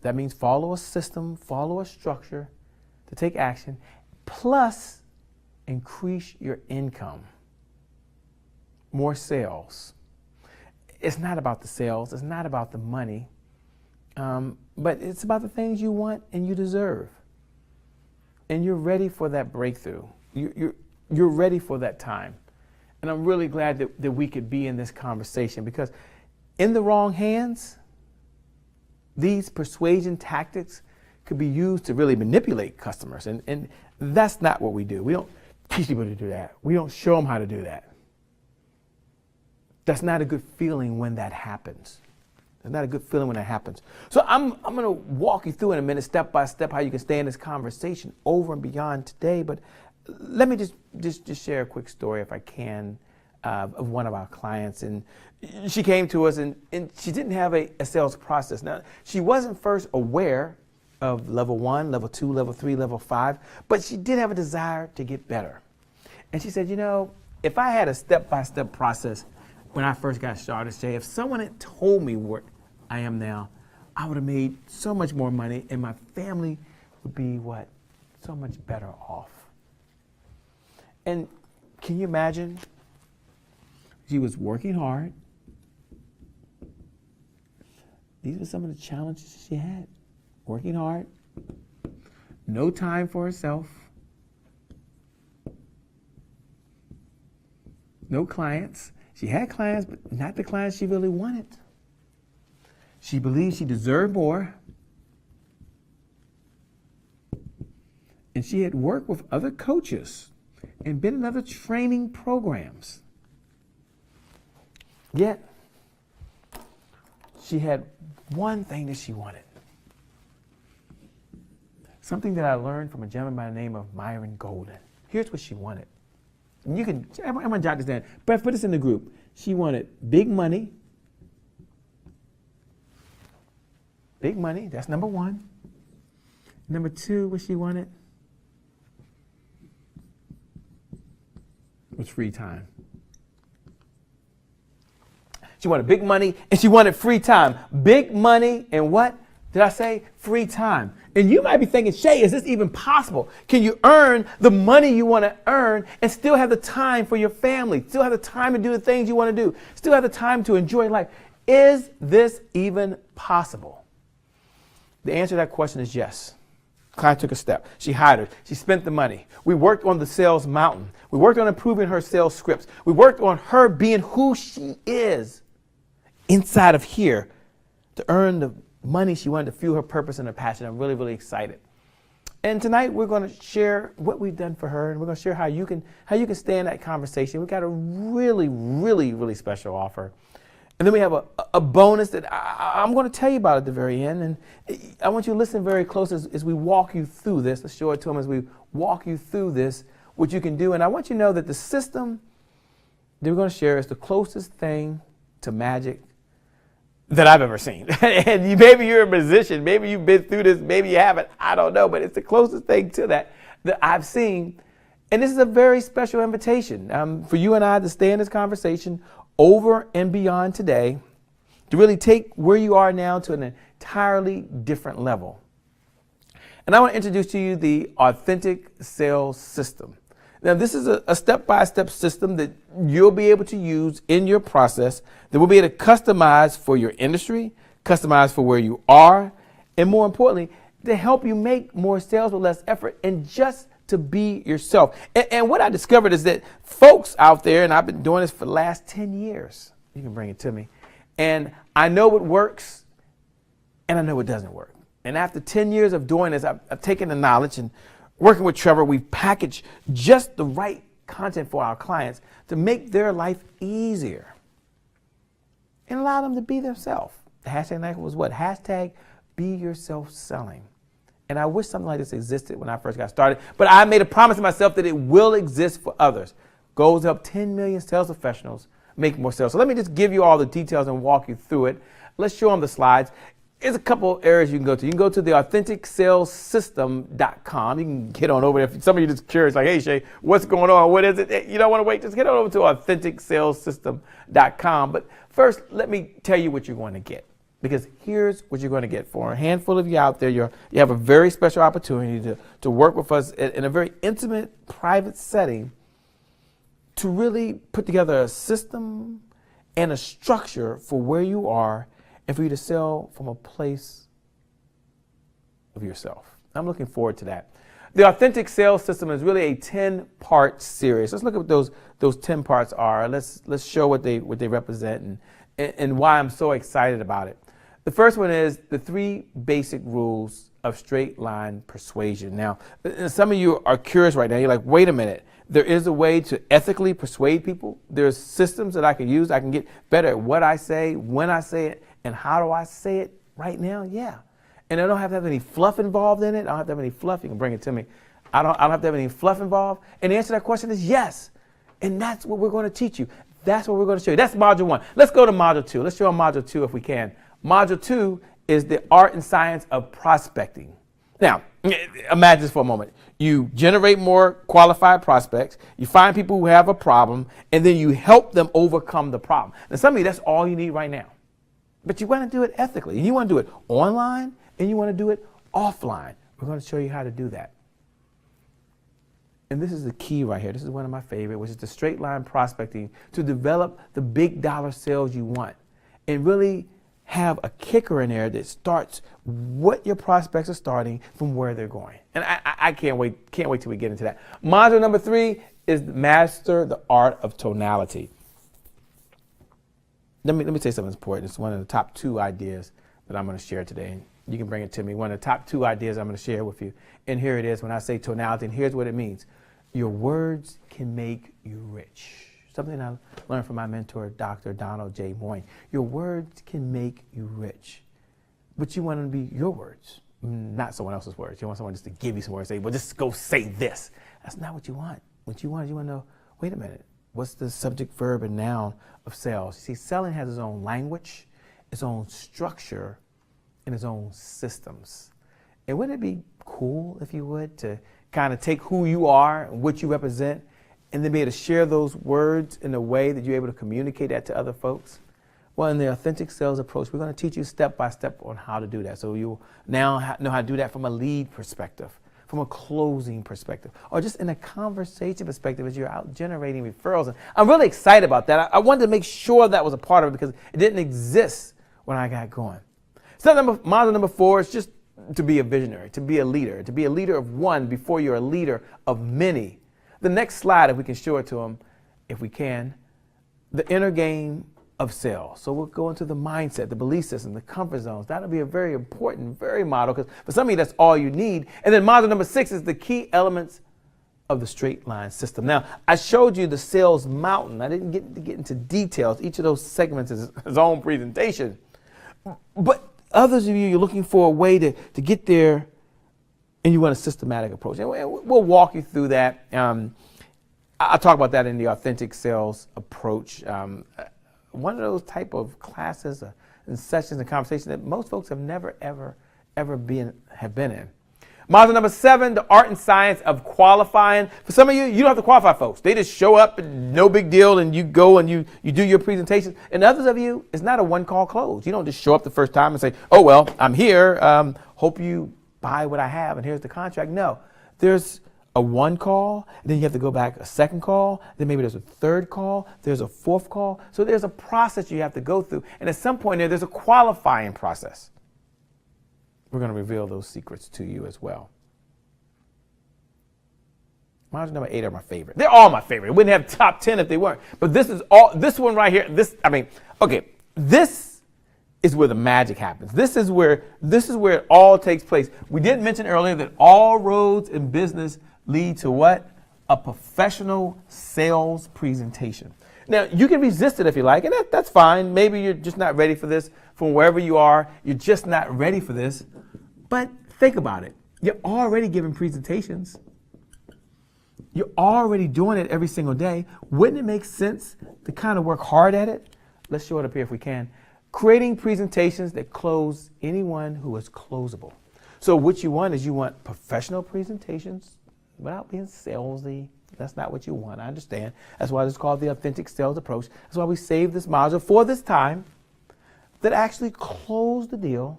That means follow a system, follow a structure to take action, plus increase your income. More sales. It's not about the sales. It's not about the money. But it's about the things you want and you deserve. And you're ready for that breakthrough. You're ready for that time. And I'm really glad that we could be in this conversation, because in the wrong hands, these persuasion tactics could be used to really manipulate customers. And that's not what we do. We don't teach people to do that. We don't show them how to do that. That's not a good feeling when that happens. It's not a good feeling when that happens. So I'm going to walk you through in a minute, step by step, how you can stay in this conversation over and beyond today. But let me just share a quick story, if I can, of one of our clients. And she came to us, and she didn't have a sales process. Now, she wasn't first aware of level 1, level 2, level 3, level 5, but she did have a desire to get better. And she said, you know, if I had a step-by-step process when I first got started, say, if someone had told me where I am now, I would have made so much more money, and my family would be, so much better off. And can you imagine? She was working hard. These were some of the challenges she had. Working hard, no time for herself, no clients. She had clients, but not the clients she really wanted. She believed she deserved more. And she had worked with other coaches and been in other training programs. Yet, she had one thing that she wanted. Something that I learned from a gentleman by the name of Myron Golden. Here's what she wanted. And you can, I'm going to jot this down, but put this in the group. She wanted big money. Big money, that's number 1. Number 2, what she wanted was free time. She wanted big money and she wanted free time. Big money and what? Did I say free time? And you might be thinking, Shay, is this even possible? Can you earn the money you want to earn and still have the time for your family? Still have the time to do the things you want to do? Still have the time to enjoy life? Is this even possible? The answer to that question is yes. Client took a step. She hired her. She spent the money. We worked on the sales mountain. We worked on improving her sales scripts. We worked on her being who she is inside of here to earn the money she wanted to fuel her purpose and her passion. I'm really, really excited. And tonight we're going to share what we've done for her, and we're going to share how you can stay in that conversation. We've got a really, really, really special offer. And then we have a bonus that I'm going to tell you about at the very end. And I want you to listen very close as we walk you through this. Let's show it to them as we walk you through this, what you can do. And I want you to know that the system that we're going to share is the closest thing to magic that I've ever seen. And maybe you're a musician, maybe you've been through this, maybe you haven't, I don't know, but it's the closest thing to that I've seen. And this is a very special invitation for you and I to stay in this conversation over and beyond today, to really take where you are now to an entirely different level. And I want to introduce to you the Authentic Sales System. Now, this is a step-by-step system that you'll be able to use in your process, that will be able to customize for your industry, customize for where you are, and more importantly, to help you make more sales with less effort and just to be yourself. And what I discovered is that folks out there, and I've been doing this for the last 10 years, you can bring it to me, and I know what works and I know what doesn't work. And after 10 years of doing this, I've taken the knowledge, and working with Trevor, we've packaged just the right content for our clients to make their life easier and allow them to be themselves. The hashtag night was what? Hashtag be yourself selling. And I wish something like this existed when I first got started, but I made a promise to myself that it will exist for others. Goals to help 10 million sales professionals make more sales. So let me just give you all the details and walk you through it. Let's show them the slides. There's a couple areas you can go to. You can go to the AuthenticSalesSystem.com. You can get on over there. If some of you just curious, like, hey, Shay, what's going on? What is it? You don't want to wait. Just get on over to AuthenticSalesSystem.com. But first, let me tell you what you're going to get. Because here's what you're going to get. For a handful of you out there, you have a very special opportunity to work with us in a very intimate, private setting to really put together a system and a structure for where you are and for you to sell from a place of yourself. I'm looking forward to that. The Authentic Sales System is really a 10-part series. Let's look at what those 10 parts are. Let's show what they represent and why I'm so excited about it. The first one is the 3 basic rules of straight line persuasion. Now, some of you are curious right now. You're like, wait a minute. There is a way to ethically persuade people. There's systems that I can use. I can get better at what I say, when I say it, and how do I say it right now? Yeah. And I don't have to have any fluff involved in it. I don't have to have any fluff. You can bring it to me. I don't have to have any fluff involved. And the answer to that question is yes. And that's what we're going to teach you. That's what we're going to show you. That's module 1. Let's go to module 2. Let's show them module 2 if we can. Module 2 is the art and science of prospecting. Now, imagine this for a moment. You generate more qualified prospects, you find people who have a problem, and then you help them overcome the problem. Now, some of you, that's all you need right now. But you want to do it ethically. And you want to do it online, and you want to do it offline. We're going to show you how to do that. And this is the key right here. This is one of my favorite, which is the straight line prospecting to develop the big dollar sales you want and really have a kicker in there that starts what your prospects are starting from where they're going. And I can't wait till we get into that. Module number 3 is master the art of tonality. Let me say something important. It's one of the top 2 ideas that I'm going to share today. You can bring it to me. One of the top 2 ideas I'm going to share with you. And here it is when I say tonality, and here's what it means. Your words can make you rich. Something I learned from my mentor, Dr. Donald J. Moyne. Your words can make you rich, but you want them to be your words, not someone else's words. You want someone just to give you some words, say, well, just go say this. That's not what you want. What you want is you want to know, wait a minute, what's the subject, verb, and noun of sales? You see, selling has its own language, its own structure, and its own systems. And wouldn't it be cool, if you would, to kind of take who you are and what you represent and then be able to share those words in a way that you're able to communicate that to other folks? Well, in the authentic sales approach, we're going to teach you step by step on how to do that. So you'll now know how to do that from a lead perspective, from a closing perspective, or just in a conversation perspective as you're out generating referrals. And I'm really excited about that. I wanted to make sure that was a part of it because it didn't exist when I got going. So module number 4 is just to be a visionary, to be a leader of one before you're a leader of many. The next slide, if we can show it to them, if we can, the inner game of sales. So we'll go into the mindset, the belief system, the comfort zones. That'll be a very important, very model, because for some of you, that's all you need. And then module number 6 is the key elements of the straight line system. Now, I showed you the sales mountain. I didn't get into details. Each of those segments is his own presentation. But others of you, you're looking for a way to get there, and you want a systematic approach. And we'll walk you through that. I'll talk about that in the authentic sales approach. One of those type of classes and sessions and conversations that most folks have never, ever been in. Module number 7, the art and science of qualifying. For some of you, you don't have to qualify folks. They just show up, and no big deal, and you go and you do your presentation. And others of you, it's not a one-call close. You don't just show up the first time and say, oh, well, I'm here. Hope you buy what I have, and here's the contract. No, there's a 1 call, and then you have to go back a 2nd call, then maybe there's a 3rd call, there's a 4th call. So there's a process you have to go through. And at some point there's a qualifying process. We're going to reveal those secrets to you as well. Module number 8 are my favorite. They're all my favorite. We wouldn't have top 10 if they weren't. But this one right here, this is where the magic happens. This is where it all takes place. We did mention earlier that all roads in business lead to what? A professional sales presentation. Now, you can resist it if you like, and that's fine. Maybe you're just not ready for this. From wherever you are, you're just not ready for this. But think about it. You're already giving presentations. You're already doing it every single day. Wouldn't it make sense to kind of work hard at it? Let's show it up here if we can. Creating presentations that close anyone who is closable. So what you want is you want professional presentations without being salesy. That's not what you want. I understand. That's why it's called the authentic sales approach. That's why we saved this module for this time that actually close the deal.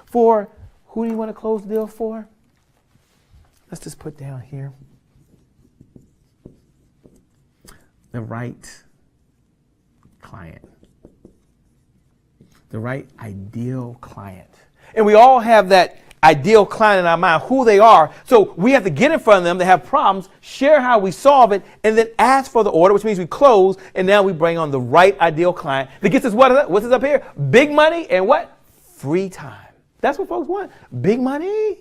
For who do you want to close the deal for? Let's just put down here the right client, the right ideal client. And we all have that ideal client in our mind, who they are. So we have to get in front of them. They have problems, share how we solve it, and then ask for the order, which means we close, and now we bring on the right ideal client that gets us what's this up here? Big money and what? Free time. That's what folks want. Big money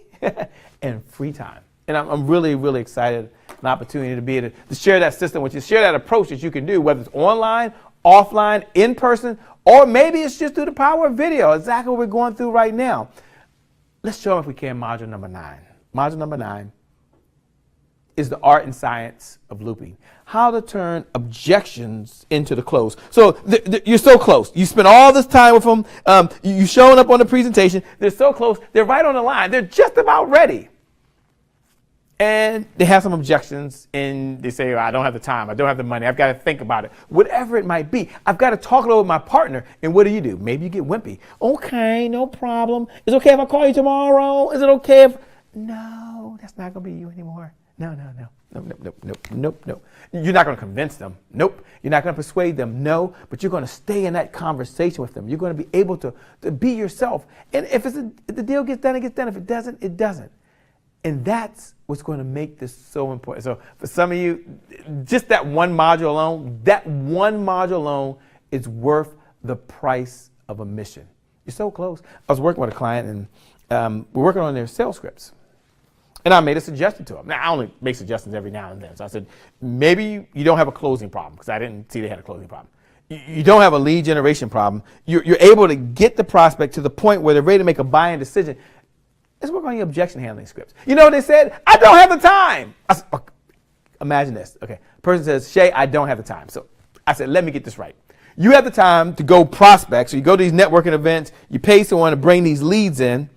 and free time. And I'm really, really excited an opportunity to be able to share that system with you, share that approach that you can do, whether it's online, offline, in person, or maybe it's just through the power of video, exactly what we're going through right now. Let's show them if we can module number 9. Module number 9 is the art and science of looping. How to turn objections into the close. So you're so close. You spend all this time with them. You showing up on the presentation. They're so close. They're right on the line. They're just about ready. And they have some objections, and they say, I don't have the time. I don't have the money. I've got to think about it. Whatever it might be. I've got to talk it over with my partner. And what do? Maybe you get wimpy. Okay, no problem. Is it okay if I call you tomorrow? Is it okay if... No, that's not going to be you anymore. No. Nope. You're not going to convince them. Nope. You're not going to persuade them. No. But you're going to stay in that conversation with them. You're going to be able to be yourself. And if the deal gets done, it gets done. If it doesn't, it doesn't. And that's what's going to make this so important. So for some of you, just that one module alone is worth the price of a mission. You're so close. I was working with a client, and we're working on their sales scripts. And I made a suggestion to them. Now, I only make suggestions every now and then. So I said, maybe you don't have a closing problem, because I didn't see they had a closing problem. You don't have a lead generation problem. You're able to get the prospect to the point where they're ready to make a buying decision. Let's work on your objection handling scripts. You know what they said? I don't have the time. I said, okay, imagine this. Okay, person says, Shay, I don't have the time. So I said, let me get this right. You have the time to go prospect. So you go to these networking events, you pay someone to bring these leads in,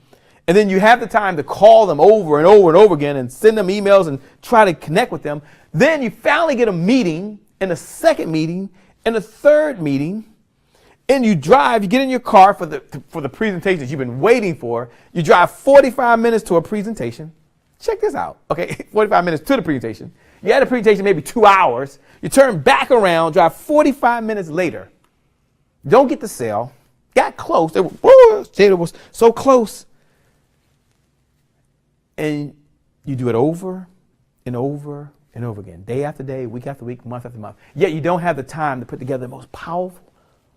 and then you have the time to call them over and over and over again and send them emails and try to connect with them. Then you finally get a meeting, and a second meeting, and a third meeting. And you drive, you get in your car for the presentation that you've been waiting for. You drive 45 minutes to a presentation. Check this out, okay? 45 minutes to the presentation. You had a presentation maybe 2 hours. You turn back around, drive 45 minutes later. Don't get the sale. Got close. It was so close. And you do it over and over and over again, day after day, week after week, month after month. Yet you don't have the time to put together the most powerful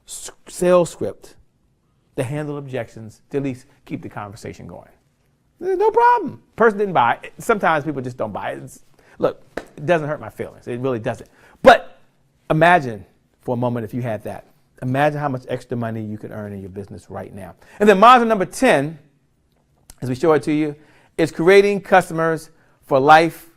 sales script to handle objections, to at least keep the conversation going. No problem. Person didn't buy it. Sometimes people just don't buy it. Look, it doesn't hurt my feelings. It really doesn't. But imagine for a moment if you had that. Imagine how much extra money you could earn in your business right now. And then module number 10, as we show it to you, is creating customers for life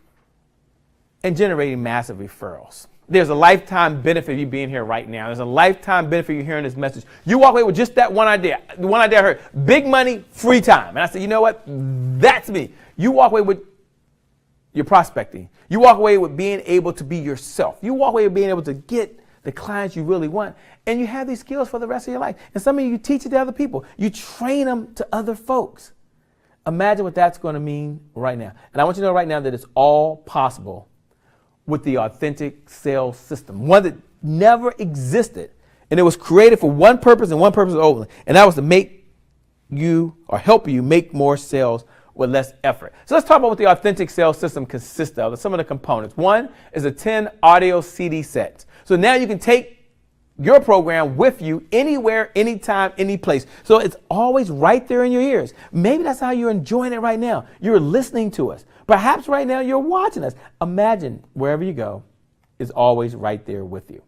and generating massive referrals. There's a lifetime benefit of you being here right now. There's a lifetime benefit of you hearing this message. You walk away with just that one idea. The one idea I heard, big money, free time. And I said, you know what? That's me. You walk away with your prospecting. You walk away with being able to be yourself. You walk away with being able to get the clients you really want. And you have these skills for the rest of your life. And some of you teach it to other people. You train them to other folks. Imagine what that's going to mean right now. And I want you to know right now that it's all possible with the authentic sales system, one that never existed. And it was created for one purpose and one purpose only. And that was to make you or help you make more sales with less effort. So let's talk about what the authentic sales system consists of, some of the components. One is a 10 audio CD sets. So now you can take your program with you anywhere, anytime, any place. So it's always right there in your ears. Maybe that's how you're enjoying it right now. You're listening to us. Perhaps right now you're watching us. Imagine wherever you go is always right there with you.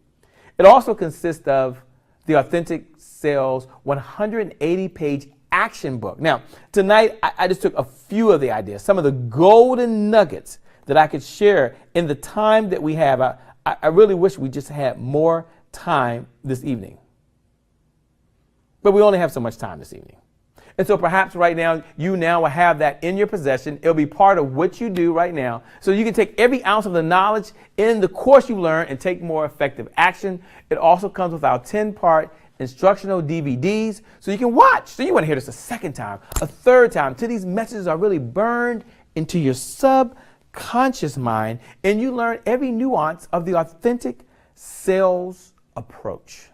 It also consists of the Authentic Sales 180-page action book. Now, tonight I just took a few of the ideas, some of the golden nuggets that I could share in the time that we have. I really wish we just had more time this evening. But we only have so much time this evening. And so perhaps right now, you now will have that in your possession. It'll be part of what you do right now. So you can take every ounce of the knowledge in the course you learn and take more effective action. It also comes with our 10-part instructional DVDs. So you can watch. So you want to hear this a second time, a third time, till these messages are really burned into your subconscious mind. And you learn every nuance of the authentic sales approach.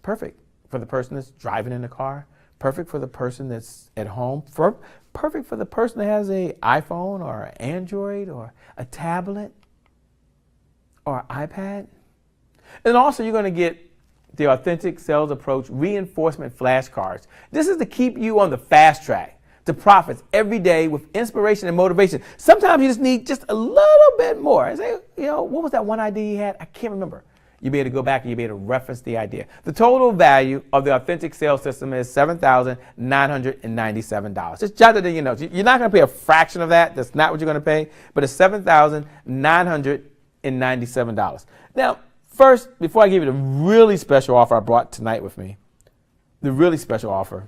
Perfect for the person that's driving in the car, perfect for the person that's at home, perfect for the person that has an iPhone or an Android or a tablet or an iPad. And also you're going to get the authentic sales approach reinforcement flashcards. This is to keep you on the fast track to profits every day with inspiration and motivation. Sometimes you just need just a little bit more. I say, what was that one idea you had? I can't remember. You'll be able to go back and you'll be able to reference the idea. The total value of the authentic sales system is $7,997. Just jot it in your notes. You're not going to pay a fraction of that. That's not what you're going to pay. But it's $7,997. Now, first, before I give you the really special offer I brought tonight with me, the really special offer,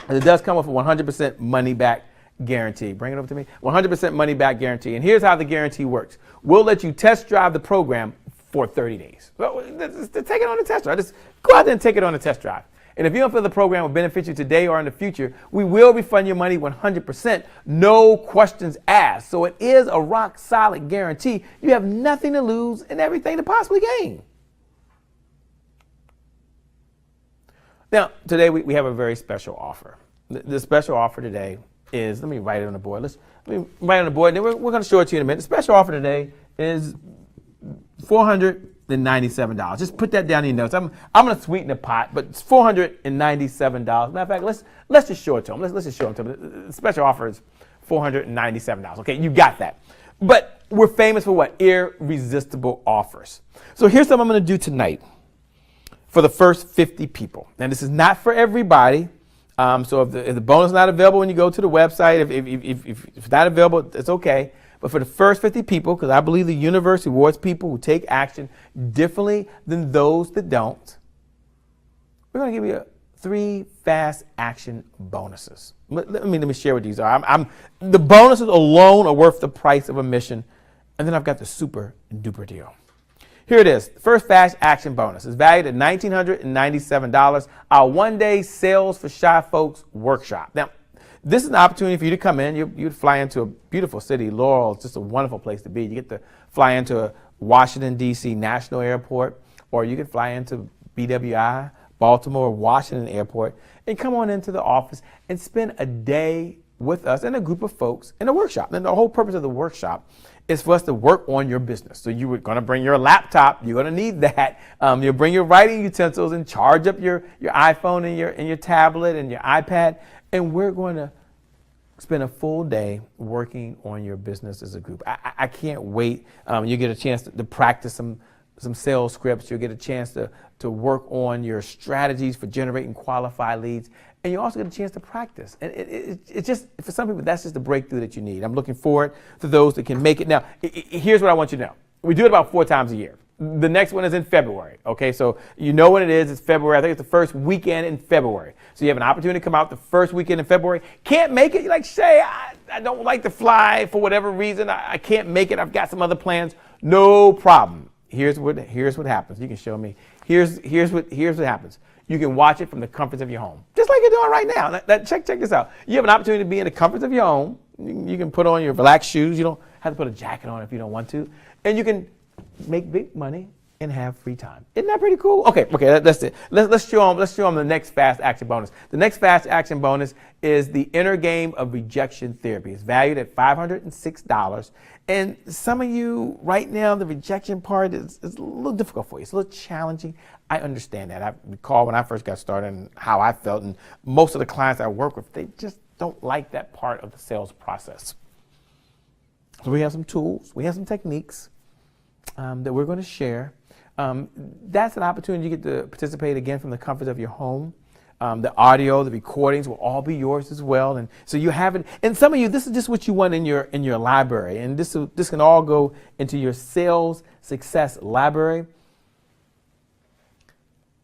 and it does come with a 100% money back guarantee. Bring it over to me. 100% money back guarantee. And here's how the guarantee works. We'll let you test drive the program for 30 days. So, take it on a test drive. Just go out there and take it on a test drive. And if you don't feel the program will benefit you today or in the future, we will refund your money 100%, no questions asked. So it is a rock solid guarantee. You have nothing to lose and everything to possibly gain. Now, today we have a very special offer. The special offer today is, let me write it on the board. Let me write it on the board, and then we're going to show it to you in a minute. The special offer today is $497. Just put that down in your notes. I'm going to sweeten the pot, but it's $497. Matter of fact, let's just show it to them. Let's just show it to them. The special offer is $497. Okay, you got that. But we're famous for what? Irresistible offers. So here's something I'm going to do tonight for the first 50 people. And this is not for everybody. So if the bonus is not available when you go to the website, if it's not available, it's okay. But for the first 50 people, because I believe the universe rewards people who take action differently than those that don't, we're going to give you 3 fast action bonuses. Let me share what these are. The bonuses alone are worth the price of admission. And then I've got the super duper deal. Here it is. First fast action bonus is valued at $1,997. Our one-day Sales for Shy Folks workshop. Now, this is an opportunity for you to come in. You'd fly into a beautiful city. Laurel is just a wonderful place to be. You get to fly into Washington, D.C. National Airport, or you can fly into BWI, Baltimore, Washington Airport, and come on into the office and spend a day with us and a group of folks in a workshop. And the whole purpose of the workshop is for us to work on your business. So you were going to bring your laptop. You're going to need that. You'll bring your writing utensils and charge up your iPhone and your tablet and your iPad. And we're going to spend a full day working on your business as a group. I can't wait. You get a chance to practice some sales scripts. You'll get a chance to work on your strategies for generating qualified leads. And you also get a chance to practice. And it's just, for some people, that's just the breakthrough that you need. I'm looking forward to those that can make it. Now, here's what I want you to know. We do it about 4 times a year. The next one is in February, okay? So you know when it is. It's February. I think it's the first weekend in February. So you have an opportunity to come out the first weekend in February. Can't make it? You're like, Shay, I don't like to fly for whatever reason. I can't make it. I've got some other plans. No problem. Here's what happens. You can show me. Here's what happens. You can watch it from the comforts of your home, just like you're doing right now. Check this out. You have an opportunity to be in the comforts of your home. You can put on your relaxed shoes. You don't have to put a jacket on if you don't want to. And you can make big money and have free time. Isn't that pretty cool? Okay, that's it. Let's show them the next fast action bonus. The next fast action bonus is the inner game of rejection therapy. It's valued at $506. And some of you right now, the rejection part is a little difficult for you. It's a little challenging. I understand that. I recall when I first got started and how I felt, and most of the clients I work with, they just don't like that part of the sales process. So we have some tools, we have some techniques that we're going to share. That's an opportunity you get to participate again from the comfort of your home. The audio, the recordings will all be yours as well. And so you have it. And some of you, this is just what you want in your library. And this can all go into your sales success library.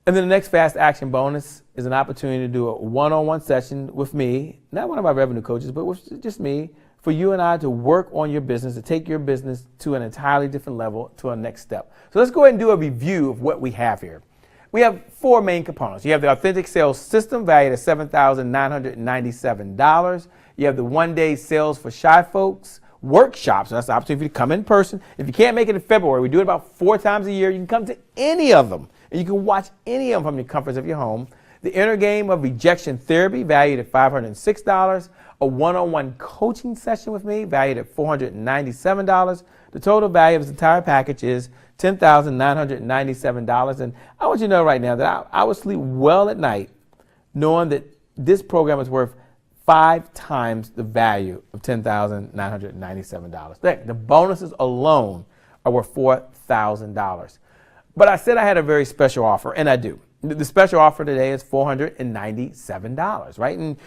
And then the next fast action bonus is an opportunity to do a one-on-one session with me, not one of my revenue coaches, but with just me, for you and I to work on your business, to take your business to an entirely different level, to a next step. So let's go ahead and do a review of what we have here. We have 4 main components. You have the Authentic Sales System valued at $7,997. You have the one-day Sales for Shy Folks workshops. So that's the opportunity for you to come in person. If you can't make it in February, we do it about 4 times a year. You can come to any of them, and you can watch any of them from the comforts of your home. The Inner Game of Rejection Therapy valued at $506. A one-on-one coaching session with me valued at $497. The total value of this entire package is $10,997. And I want you to know right now that I would sleep well at night knowing that this program is worth 5 times the value of $10,997. The bonuses alone are worth $4,000. But I said I had a very special offer, and I do. The special offer today is $497, right? And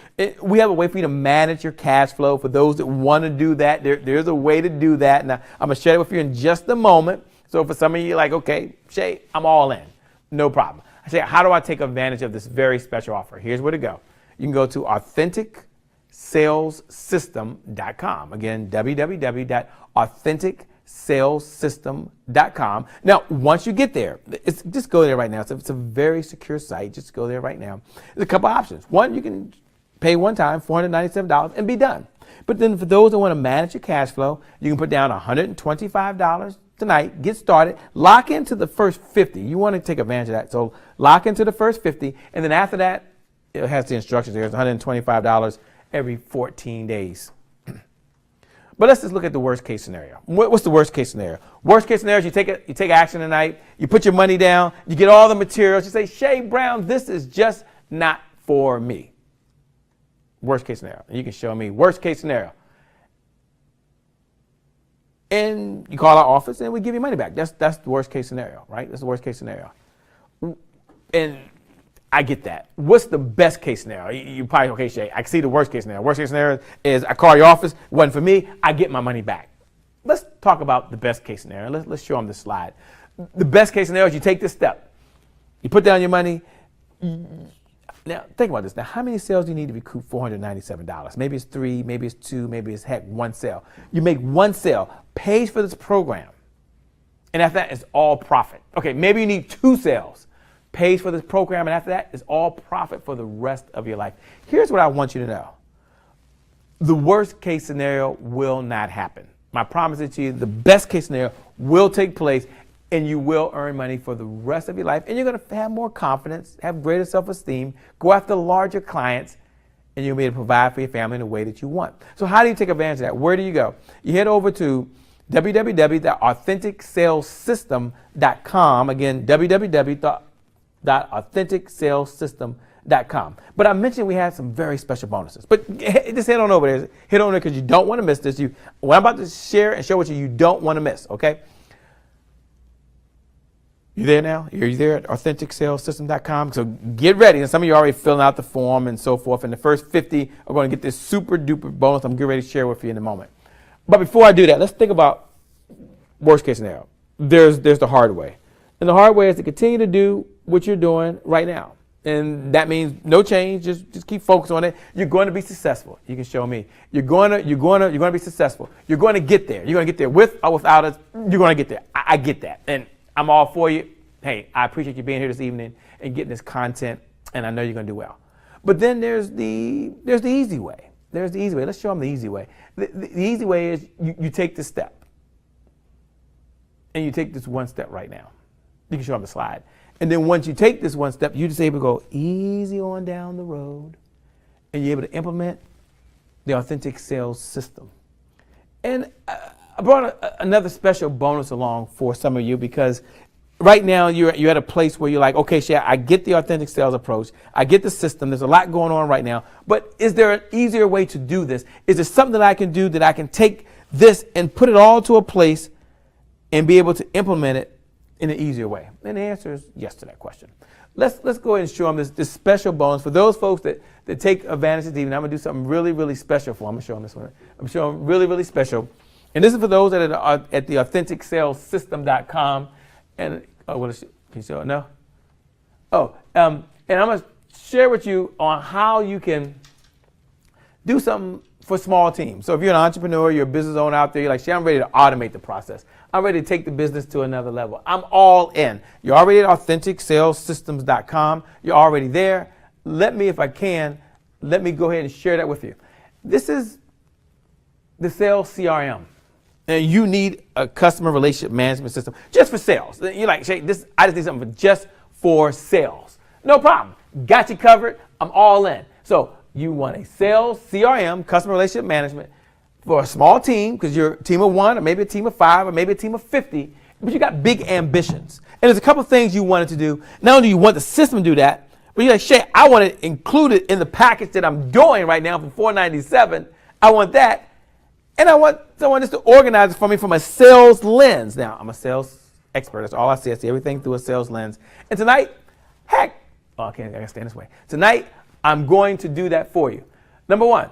we have a way for you to manage your cash flow. For those that want to do that, there's a way to do that. Now, I'm going to share it with you in just a moment. So for some of you, you're like, okay, Shay, I'm all in. No problem. I say, how do I take advantage of this very special offer? Here's where to go. You can go to AuthenticSalesSystem.com. Again, www.AuthenticSalesSystem.com. Now, once you get there, just go there right now. It's a very secure site. Just go there right now. There's a couple options. One, you can pay one time, $497, and be done. But then for those that want to manage your cash flow, you can put down $125 tonight, get started, lock into the first 50. You want to take advantage of that. So lock into the first 50, and then after that, it has the instructions there. It's $125 every 14 days. But let's just look at the worst case scenario. What's the worst case scenario? Worst case scenario is you take action tonight, you put your money down, you get all the materials, you say, Shay Brown, this is just not for me. Worst case scenario. And you can show me worst case scenario. And you call our office and we give you money back. That's the worst case scenario, right? That's the worst case scenario. And I get that. What's the best case scenario? You probably, okay, Shay, I can see the worst case scenario. Worst case scenario is I call your office, it wasn't for me, I get my money back. Let's talk about the best case scenario. Let's show them the slide. The best case scenario is you take this step. You put down your money. Now, think about this. Now, how many sales do you need to recoup $497? Maybe it's 3, maybe it's 2, maybe it's, heck, 1 sale. You make 1 sale, pays for this program, and after that, it's all profit. Okay, maybe you need 2 sales, pays for this program, and after that, it's all profit for the rest of your life. Here's what I want you to know. The worst case scenario will not happen. My promise is to you, the best case scenario will take place, and you will earn money for the rest of your life, and you're going to have more confidence, have greater self-esteem, go after larger clients, and you'll be able to provide for your family in the way that you want. So how do you take advantage of that? Where do you go? You head over to www.AuthenticSalesSystem.com. Again, www.AuthenticSalesSystem.com. But I mentioned we had some very special bonuses. But just head on over there. Head on there because you don't want to miss this. What I'm about to share and show with you don't want to miss, okay? You there now? You're there at AuthenticSalesSystem.com. So get ready. And some of you are already filling out the form and so forth. And the first 50 are going to get this super duper bonus I'm getting ready to share with you in a moment. But before I do that, let's think about worst case scenario. There's the hard way. And the hard way is to continue to do what you're doing right now. And that means no change. Just keep focused on it. You're going to be successful. You can show me. You're going to be successful. You're going to get there. You're going to get there with or without us. You're going to get there. I get that. And I'm all for you. Hey, I appreciate you being here this evening and getting this content, and I know you're going to do well. But then there's the easy way. There's the easy way. Let's show them the easy way. The easy way is you take this step, and you take this 1 step right now. You can show them the slide. And then once you take this 1 step, you're just able to go easy on down the road, and you're able to implement the Authentic Sales System. And I brought another special bonus along for some of you because right now you're at a place where you're like, okay, Shay, I get the authentic sales approach. I get the system. There's a lot going on right now. But is there an easier way to do this? Is there something that I can do that I can take this and put it all to a place and be able to implement it in an easier way? And the answer is yes to that question. Let's go ahead and show them this special bonus for those folks that take advantage of the evening. I'm going to do something really, really special for them. I'm going to show them this one. I'm showing them really, really special. And this is for those that are at the AuthenticSalesSystem.com. And, can you show it? No? And I'm going to share with you on how you can do something for small teams. So if you're an entrepreneur, you're a business owner out there, you're like, Shay, I'm ready to automate the process. I'm ready to take the business to another level. I'm all in. You're already at AuthenticSalesSystems.com. You're already there. Let me go ahead and share that with you. This is the sales CRM. And you need a customer relationship management system just for sales. You're like, Shay, I just need something just for sales. No problem. Got you covered. I'm all in. So you want a sales CRM, customer relationship management, for a small team, because you're a team of 1 or maybe a team of 5 or maybe a team of 50, but you got big ambitions. And there's a couple of things you wanted to do. Not only do you want the system to do that, but you're like, Shay, I want it included in the package that I'm doing right now for $497. I want that. And I want someone just to organize it for me from a sales lens. Now, I'm a sales expert. That's all I see. I see everything through a sales lens. And tonight, I gotta stand this way. Tonight, I'm going to do that for you. Number one,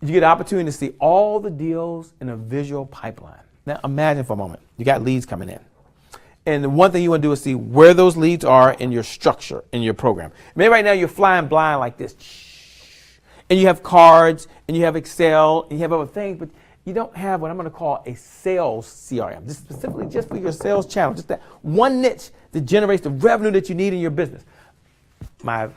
you get the opportunity to see all the deals in a visual pipeline. Now, imagine for a moment, you got leads coming in. And the one thing you want to do is see where those leads are in your structure, in your program. Maybe right now you're flying blind like this. And you have cards, and you have Excel, and you have other things, but you don't have what I'm going to call a sales CRM, just specifically just for your sales channel, just that one niche that generates the revenue that you need in your business. My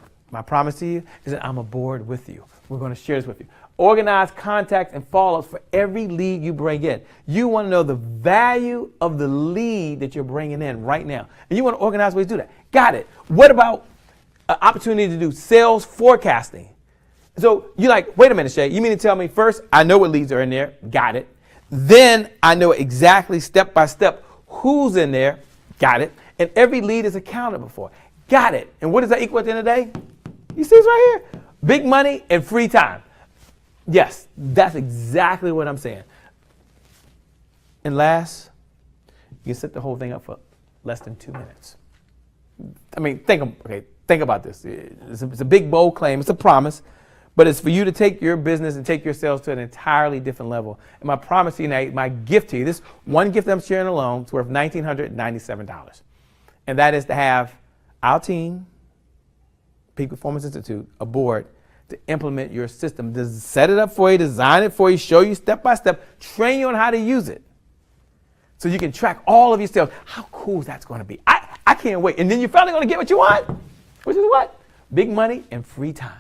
promise to you is that I'm aboard with you. We're going to share this with you. Organize contacts and follow-ups for every lead you bring in. You want to know the value of the lead that you're bringing in right now. And you want to organize ways to do that. Got it. What about an opportunity to do sales forecasting? So you're like, wait a minute, Shay, you mean to tell me first I know what leads are in there, got it. Then I know exactly step by step who's in there, got it. And every lead is accounted for, got it. And what does that equal at the end of the day? You see this right here? Big money and free time. Yes, that's exactly what I'm saying. And last, you can set the whole thing up for less than 2 minutes. I mean, think about this. It's a big, bold claim. It's a promise. But it's for you to take your business and take your sales to an entirely different level. And my promise to you, my gift to you, this one gift I'm sharing alone, is worth $1,997. And that is to have our team, Peak Performance Institute, aboard to implement your system, to set it up for you, design it for you, show you step by step, train you on how to use it. So you can track all of your sales. How cool is that going to be? I can't wait. And then you're finally going to get what you want, which is what? Big money and free time.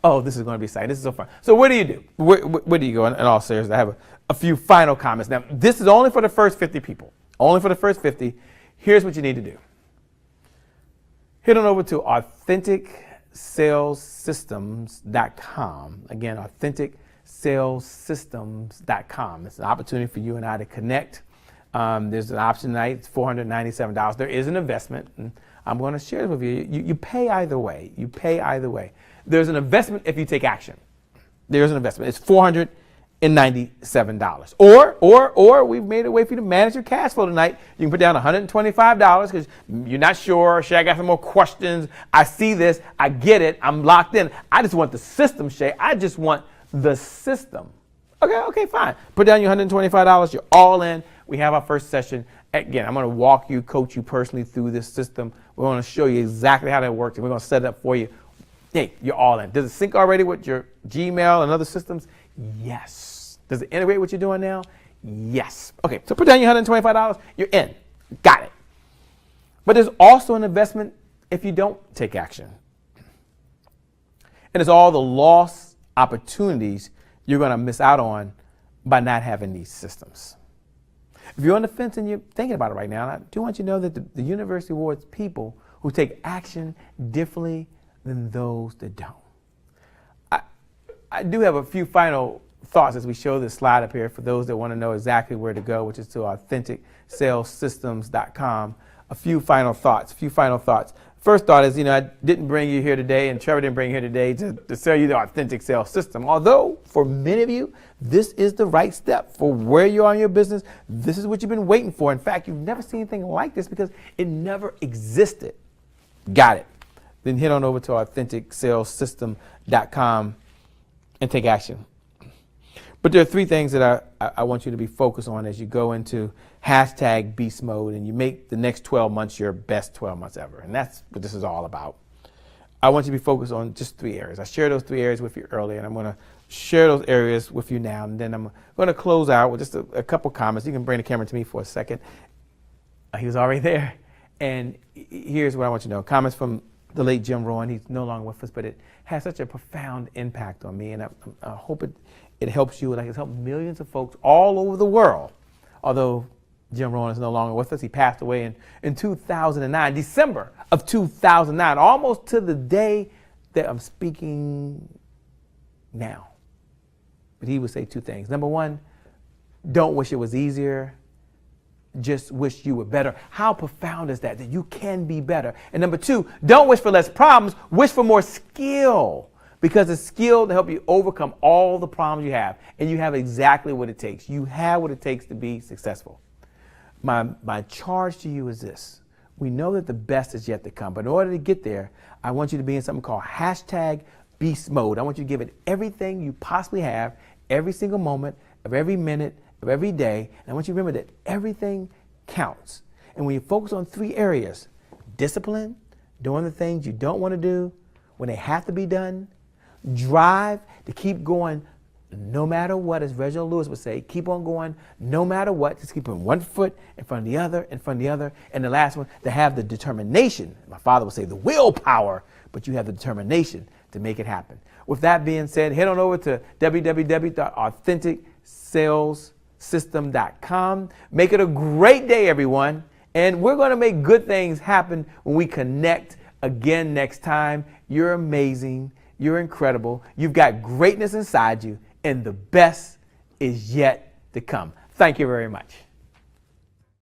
Oh, this is going to be exciting. This is so fun. So what do you do? Where do you go? In all seriousness, I have a few final comments. Now, this is only for the first 50 people. Only for the first 50. Here's what you need to do. Head on over to AuthenticSalesSystems.com. Again, AuthenticSalesSystems.com. It's an opportunity for you and I to connect. There's an option tonight. It's $497. There is an investment, and I'm going to share it with you. You pay either way. You pay either way. There's an investment if you take action. There's an investment. It's $497. Or we've made a way for you to manage your cash flow tonight. You can put down $125 because you're not sure. Shay, I got some more questions. I see this. I get it. I'm locked in. I just want the system, Shay. I just want the system. Okay, fine. Put down your $125. You're all in. We have our first session. Again, I'm going to walk you, coach you personally through this system. We're going to show you exactly how that works, and we're going to set it up for you. Hey, you're all in. Does it sync already with your Gmail and other systems? Yes. Does it integrate what you're doing now? Yes. Okay, so put down your $125. You're in. Got it. But there's also an investment if you don't take action. And it's all the lost opportunities you're going to miss out on by not having these systems. If you're on the fence and you're thinking about it right now, I do want you to know that the university awards people who take action differently than those that don't. I do have a few final thoughts as we show this slide up here for those that want to know exactly where to go, which is to AuthenticSalesSystems.com. A few final thoughts. first thought is, I didn't bring you here today, and Trevor didn't bring you here today to sell you the authentic sales system. Although, for many of you, this is the right step for where you are in your business. This is what you've been waiting for. In fact, you've never seen anything like this because it never existed. Got it. Then head on over to AuthenticSalesSystem.com and take action. But there are 3 things that I want you to be focused on as you go into hashtag beast mode and you make the next 12 months your best 12 months ever. And that's what this is all about. I want you to be focused on just 3 areas. I shared those 3 areas with you earlier, and I'm going to share those areas with you now. And then I'm going to close out with just a couple comments. You can bring the camera to me for a second. He was already there. And here's what I want you to know. Comments from the late Jim Rohn. He's no longer with us, but it has such a profound impact on me. And I hope it helps you, like it's helped millions of folks all over the world. Although Jim Rohn is no longer with us. He passed away in 2009, December of 2009, almost to the day that I'm speaking now. But he would say 2 things. Number 1, don't wish it was easier. Just wish you were better. How profound is that you can be better? And number 2, don't wish for less problems. Wish for more skill. Because it's skill to help you overcome all the problems you have. And you have exactly what it takes. You have what it takes to be successful. My charge to you is this. We know that the best is yet to come. But in order to get there, I want you to be in something called hashtag beast mode. I want you to give it everything you possibly have, every single moment of every minute of every day. And I want you to remember that everything counts. And when you focus on 3 areas, discipline, doing the things you don't want to do when they have to be done, drive to keep going no matter what, as Reginald Lewis would say, keep on going no matter what, just keeping one foot in front of the other, in front of the other. And the last one, to have the determination. My father would say the willpower, but you have the determination to make it happen. With that being said, head on over to www.AuthenticSalesSystem.com. Make it a great day, everyone. And we're going to make good things happen when we connect again next time. You're amazing. You're incredible. You've got greatness inside you, and the best is yet to come. Thank you very much.